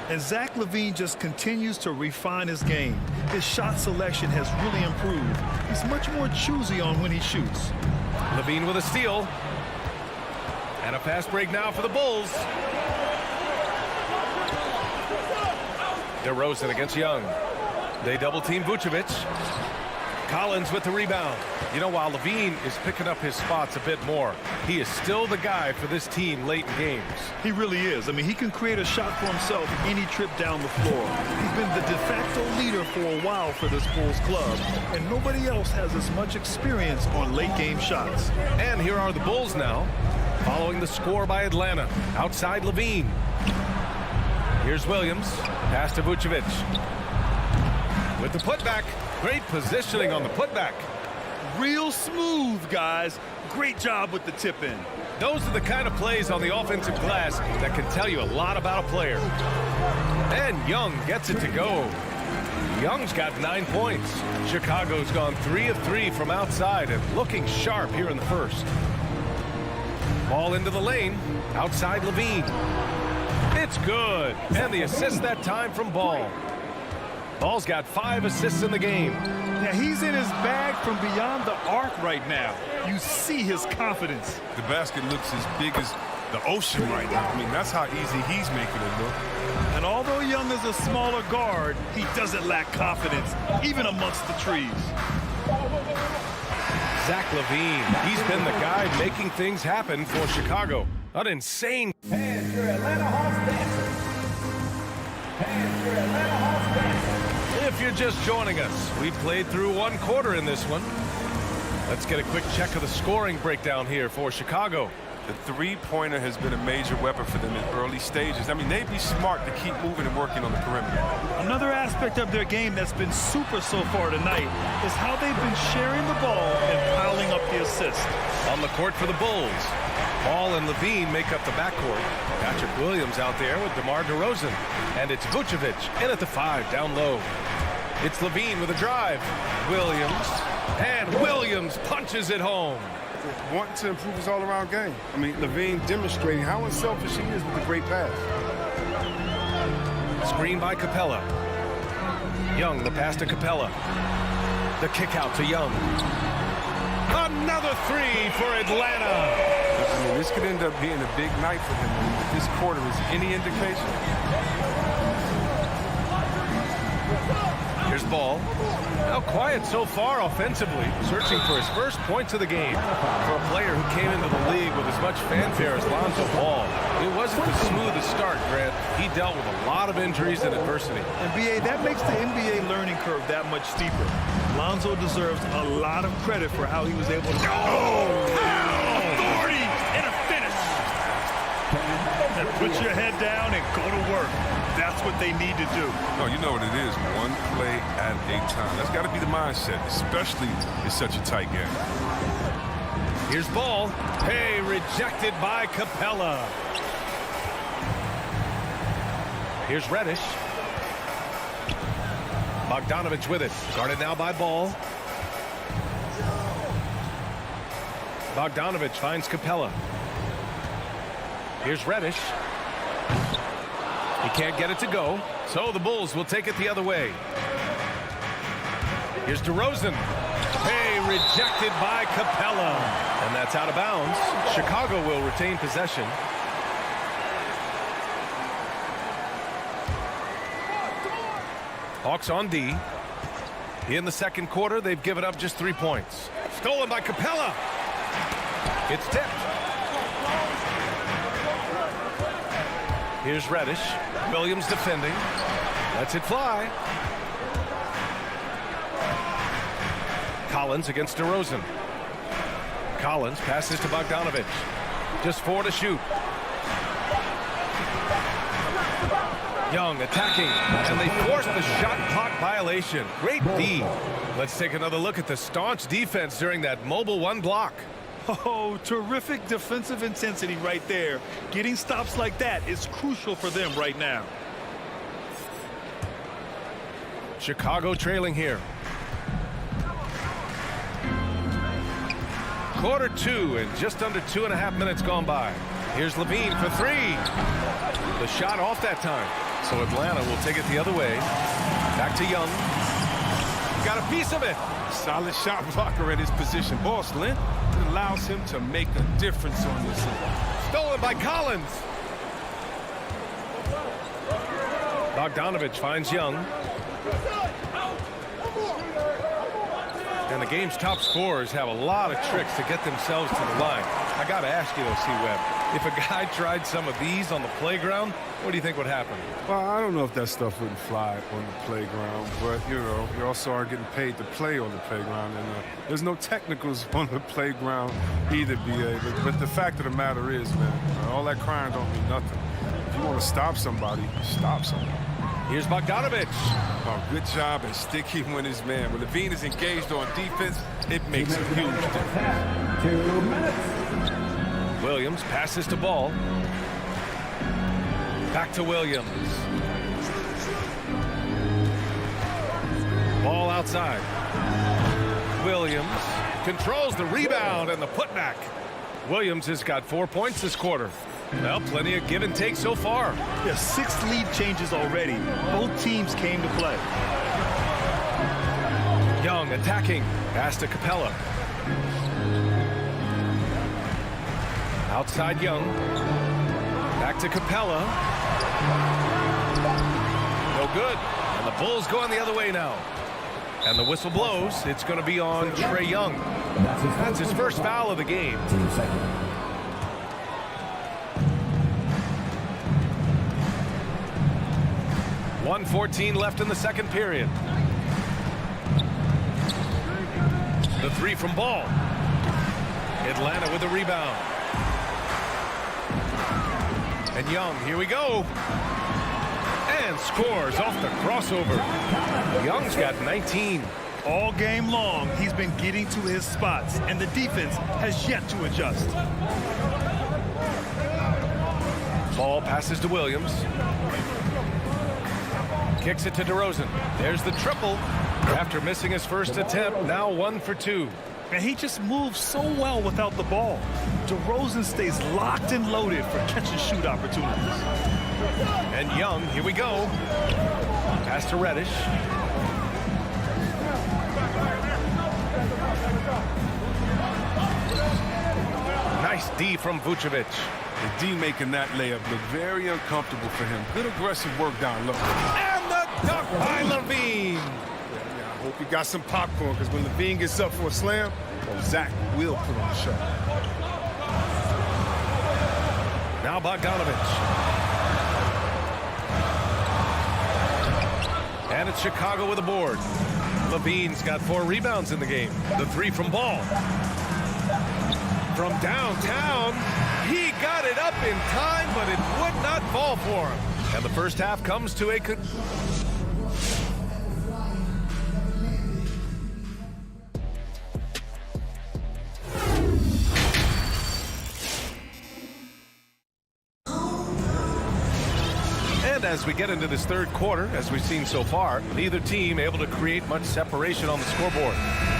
And Zach LaVine just continues to refine his game. His shot selection has really improved. He's much more choosy on when he shoots. Levine with a steal. And a fast break now for the Bulls. DeRozan against Young. They double-team Vucevic. Collins with the rebound. You know, while Levine is picking up his spots a bit more, he is still the guy for this team late in games. He really is. I mean, he can create a shot for himself any trip down the floor. He's been the de facto leader for a while for this Bulls club, and nobody else has as much experience on late game shots. And here are the Bulls now, following the score by Atlanta. Outside Levine. Here's Williams. Pass to Vucevic. With the putback. Great positioning on the putback. Real smooth, guys. Great job with the tip in. Those are the kind of plays on the offensive glass that can tell you a lot about a player. And Young gets it to go. Young's got 9 points. Chicago's gone 3 of 3 from outside and looking sharp here in the first. Ball into the lane. Outside Levine. It's good. And the assist that time from Ball. Ball's got 5 assists in the game. Yeah, he's in his bag from beyond the arc right now. You see his confidence. The basket looks as big as the ocean right now. I mean, that's how easy he's making it look. And although Young is a smaller guard, he doesn't lack confidence, even amongst the trees. Zach LaVine, he's been the guy making things happen for Chicago. An insane. And your Atlanta Hawks dancers. And your Atlanta Hawks dancers. If you're just joining us, we played through 1 quarter in this one. Let's get a quick check of the scoring breakdown here for Chicago. The three-pointer has been a major weapon for them in early stages. I mean, they'd be smart to keep moving and working on the perimeter. Another aspect of their game that's been super so far tonight is how they've been sharing the ball and piling up the assists. On the court for the Bulls, Ball and Levine make up the backcourt. Patrick Williams out there with DeMar DeRozan. And it's Vucevic in at the 5, down low. It's Levine with a drive. Williams. And Williams punches it home. Wanting to improve his all-around game. I mean, Levine demonstrating how unselfish he is with the great pass. Screen by Capella. Young, the pass to Capella. The kick out to Young. Another 3 for Atlanta. I mean, this could end up being a big night for him. If this quarter is any indication. Here's Ball. Now quiet so far offensively, searching for his first points of the game. For a player who came into the league with as much fanfare as Lonzo Ball, it wasn't the smoothest start, Grant. He dealt with a lot of injuries and adversity. And BA, that makes the NBA learning curve that much steeper. Lonzo deserves a lot of credit for how he was able to... authority and a finish! And put your head down and go to work. That's what they need to do. No, you know what it is. One play at a time. That's got to be the mindset, especially in such a tight game. Here's Ball. Hey, rejected by Capella. Here's Reddish. Bogdanovich with it. Guarded now by Ball. Bogdanovich finds Capella. Here's Reddish. He can't get it to go, so the Bulls will take it the other way. Here's DeRozan. Hey, rejected by Capella. And that's out of bounds. Chicago will retain possession. Hawks on D. In the second quarter, they've given up just 3 points. Stolen by Capella. It's tipped. Here's Reddish. Williams defending. Lets it fly. Collins against DeRozan. Collins passes to Bogdanovich. Just 4 to shoot. Young attacking, and they force the shot clock violation. Great D. Let's take another look at the staunch defense during that mobile 1 block. Oh, terrific defensive intensity right there. Getting stops like that is crucial for them right now. Chicago trailing here. Quarter 2 and just under 2.5 minutes gone by. Here's Levine for 3. The shot off that time. So Atlanta will take it the other way. Back to Young. Got a piece of it. Solid shot blocker at his position. Ball slant. It allows him to make a difference on this end. Stolen by Collins. Bogdanovich finds Young. And the game's top scorers have a lot of tricks to get themselves to the line. I got to ask you, though, C-Webb, if a guy tried some of these on the playground, what do you think would happen? Well, I don't know if that stuff wouldn't fly on the playground, but, you know, you also are getting paid to play on the playground, and there's no technicals on the playground either, B.A. But the fact of the matter is, man, all that crying don't mean nothing. If you want to stop somebody, stop somebody. Here's Bogdanovich. Oh, good job at sticking with his man. When Levine is engaged on defense, it makes a huge difference. 2 minutes. Williams passes to Ball. Back to Williams. Ball outside. Williams controls the rebound and the putback. Williams has got 4 points this quarter. Well, plenty of give and take so far. Yeah, 6 lead changes already. Both teams came to play. Young attacking. Pass to Capella. Outside Young. Back to Capella. No good. And the Bulls going the other way now. And the whistle blows. It's going to be on Trae Young. That's his first foul of the game. 1:14 left in the second period. The three from Ball. Atlanta with the rebound. And Young, here we go. And scores off the crossover. Young's got 19. All game long, he's been getting to his spots, and the defense has yet to adjust. Ball passes to Williams. Kicks it to DeRozan. There's the triple. After missing his first attempt, now 1 for 2. And he just moves so well without the ball. DeRozan stays locked and loaded for catch-and-shoot opportunities. And Young, here we go. Pass to Reddish. Nice D from Vucevic. The D making that layup look very uncomfortable for him. Good aggressive work down low. And the dunk by Levine. I hope he got some popcorn, because when Levine gets up for a slam, Zach will put on the shot. Now Bogdanovich. And it's Chicago with a board. Levine's got 4 rebounds in the game. The three from Ball. From downtown, he got it up in time, but it would not fall for him. And the first half comes to a And as we get into this third quarter, as we've seen so far, neither team able to create much separation on the scoreboard.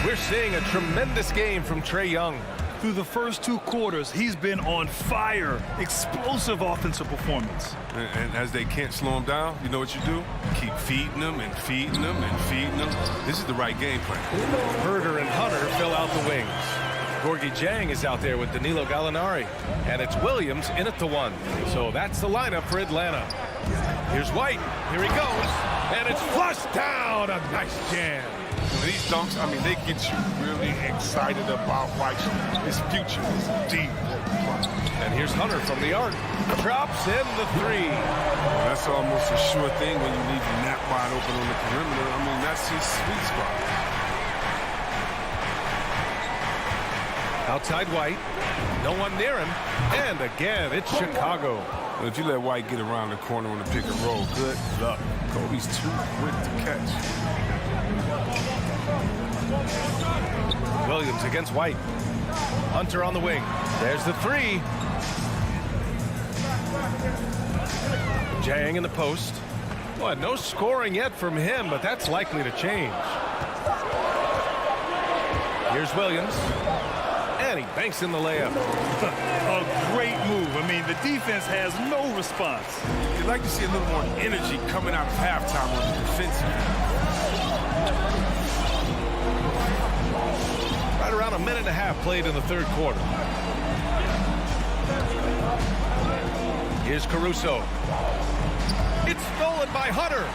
We're seeing a tremendous game from Trae Young. Through the first 2 quarters, he's been on fire. Explosive offensive performance. And as they can't slow him down, you know what you do? Keep feeding them and feeding them and feeding them. This is the right game plan. Herder and Hunter fill out the wings. Gorgie Jang is out there with Danilo Gallinari. And it's Williams in at the 1. So that's the lineup for Atlanta. Here's White. Here he goes. And it's flushed down. A nice jam. These dunks, I mean, they get you really excited about White. His future is deep. And here's Hunter from the arc. Drops in the 3. Well, that's almost a sure thing when you leave your nap wide open on the perimeter. I mean, that's his sweet spot. Outside White. No one near him. And again, it's Chicago. Well, if you let White get around the corner on the pick and roll, good luck. Kobe's too quick to catch. Williams against White. Hunter on the wing. There's the 3. Jang in the post. Well, no scoring yet from him, but that's likely to change. Here's Williams. And he banks in the layup. A great move. I mean, the defense has no response. You'd like to see a little more energy coming out of halftime on the defensive end. Right around a minute and a half played in the third quarter. Here's Caruso. It's stolen by Hunter.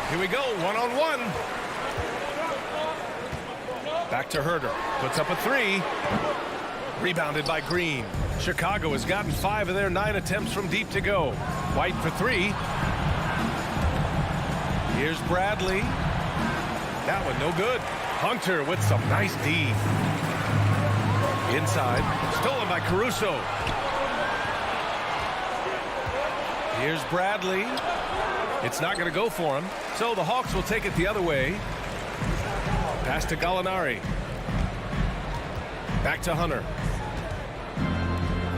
Here we go, 1-on-1. Back to Herder. Puts up a three. Rebounded by Green. Chicago has gotten 5 of their 9 attempts from deep to go. White for 3. Here's Bradley. That one no good. Hunter with some nice D. Inside. Stolen by Caruso. Here's Bradley. It's not going to go for him. So the Hawks will take it the other way. Pass to Gallinari. Back to Hunter.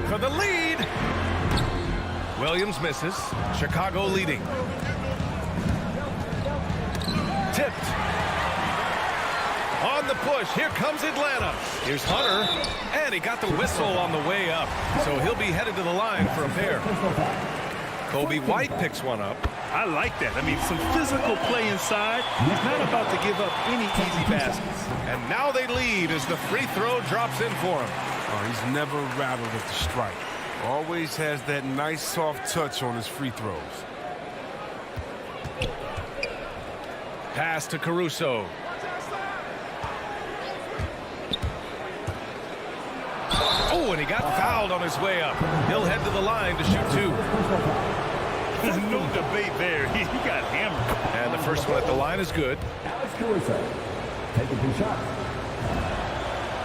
For the lead. Williams misses. Chicago leading. Tipped. On the push. Here comes Atlanta. Here's Hunter. And he got the whistle on the way up. So he'll be headed to the line for a pair. Kobe White picks one up. I like that. I mean, some physical play inside. He's not about to give up any easy baskets. And now they lead as the free throw drops in for him. Oh, he's never rattled at the strike. Always has that nice soft touch on his free throws. Pass to Caruso. Oh, and he got fouled on his way up. He'll head to the line to shoot 2. There's no debate there. He got hammered. And the first one at the line is good. Taking 2 shots.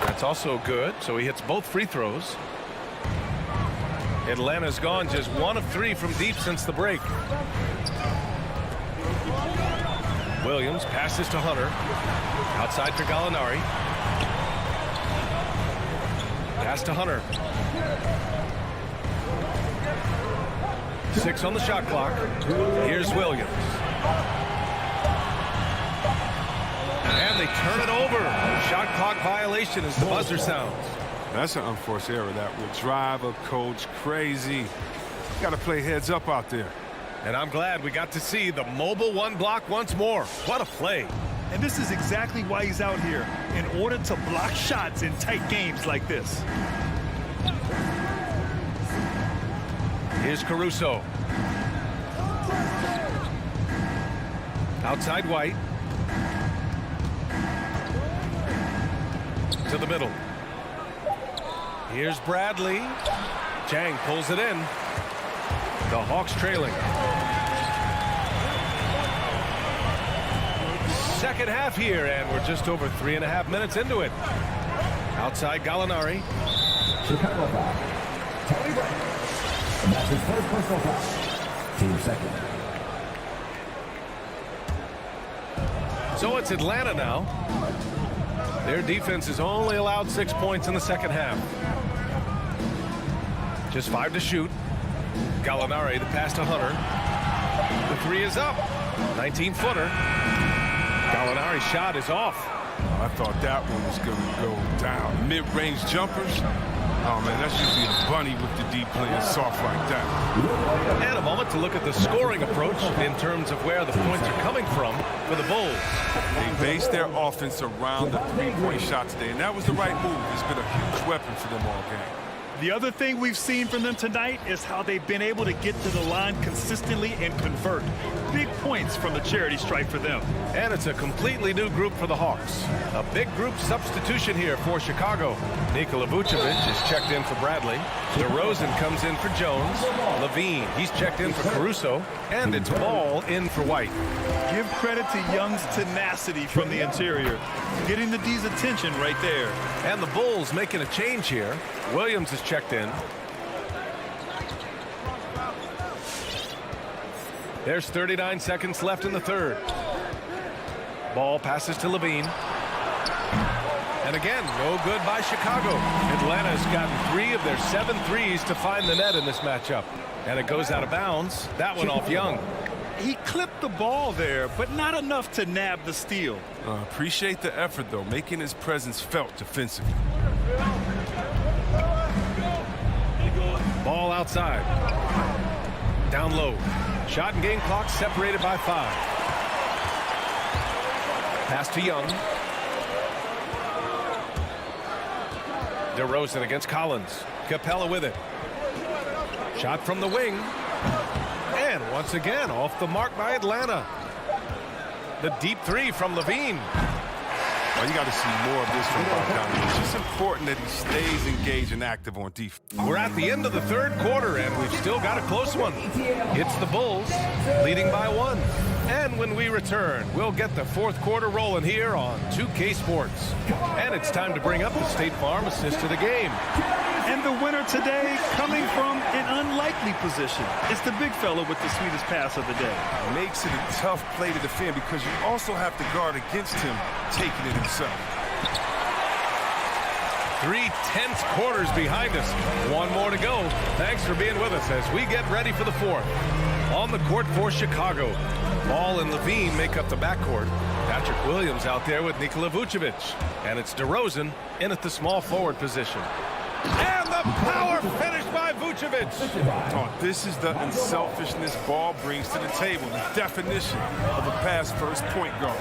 That's also good. So he hits both free throws. Atlanta's gone just 1 of 3 from deep since the break. Williams passes to Hunter. Outside for Gallinari. Pass to Hunter. 6 on the shot clock. Here's Williams. And they turn it over. Shot clock violation as the buzzer sounds. That's an unforced error that will drive a coach crazy. Got to play heads up out there. And I'm glad we got to see the mobile 1 block once more. What a play. And this is exactly why he's out here, in order to block shots in tight games like this. Here's Caruso. Outside White. To the middle. Here's Bradley. Chang pulls it in. The Hawks trailing. Second half here, and we're just over 3.5 minutes into it. Outside Gallinari. Chicago foul. Tony Bryant. And that's his first personal foul. Team second. So it's Atlanta now. Their defense has only allowed 6 points in the second half. Just 5 to shoot. Gallinari, the pass to Hunter. The 3 is up. 19-footer. Gallinari's shot is off. Oh, I thought that one was going to go down. Mid-range jumpers. Oh, man, that's usually a bunny with the deep playing soft like that. And a moment to look at the scoring approach in terms of where the points are coming from for the Bulls. They based their offense around the three-point shot today, and that was the right move. It's been a huge weapon for them all game. The other thing we've seen from them tonight is how they've been able to get to the line consistently and convert. Big points from the charity stripe for them. And it's a completely new group for the Hawks. A big group substitution here for Chicago. Nikola Vucevic is checked in for Bradley. DeRozan comes in for Jones. Levine, he's checked in for Caruso. And it's Ball in for White. Give credit to Young's tenacity from the interior. Getting the D's attention right there. And the Bulls making a change here. Williams is checked in. There's 39 seconds left in the third. Ball passes to Levine. And again, no good by Chicago. Atlanta's gotten 3 of their 7 threes to find the net in this matchup. And it goes out of bounds. That one off Young. He clipped the ball there, but not enough to nab the steal. Appreciate the effort, though, making his presence felt defensively. Ball outside. Down low. Shot and game clock separated by 5. Pass to Young. DeRozan against Collins. Capella with it. Shot from the wing. And once again, off the mark by Atlanta. The deep 3 from Levine. Well, you got to see more of this from Bogdanovich. It's important that he stays engaged and active on defense. We're at the end of the third quarter, and we've still got a close one. It's the Bulls leading by 1. And when we return, we'll get the fourth quarter rolling here on 2K Sports. And it's time to bring up the State Farm assist to the game. And the winner today coming from an unlikely position. It's the big fella with the sweetest pass of the day. Makes it a tough play to defend because you also have to guard against him taking it himself. 3 tense quarters behind us. One more to go. Thanks for being with us as we get ready for the fourth. On the court for Chicago, Ball and Levine make up the backcourt. Patrick Williams out there with Nikola Vucevic. And it's DeRozan in at the small forward position. And the power finish by Vucevic. Oh, this is the unselfishness Ball brings to the table, the definition of a pass-first point guard.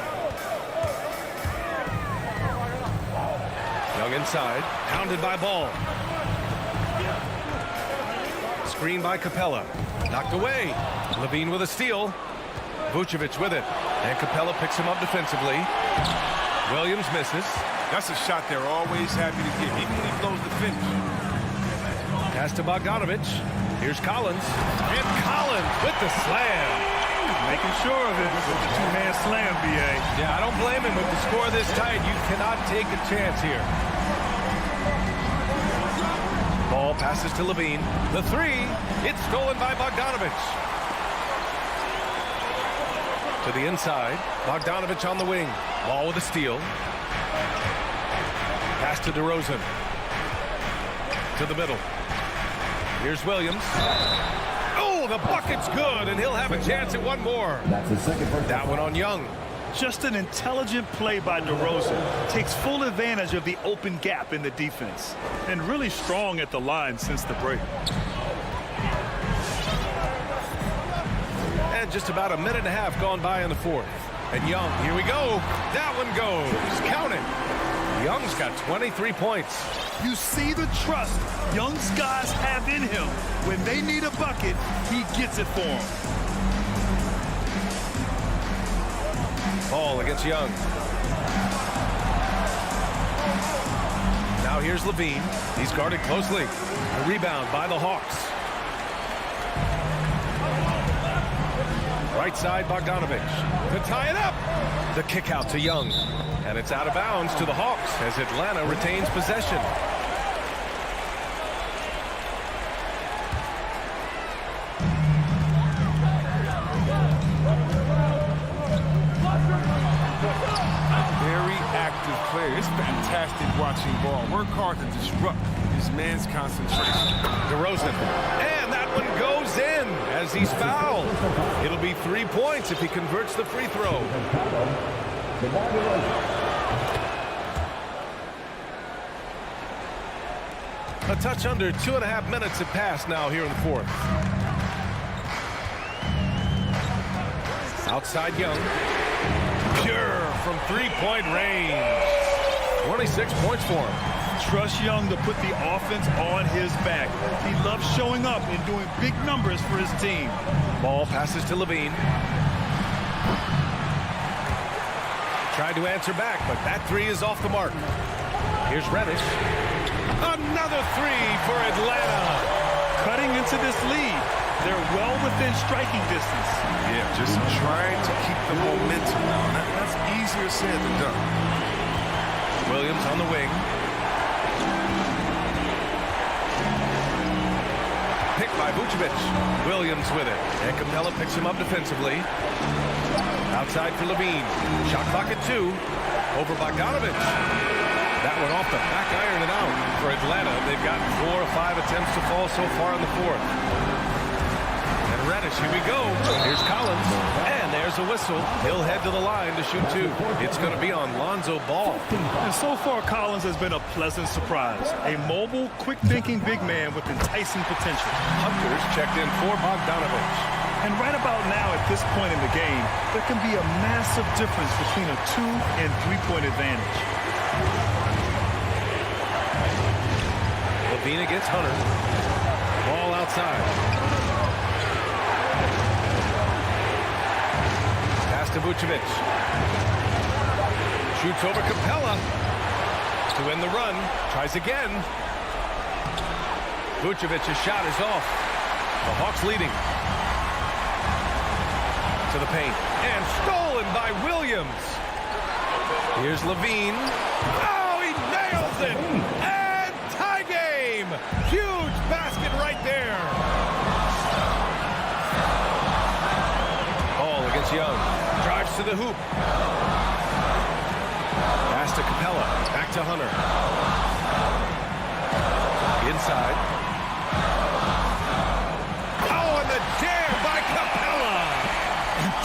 Young inside, pounded by Ball. Screen by Capella. Knocked away. Levine with a steal. Vucevic with it. And Capella picks him up defensively. Williams misses. That's a shot they're always happy to get, even when he blows the finish. Pass to Bogdanovich. Here's Collins. And Collins with the slam. Making sure of it with the two-hand slam, B.A. Yeah, I don't blame him. With the score this tight, you cannot take a chance here. Ball passes to Levine. The three. It's stolen by Bogdanovich. To the inside. Bogdanovich on the wing. Ball with a steal. Pass to DeRozan. To the middle. Here's Williams. Oh, the bucket's good, and he'll have a chance at one more. That's the second first. That one on Young. Just an intelligent play by DeRozan. Takes full advantage of the open gap in the defense. And really strong at the line since the break. And just about a minute and a half gone by in the fourth. And Young, here we go. That one goes. Count it. Young's got 23 points. You see the trust Young's guys have in him. When they need a bucket, he gets it for them. Ball against Young. Now here's Levine. He's guarded closely. A rebound by the Hawks. Right side, Bogdanovich. To tie it up. The kick out to Young. And it's out of bounds to the Hawks as Atlanta retains possession. Very active player. It's fantastic watching Ball. Work hard to disrupt his man's concentration. DeRozan. And that one goes in as he's fouled. It'll be 3 points if he converts the free throw. A touch under 2.5 minutes have passed now here in the fourth. Outside Young. Pure from three-point range. 26 points for him. Trust Young to put the offense on his back. He loves showing up and doing big numbers for his team. Ball passes to Levine. Tried to answer back, but that three is off the mark. Here's Reddish. Another three for Atlanta. Cutting into this lead. They're well within striking distance. Yeah, just trying to keep the momentum now. That's easier said than done. Williams on the wing. Picked by Vucevic. Williams with it. And Capella picks him up defensively. Outside for Levine. Shot clock at 2. Over Bogdanovich. That one off the back iron and out for Atlanta. They've got 4 or 5 attempts to fall so far in the fourth. And Reddish, here we go. Here's Collins. And there's a whistle. He'll head to the line to shoot 2. It's going to be on Lonzo Ball. And so far, Collins has been a pleasant surprise. A mobile, quick-thinking big man with enticing potential. Hunters checked in for Bogdanovich. And right about now, at this point in the game, there can be a massive difference between a 2- and 3-point advantage. Levine against Hunter. Ball outside. Pass to Vucevic. Shoots over Capella to end the run. Tries again. Vucevic's shot is off. The Hawks leading. To the paint. And stolen by Williams. Here's Levine. Oh, he nails it! And tie game! Huge basket right there. Ball against Young. Drives to the hoop. Pass to Capella. Back to Hunter. Inside. Oh, and the dare by Capella!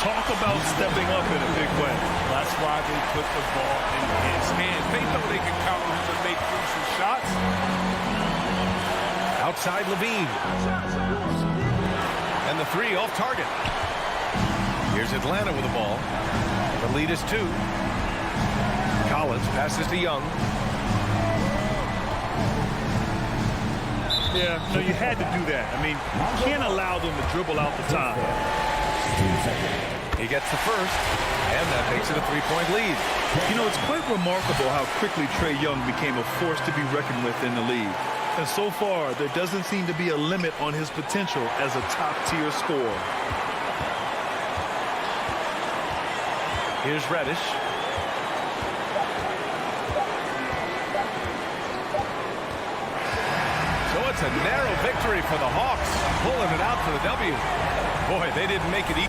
Talk about stepping up in a big way. That's why they put the ball in his hand. They know they can count on him to make crucial shots. Outside Levine. And the three off target. Here's Atlanta with the ball. The lead is 2. Collins passes to Young. Yeah, no, you had to do that. I mean, you can't allow them to dribble out the top. He gets the first, and that makes it a 3-point lead. You know, it's quite remarkable how quickly Trae Young became a force to be reckoned with in the league. And so far, there doesn't seem to be a limit on his potential as a top-tier scorer. Here's Reddish. So it's a narrow victory for the Hawks, pulling it out for the W. Boy, they didn't make it easy.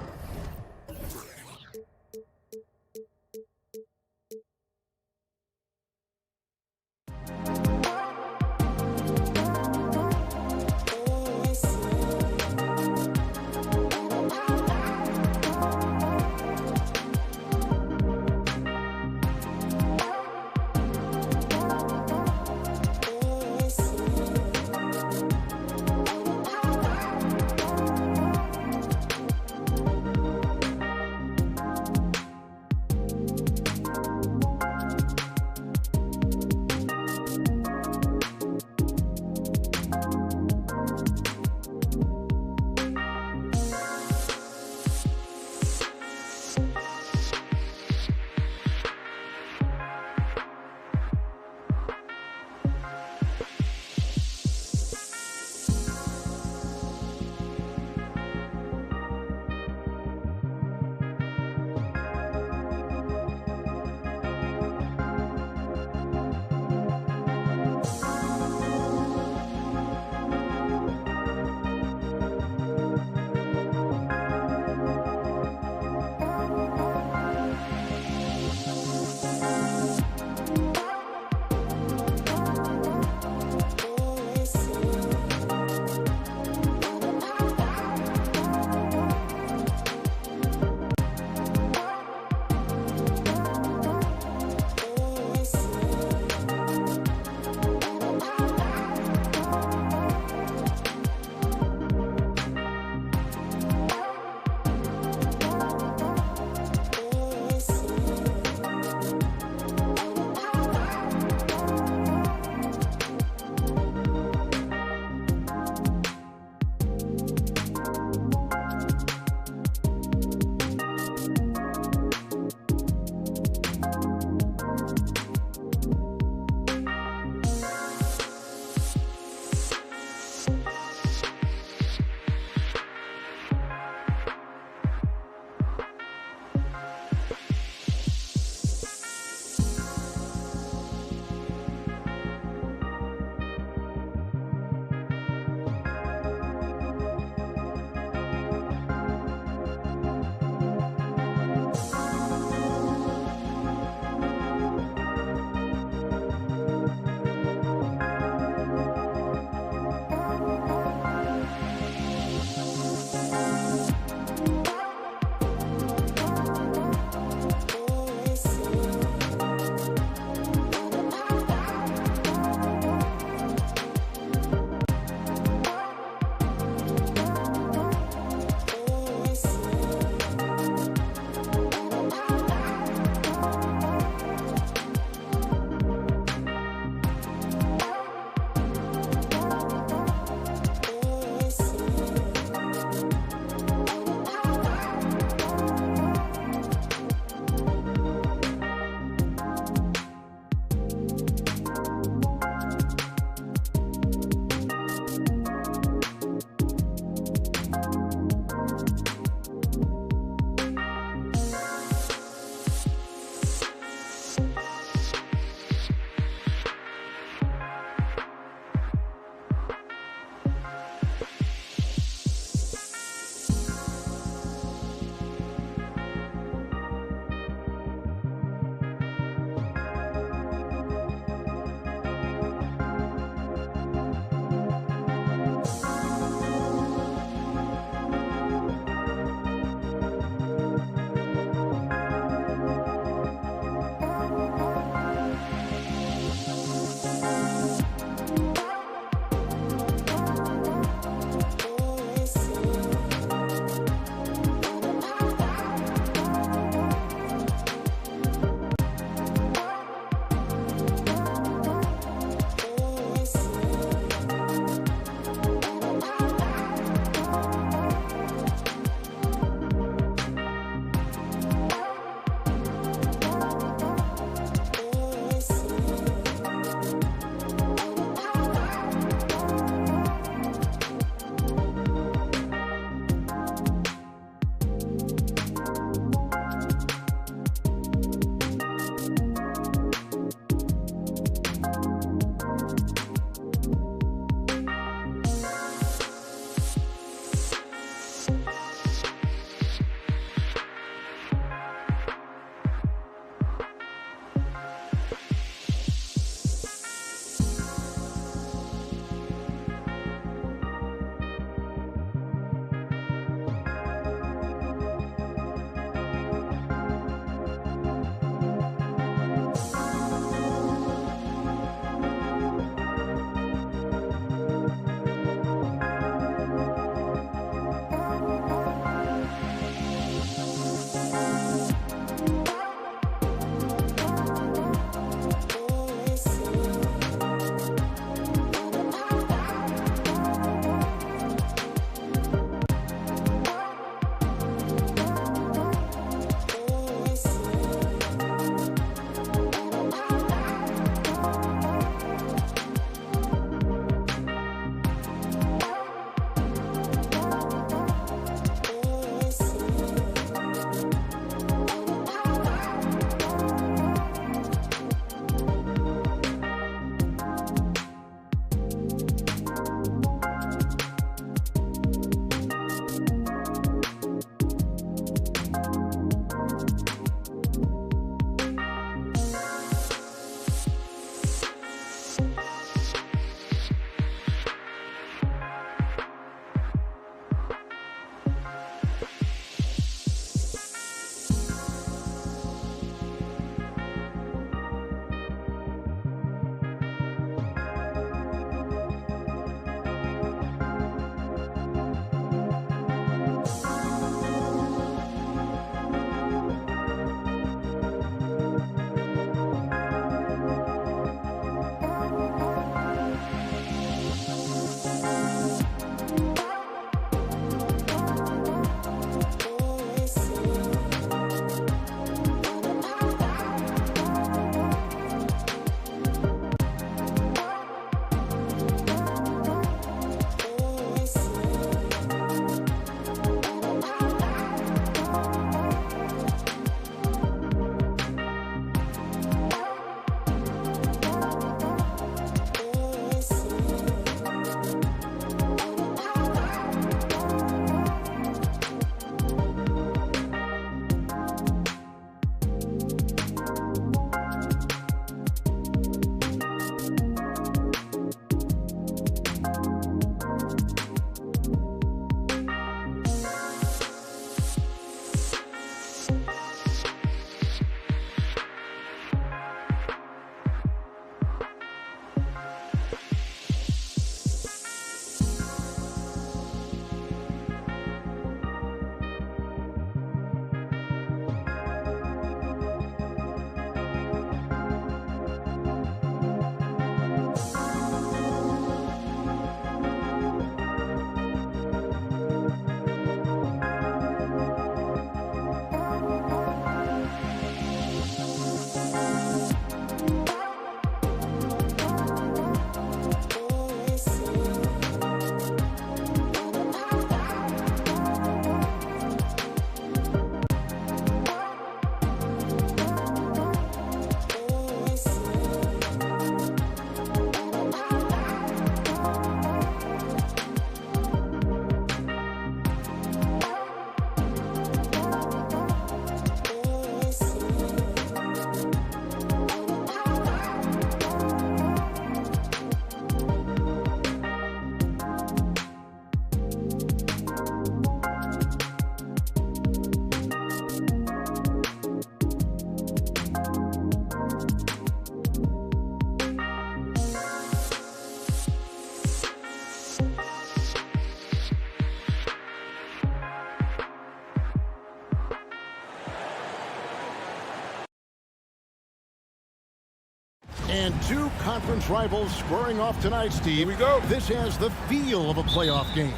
And two conference rivals squaring off tonight, Steve. Here we go. This has the feel of a playoff game.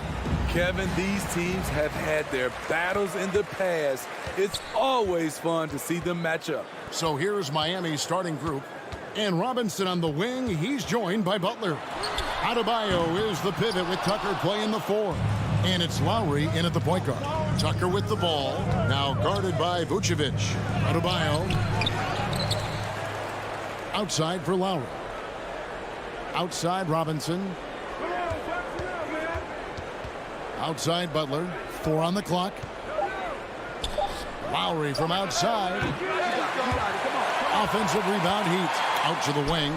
Kevin, these teams have had their battles in the past. It's always fun to see them match up. So here's Miami's starting group. And Robinson on the wing. He's joined by Butler. Adebayo is the pivot with Tucker playing the 4. And it's Lowry in at the point guard. Tucker with the ball. Now guarded by Vucevic. Adebayo. Outside for Lowry. Outside Robinson. Outside Butler. 4 on the clock. Lowry from outside. Offensive rebound, Heat. Out to the wing.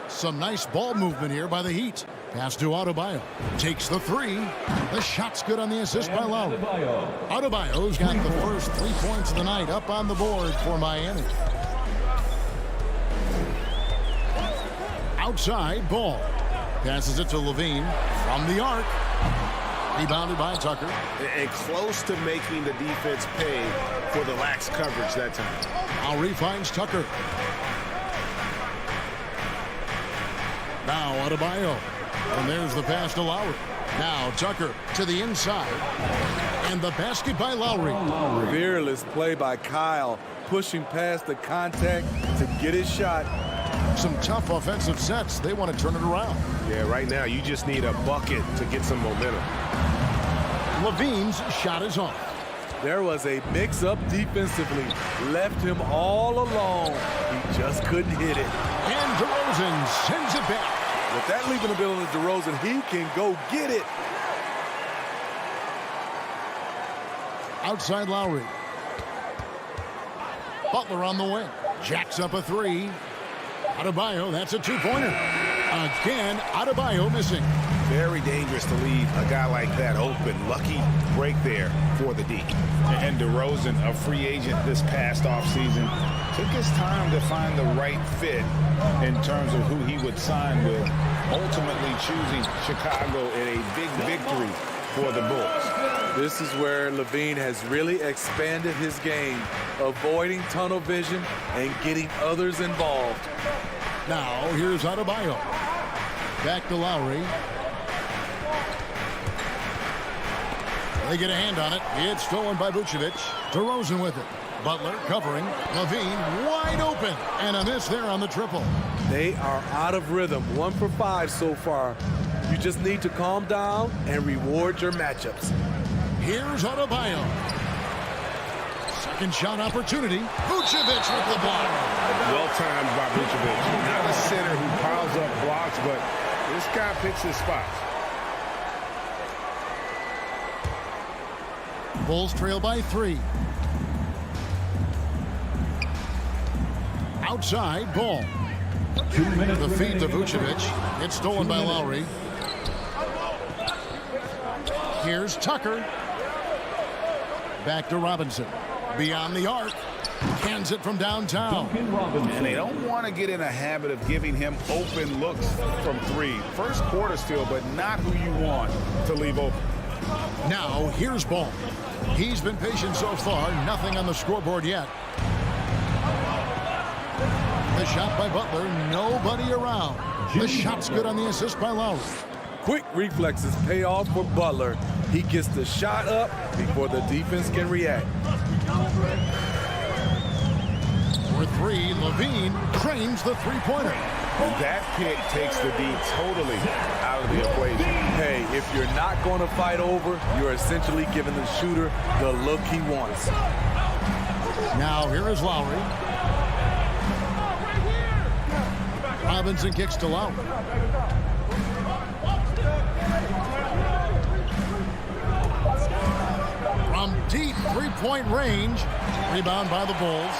Some nice ball movement here by the Heat. Pass to Adebayo. Takes the 3. The shot's good on the assist by Lowry. Adebayo's got the first 3 points of the night up on the board for Miami. Outside, Ball. Passes it to Levine from the arc. Rebounded by Tucker. And close to making the defense pay for the lax coverage that time. Lowry finds Tucker. Now Adebayo. And there's the pass to Lowry. Now Tucker to the inside. And the basket by Lowry. Fearless play by Kyle, pushing past the contact to get his shot. Some tough offensive sets. They want to turn it around. Yeah, right now you just need a bucket to get some momentum. Levine's shot is off. There was a mix-up defensively. Left him all alone. He just couldn't hit it. And DeRozan sends it back. With that leaving ability to DeRozan, he can go get it. Outside Lowry. Butler on the wing. Jacks up a 3. Adebayo, that's a 2-pointer. Again, Adebayo missing. Very dangerous to leave a guy like that open. Lucky break there for the D. And DeRozan, a free agent this past offseason, took his time to find the right fit in terms of who he would sign with, ultimately choosing Chicago in a big victory for the Bulls. This is where Levine has really expanded his game, avoiding tunnel vision and getting others involved. Now, here's Adebayo. Back to Lowry. They get a hand on it. It's stolen by Vucevic. DeRozan with it. Butler covering. Levine wide open. And a miss there on the triple. They are out of rhythm. 1 for 5 so far. You just need to calm down and reward your matchups. Here's Adebayo. Second shot opportunity. Vucevic with the block. Well timed by Vucevic. Not a center who piles up blocks, but this guy picks his spots. Bulls trail by 3. Outside, Ball. 2 minutes The feed to remaining. Vucevic. It's stolen by Lowry. Here's Tucker. Back to Robinson. Beyond the arc. Cans it from downtown. And they don't want to get in a habit of giving him open looks from 3. First quarter still, but not who you want to leave open. Now, here's Ball. He's been patient so far. Nothing on the scoreboard yet. The shot by Butler. Nobody around. The shot's good on the assist by Lowry. Quick reflexes pay off for Butler. He gets the shot up before the defense can react. For 3, Levine cranes the 3-pointer. That pick takes the D totally out of the equation. Hey, if you're not going to fight over, you're essentially giving the shooter the look he wants. Now here is Lowry. Robinson kicks to Lowry. From deep 3-point range. Rebound by the Bulls.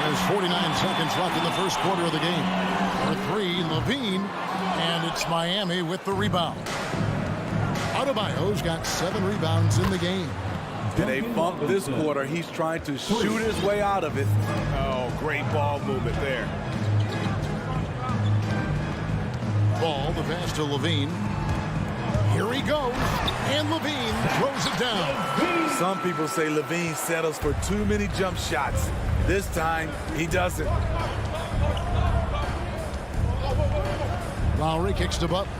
There's 49 seconds left in the first quarter of the game. For 3, Levine. And it's Miami with the rebound. Adebayo's got 7 rebounds in the game. In a bump this quarter, he's trying to shoot his way out of it. Oh, great ball movement there. Ball, the pass to Levine. Here he goes, and Levine throws it down. Some people say Levine settles for too many jump shots. This time, he doesn't. Lowry kicks to Butler.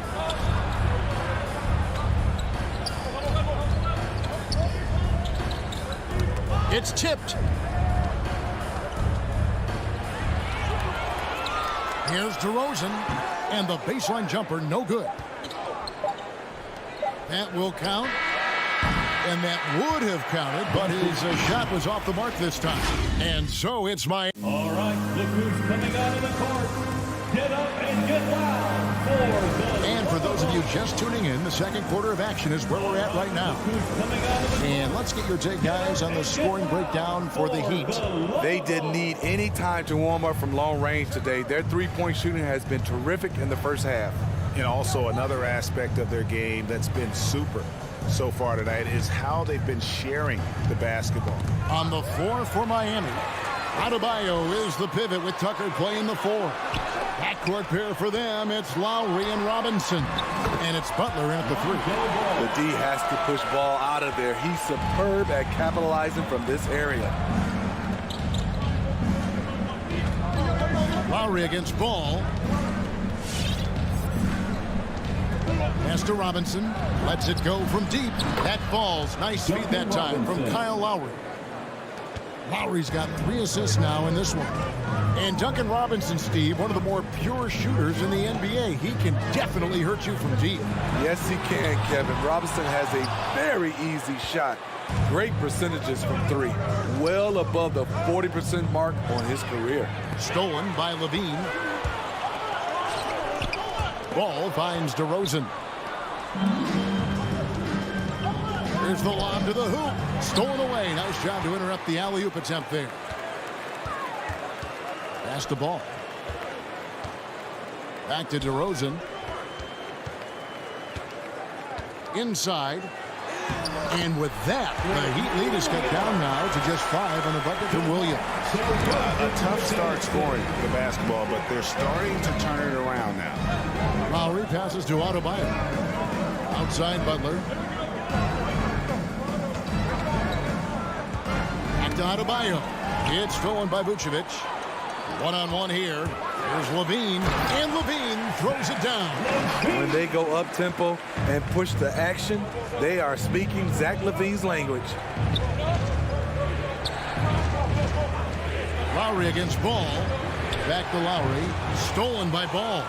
It's tipped. Here's DeRozan, and the baseline jumper, no good. That will count, and that would have counted, but his shot was off the mark this time. And so it's my... All right, look who's coming out of the court. Get up and get loud for the... And for those of you just tuning in, the second quarter of action is where we're at right now. And let's get your take, guys, on the scoring breakdown for the Heat. They didn't need any time to warm up from long range today. Their three-point shooting has been terrific in the first half. And also another aspect of their game that's been super so far tonight is how they've been sharing the basketball. On the floor for Miami, Adebayo is the pivot with Tucker playing the four. Backcourt pair for them, it's Lowry and Robinson. And it's Butler in at the three. The D has to push ball out of there. He's superb at capitalizing from this area. Lowry against Ball. Pass to Robinson. Lets it go from deep. That falls. Nice feed that time from Kyle Lowry. Lowry's got 3 assists now in this one. And Duncan Robinson, Steve, one of the more pure shooters in the NBA. He can definitely hurt you from deep. Yes, he can, Kevin. Robinson has a very easy shot. Great percentages from three. Well above the 40% mark on his career. Stolen by Levine. Ball finds DeRozan. Here's the lob to the hoop. Stolen away. Nice job to interrupt the alley-oop attempt there. Pass the ball. Back to DeRozan. Inside. And with that, the Heat lead is cut down now to just 5 on the bucket from Williams. A tough start scoring the basketball, but they're starting to turn it around now. Lowry passes to Adebayo. Outside Butler. Back to Adebayo. It's stolen by Vucevic. One-on-one here. Here's Levine, and Levine throws it down. When they go up-tempo and push the action, they are speaking Zach LaVine's language. Lowry against Ball. Back to Lowry. Stolen by Ball.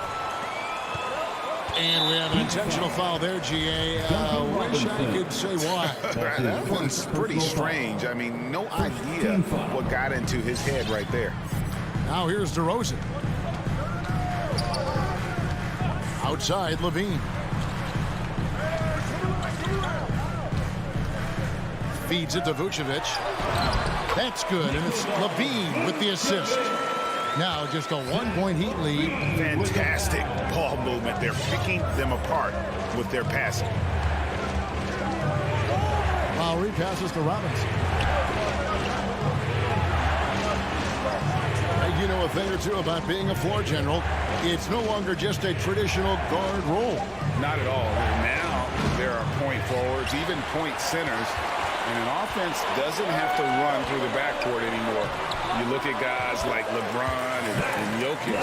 And we have an intentional foul there, G.A. Wish I could say why. That one's pretty strange. I mean, no idea what got into his head right there. Now here's DeRozan. Outside Levine. Feeds it to Vucevic. That's good, and it's Levine with the assist. Now just a 1-point Heat lead. Fantastic ball movement. They're picking them apart with their passing. Lowry passes to Robinson. You know a thing or two about being a floor general. It's no longer just a traditional guard role. Not at all. Now there are point forwards, even point centers, and an offense doesn't have to run through the backcourt anymore. You look at guys like LeBron and Jokic,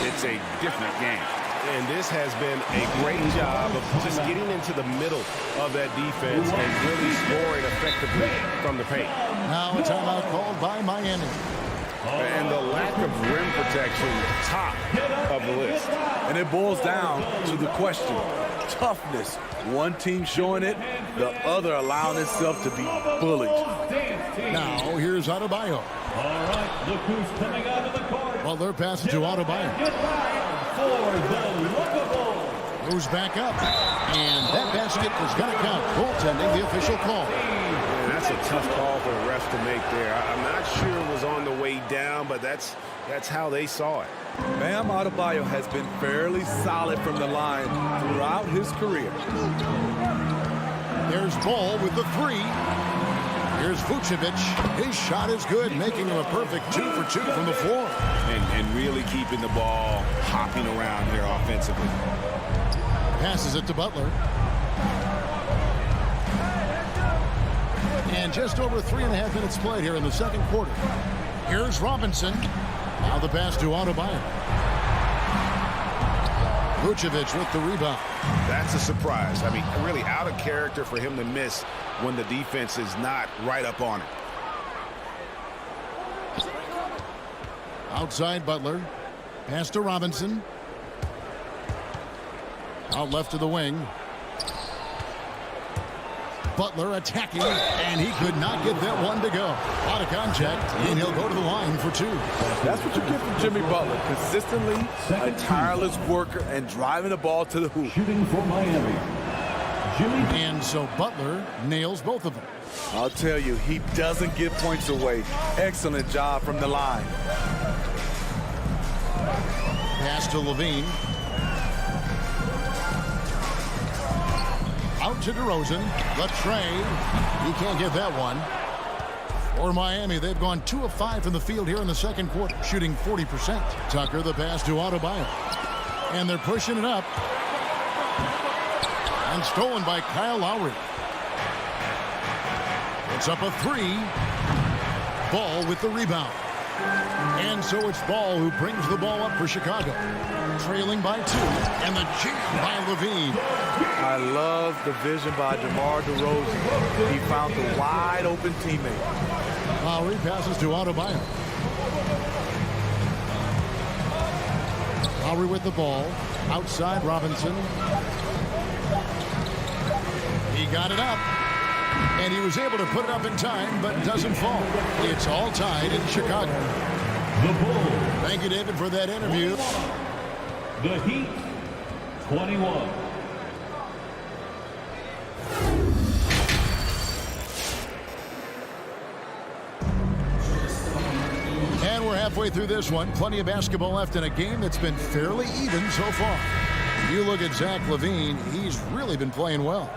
it's a different game. And this has been a great job of just getting into the middle of that defense and really scoring effectively from the paint. Now a timeout called by Miami. And the lack of rim protection, top of the list. And it boils down to the question, toughness. One team showing it, the other allowing itself to be bullied. Now here's Adebayo. All right, look who's coming out of the court. Butler passes to Adebayo. Get loud for the lookable. Moves back up. And that basket is going to count. Goaltending, the official call. And that's a tough call for the ref to make there. I'm not sure it was on the way down, but that's how they saw it. Bam Adebayo has been fairly solid from the line throughout his career. There's Ball with the three. Here's Vucevic. His shot is good, making him a perfect 2 for 2 from the floor. And really keeping the ball hopping around here offensively. Passes it to Butler. And just over 3.5 minutes played here in the second quarter. Here's Robinson. Now the pass to Adebayo. Vucevic with the rebound. That's a surprise. I mean, really out of character for him to miss when the defense is not right up on it. Outside Butler. Pass to Robinson. Out left to the wing. Butler attacking, and he could not get that one to go. Out of contact, and he'll go to the line for two. That's what you get from Jimmy Butler. Consistently a tireless worker and driving the ball to the hoop. Shooting for Miami. And so Butler nails both of them. I'll tell you, he doesn't give points away. Excellent job from the line. Pass to Levine. Out to DeRozan. The tray. He can't get that one. For Miami, they've gone 2 of 5 from the field here in the second quarter, shooting 40%. Tucker, the pass to Adebayo. And they're pushing it up. And stolen by Kyle Lowry. It's up a 3. Ball with the rebound. And so it's Ball who brings the ball up for Chicago. Trailing by 2. And the jam by Levine. I love the vision by DeMar DeRozan. He found the wide open teammate. Lowry passes to Adebayo. Lowry with the ball. Outside Robinson. He got it up. And he was able to put it up in time, but doesn't fall. It's all tied in Chicago. The Bulls. Thank you, David, for that interview. The Heat, 21. And we're halfway through this one. Plenty of basketball left in a game that's been fairly even so far. You look at Zach LaVine, he's really been playing well.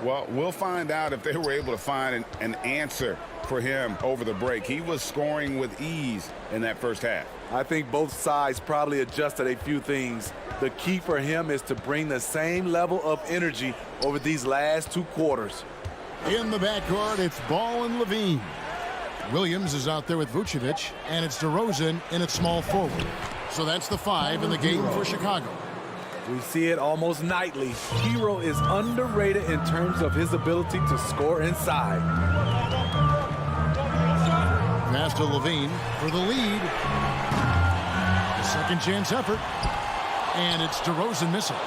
Well, we'll find out if they were able to find an answer for him over the break. He was scoring with ease in that first half. I think both sides probably adjusted a few things. The key for him is to bring the same level of energy over these last 2 quarters. In the backcourt, it's Ball and Levine. Williams is out there with Vucevic, and it's DeRozan in at small forward. So that's the 5 in the game for Chicago. We see it almost nightly. Hero is underrated in terms of his ability to score inside. Pass to Levine for the lead. A second chance effort. And it's DeRozan missing.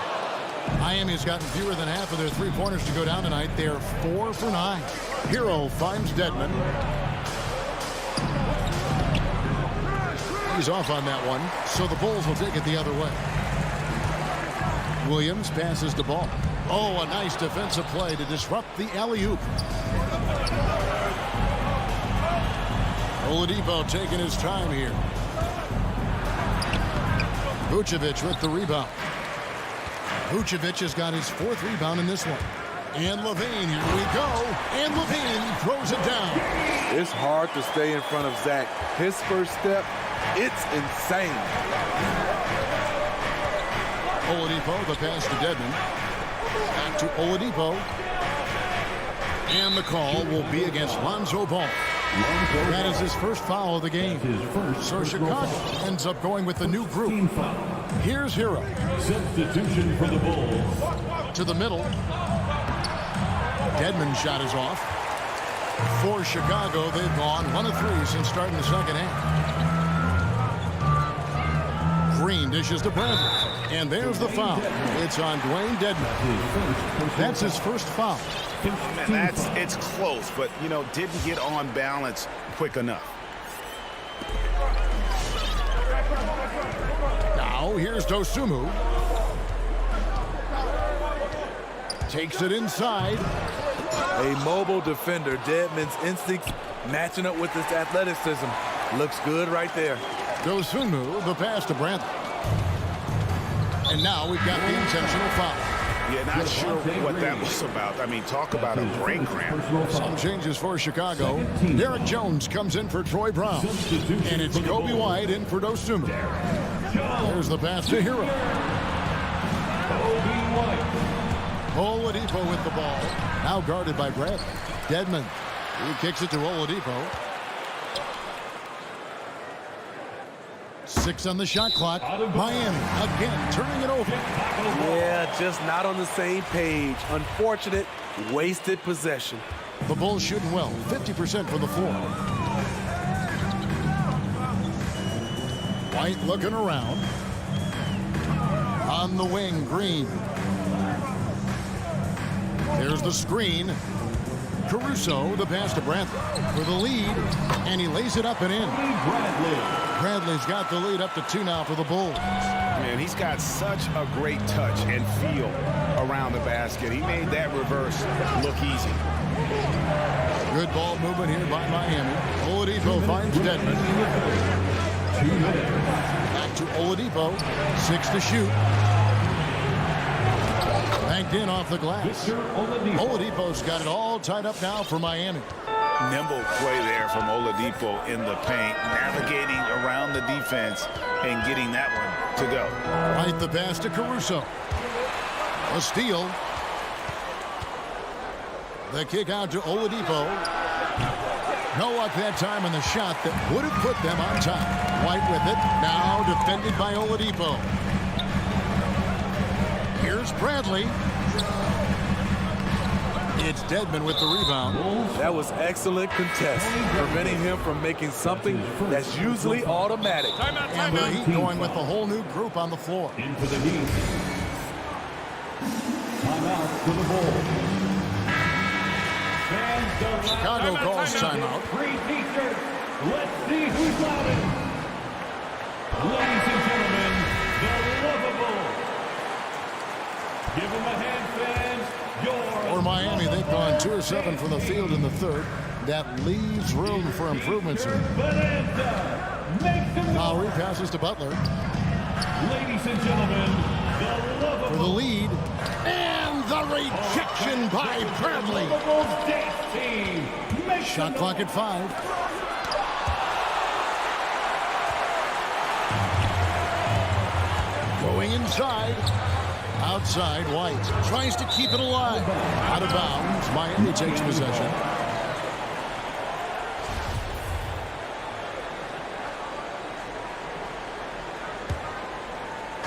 Miami has gotten fewer than half of their three-pointers to go down tonight. They're 4 for 9. Hero finds Dedmon. He's off on that one, so the Bulls will take it the other way. Williams passes the ball. Oh, a nice defensive play to disrupt the alley-oop. Oladipo taking his time here. Vucevic with the rebound. Vucevic has got his 4th rebound in this one. And Levine, here we go. And Levine throws it down. It's hard to stay in front of Zach. His first step, it's insane. Oladipo, the pass to Dedmon. Back to Oladipo. And the call will be against Lonzo Ball. That is his first foul of the game. So Chicago ends up going with the new group. Here's Hero. Substitution for the Bulls. To the middle. Dedmon's shot is off. For Chicago, they've gone 1 of 3 since starting the second half. Green dishes to Bradley. And there's the foul. It's on Dwayne Dedmon. That's his first foul. Man, it's close, but, you know, didn't get on balance quick enough. Now, here's Dosunmu. Takes it inside. A mobile defender. Dedmon's instincts matching up with his athleticism. Looks good right there. Dosunmu, the pass to Bradley. And now we've got the intentional foul. Yeah, not sure what that was about. I mean, talk about a brain cramp. Some changes for Chicago. Derek Jones comes in for Troy Brown. And it's Kobe White in for Dosunmu. There's the pass to Hero. Oladipo with the ball. Now guarded by Brad. Dedmon. He kicks it to Oladipo. 6 on the shot clock. Miami again turning it over. Yeah, just not on the same page. Unfortunate, wasted possession. The Bulls shooting well. 50% from the floor. White looking around. On the wing, Green. There's the screen. Caruso, the pass to Bradley for the lead, and he lays it up and in. Bradley's got the lead up to 2 now for the Bulls. Man, he's got such a great touch and feel around the basket. He made that reverse look easy. Good ball movement here by Miami. Oladipo finds Dedmon. Back to Oladipo. 6 to shoot. Banked in off the glass. Oladipo's got it all tied up now for Miami. Nimble play there from Oladipo in the paint, navigating around the defense and getting that one to go. Right the pass to Caruso. A steal. The kick out to Oladipo. No luck that time on the shot that would have put them on top. White with it. Now defended by Oladipo. Here's Bradley. It's Dedmon with the rebound. That was excellent contest, preventing him from making something that's usually automatic. And the Heat going with the whole new group on the floor. Into the Heat. Timeout for the Bulls. Chicago calls timeout. Free t-shirts. Let's see who's loudest. Ladies and gentlemen, the lovable. Give them a hand, fans. For Miami, they've gone 2 of 7 from the field in the third. That leaves room for improvements here. Lowry passes to Butler. Ladies and gentlemen, the lovable. For the lead. And the rejection by Bradley. Shot clock at 5. Going inside. Outside, White tries to keep it alive. Out of bounds. Miami takes possession.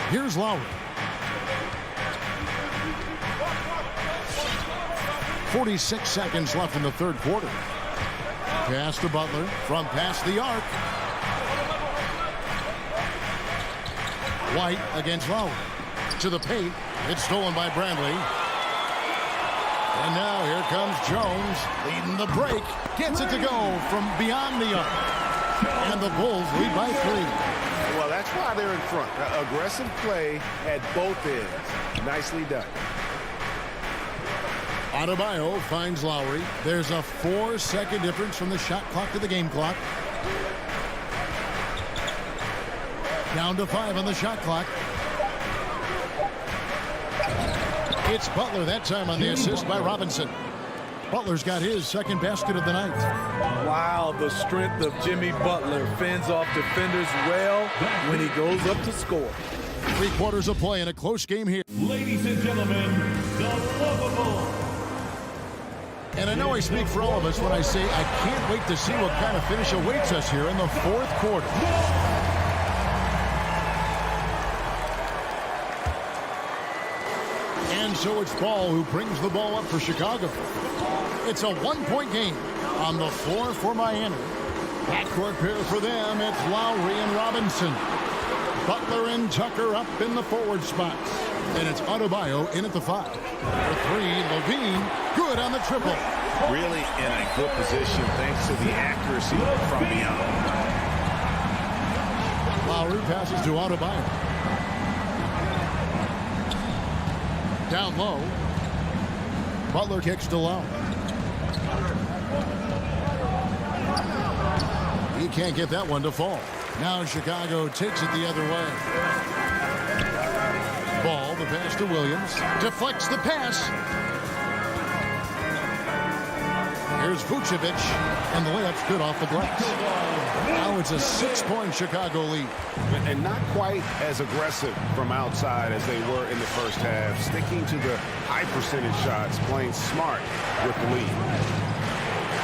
Here's Lowry. 46 seconds left in the third quarter. Pass to Butler from past the arc. White against Lowry. To the paint. It's stolen by Bradley. And now here comes Jones leading the break. Gets it to go from beyond the arc. And the Bulls lead by 3. Well, that's why they're in front. Aggressive play at both ends. Nicely done. Adebayo finds Lowry. There's a 4-second difference from the shot clock to the game clock. Down to 5 on the shot clock. It's Butler that time on the assist by Robinson. Butler's got his second basket of the night. Wow, the strength of Jimmy Butler fends off defenders well when he goes up to score. 3 quarters of play in a close game here. Ladies and gentlemen, the lovable. And I know I speak for all of us when I say I can't wait to see what kind of finish awaits us here in the fourth quarter. And so it's Ball who brings the ball up for Chicago. It's a 1-point game on the floor for Miami. Backcourt pair for them, it's Lowry and Robinson. Butler and Tucker up in the forward spots. And it's Adebayo in at the 5. For 3, Levine, good on the triple. Really in a good position thanks to the accuracy from beyond. Lowry passes to Adebayo. Down low. Butler kicks to Lowry. He can't get that one to fall. Now Chicago takes it the other way. Ball, the pass to Williams. Deflects the pass. Here's Vucevic, and the layup's good off the glass. Now it's a 6-point Chicago lead. And not quite as aggressive from outside as they were in the first half. Sticking to the high percentage shots, playing smart with the lead.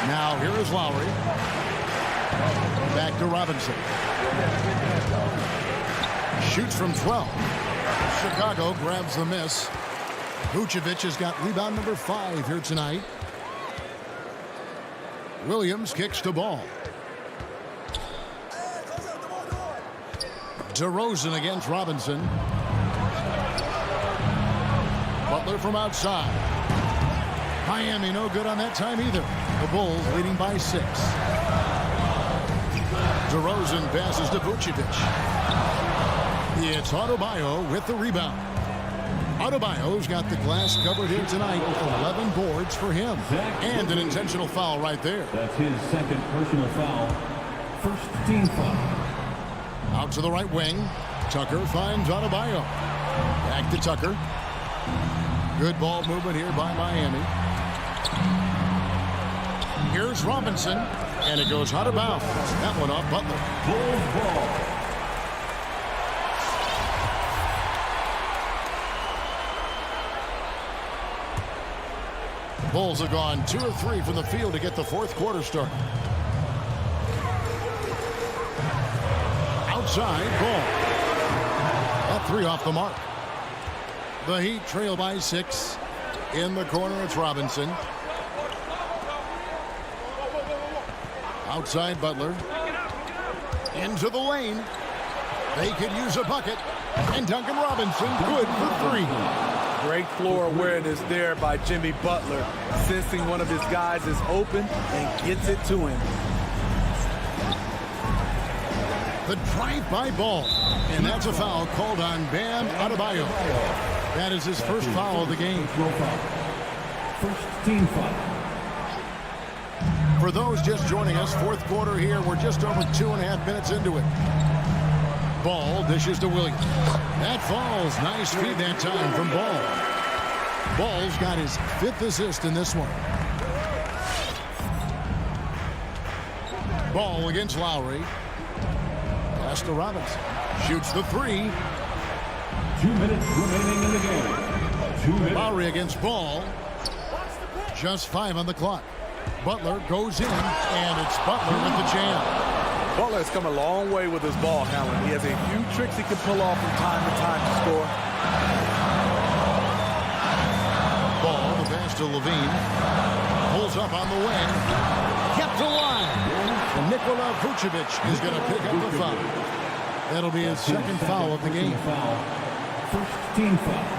Now here is Lowry. Back to Robinson. Shoots from 12. Chicago grabs the miss. Vucevic has got rebound number 5 here tonight. Williams kicks the ball. DeRozan against Robinson. Butler from outside. Miami no good on that time either. The Bulls leading by 6. DeRozan passes to Vucevic. It's Adebayo with the rebound. Adebayo's got the glass covered here tonight with 11 boards for him. And an intentional foul right there. That's his second personal foul. First team foul. Out to the right wing. Tucker finds Adebayo. Back to Tucker. Good ball movement here by Miami. Here's Robinson. And it goes out of bounds. That one off Butler. Bulls ball. Bulls have gone 2 of 3 from the field to get the fourth quarter started. Outside, ball. That 3 off the mark. The Heat trail by 6. In the corner, it's Robinson. Outside, Butler. Into the lane. They could use a bucket. And Duncan Robinson, good for 3. Great floor awareness there by Jimmy Butler, sensing one of his guys is open and gets it to him. The drive-by ball. And that's a foul called on Bam Adebayo. That is his first foul of the game. First team foul. For those just joining us, fourth quarter here. We're just over 2.5 minutes into it. Ball dishes to Williams. That falls. Nice feed that time from Ball. Ball's got his 5th assist in this one. Ball against Lowry. Pass to Robinson. Shoots the 3. 2 minutes remaining in the game. 2 minutes. Lowry against Ball. Just 5 on the clock. Butler goes in, and it's Butler with the jam. Butler has come a long way with his ball handling. He has a few tricks he can pull off from time to time to score. Ball, the pass to Levine. Pulls up on the wing. Kept alive. And Nikola Vucevic is going to pick up the foul. That'll be his second foul of the game. First team foul.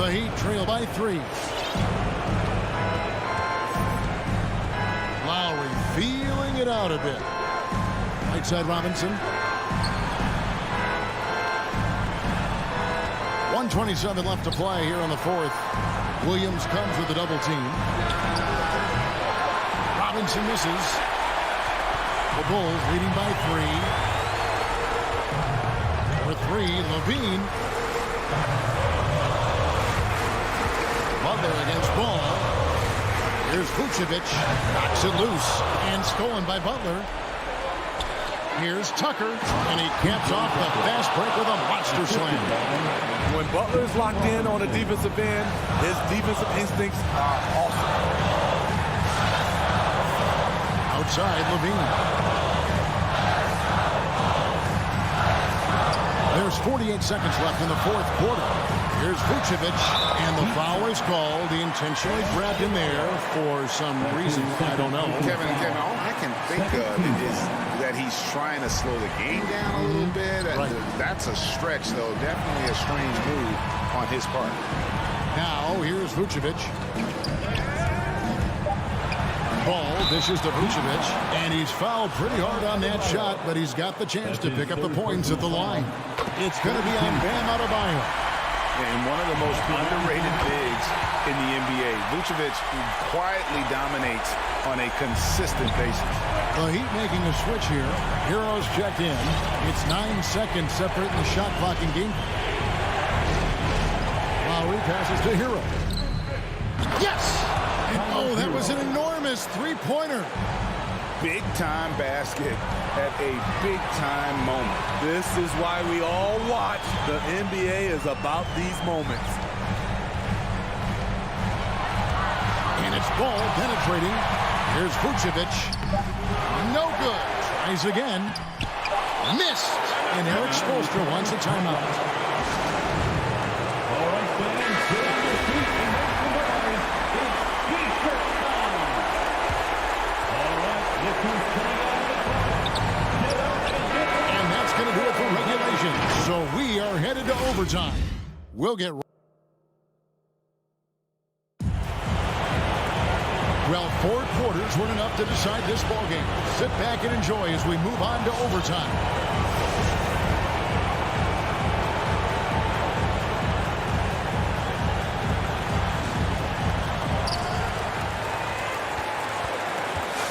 The Heat trail by 3. Lowry feeling it out a bit. Right side Robinson. 1:27 left to play here on the fourth. Williams comes with a double team. Robinson misses. The Bulls leading by 3. For 3, Levine. Butler against Ball. Here's Vucevic. Knocks it loose. And stolen by Butler. Here's Tucker. And he caps off the fast break with a monster slam. When Butler is locked in on a defensive end, his defensive instincts are awesome. Outside, Levine. There's 48 seconds left in the fourth quarter. Here's Vucevic, and the foul is called. He intentionally grabbed him there for some reason. I don't know. Kevin, all I can think of is that he's trying to slow the game down a little bit. Right. That's a stretch, though. Definitely a strange move on his part. Now, here's Vucevic. Ball dishes to Vucevic, and he's fouled pretty hard on that shot, but he's got the chance to pick up the points at the line. It's going to be on Bam Adebayo. And one of the most underrated bigs in the NBA. Vucevic quietly dominates on a consistent basis. The Heat making a switch here. Heroes checked in. It's 9 seconds separating the shot clock and game. Lowry passes to Hero. Yes! And oh, that was an enormous three-pointer. Big-time basket at a big-time moment. This is why we all watch. The NBA is about these moments. And it's ball penetrating. Here's Vucevic. No good. Tries again. Missed. And Eric Spoelstra wants a timeout. All right, fans, get on your feet and make some noise. It's T-shirt time. All right, look who's coming out of the crowd. Get up and get up. And that's going to do it for regulation. So we are headed to overtime. We'll get... Well, 4 quarters weren't enough to decide this ballgame. Sit back and enjoy as we move on to overtime.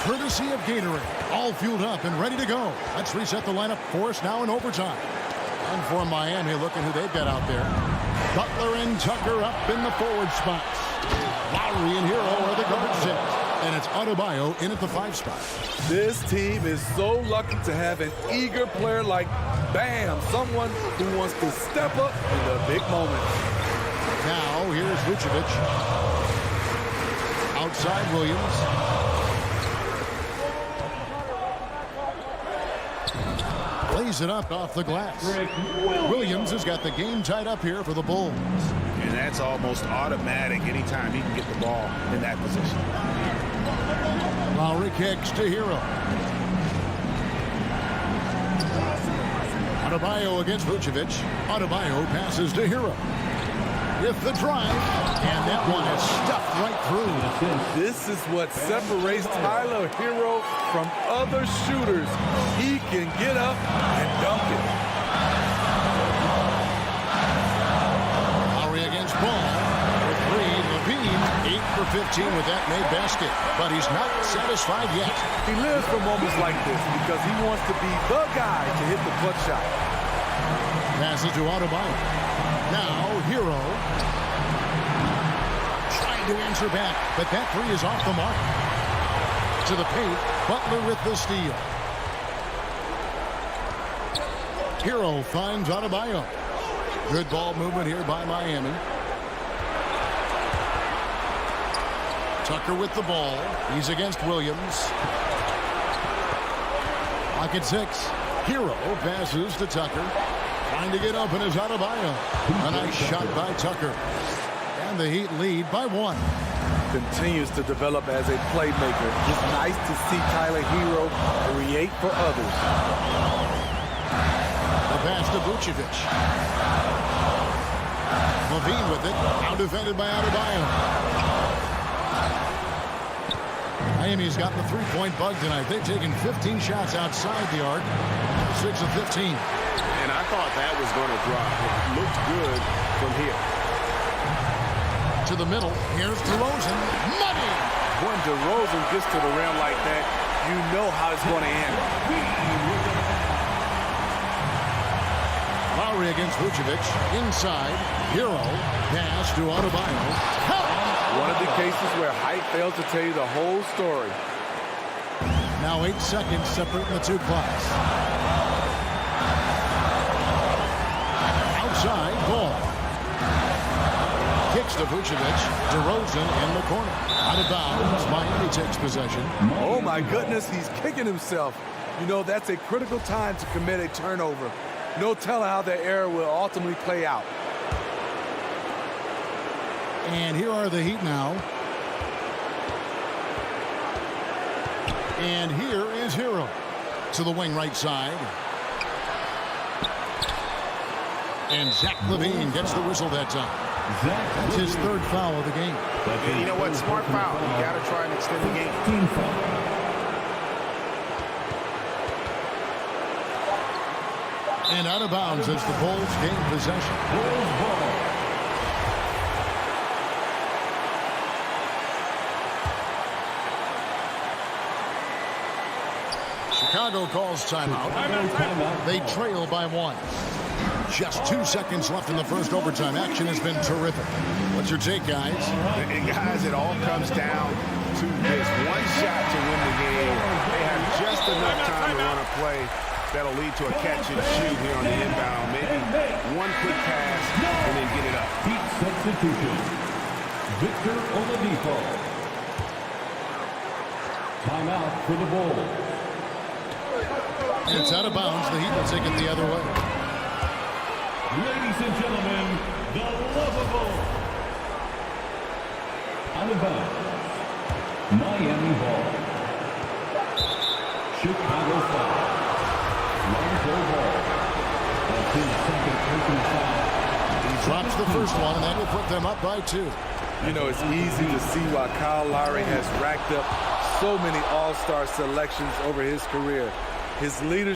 Courtesy of Gatorade, all fueled up and ready to go. Let's reset the lineup for us now in overtime. And for Miami, looking who they've got out there. Butler and Tucker up in the forward spots. Lowry and Hero are the guard set. And it's Adebayo in at the 5 spot. This team is so lucky to have an eager player like Bam, someone who wants to step up in the big moment. Now, here's Vucevic. Outside Williams. Lays it up off the glass. Williams has got the game tied up here for the Bulls. And that's almost automatic anytime he can get the ball in that position. Lowry kicks to Hero. Adebayo against Vucevic. Adebayo passes to Hero. With the drive. And that one is stuffed right through. This is what separates Tyler Hero from other shooters. He can get up and dunk it. Lowry against Ball. With 3, Levine 8 for 15 with that made basket. But he's not satisfied yet. He lives for moments like this because he wants to be the guy to hit the clutch shot. Passes to Adebayo. Now, Hero. Trying to answer back, but that 3 is off the mark. To the paint, Butler with the steal. Hero finds Adebayo. Good ball movement here by Miami. Tucker with the ball. He's against Williams. Pocket 6. Hero passes to Tucker. Trying to get open is Adebayo. A nice shot by Tucker. And the Heat lead by 1. Continues to develop as a playmaker. It's nice to see Tyler Hero create for others. The pass to Vucevic. Levine with it. Now defended by Adebayo. Miami's gotten the 3-point bug tonight. They've taken 15 shots outside the arc. 6 of 15. And I thought that was going to drop. It looked good from here. To the middle. Here's DeRozan. Money! When DeRozan gets to the rim like that, you know how it's going to end. Lowry against Vucevic. Inside. Hero. Pass to Adebayo. One of the cases where height fails to tell you the whole story. Now 8 seconds separating the 2 clocks. Outside, Ball. Kicks to Vucevic. DeRozan in the corner. Out of bounds. Miami takes possession. Oh my goodness, he's kicking himself. You know, that's a critical time to commit a turnover. No telling how that error will ultimately play out. And here are the Heat now. And here is Hero. To the wing right side. And Zach LaVine gets the whistle that time. That's his 3rd foul of the game. And you know what? Smart foul. You got to try and extend the game. And out of bounds as the Bulls gain possession. Bulls ball. Chicago calls timeout. They trail by 1. Just 2 seconds left in the first overtime. Action has been terrific. What's your take, guys? And guys, it all comes down to this one shot to win the game. They have just enough time to run a play that'll lead to a catch and shoot here on the inbound. Maybe one quick pass and then get it up. Heat substitution. Victor Oladipo. Timeout for the Bulls. It's out of bounds. The Heat will take it the other way. Ladies and gentlemen, the lovable. Out of bounds. Miami ball. Chicago foul. Lonzo Ball. That's his second personal foul. He drops the first one, and that will put them up by 2. You know, it's easy to see why Kyle Lowry has racked up so many all-star selections over his career. His leadership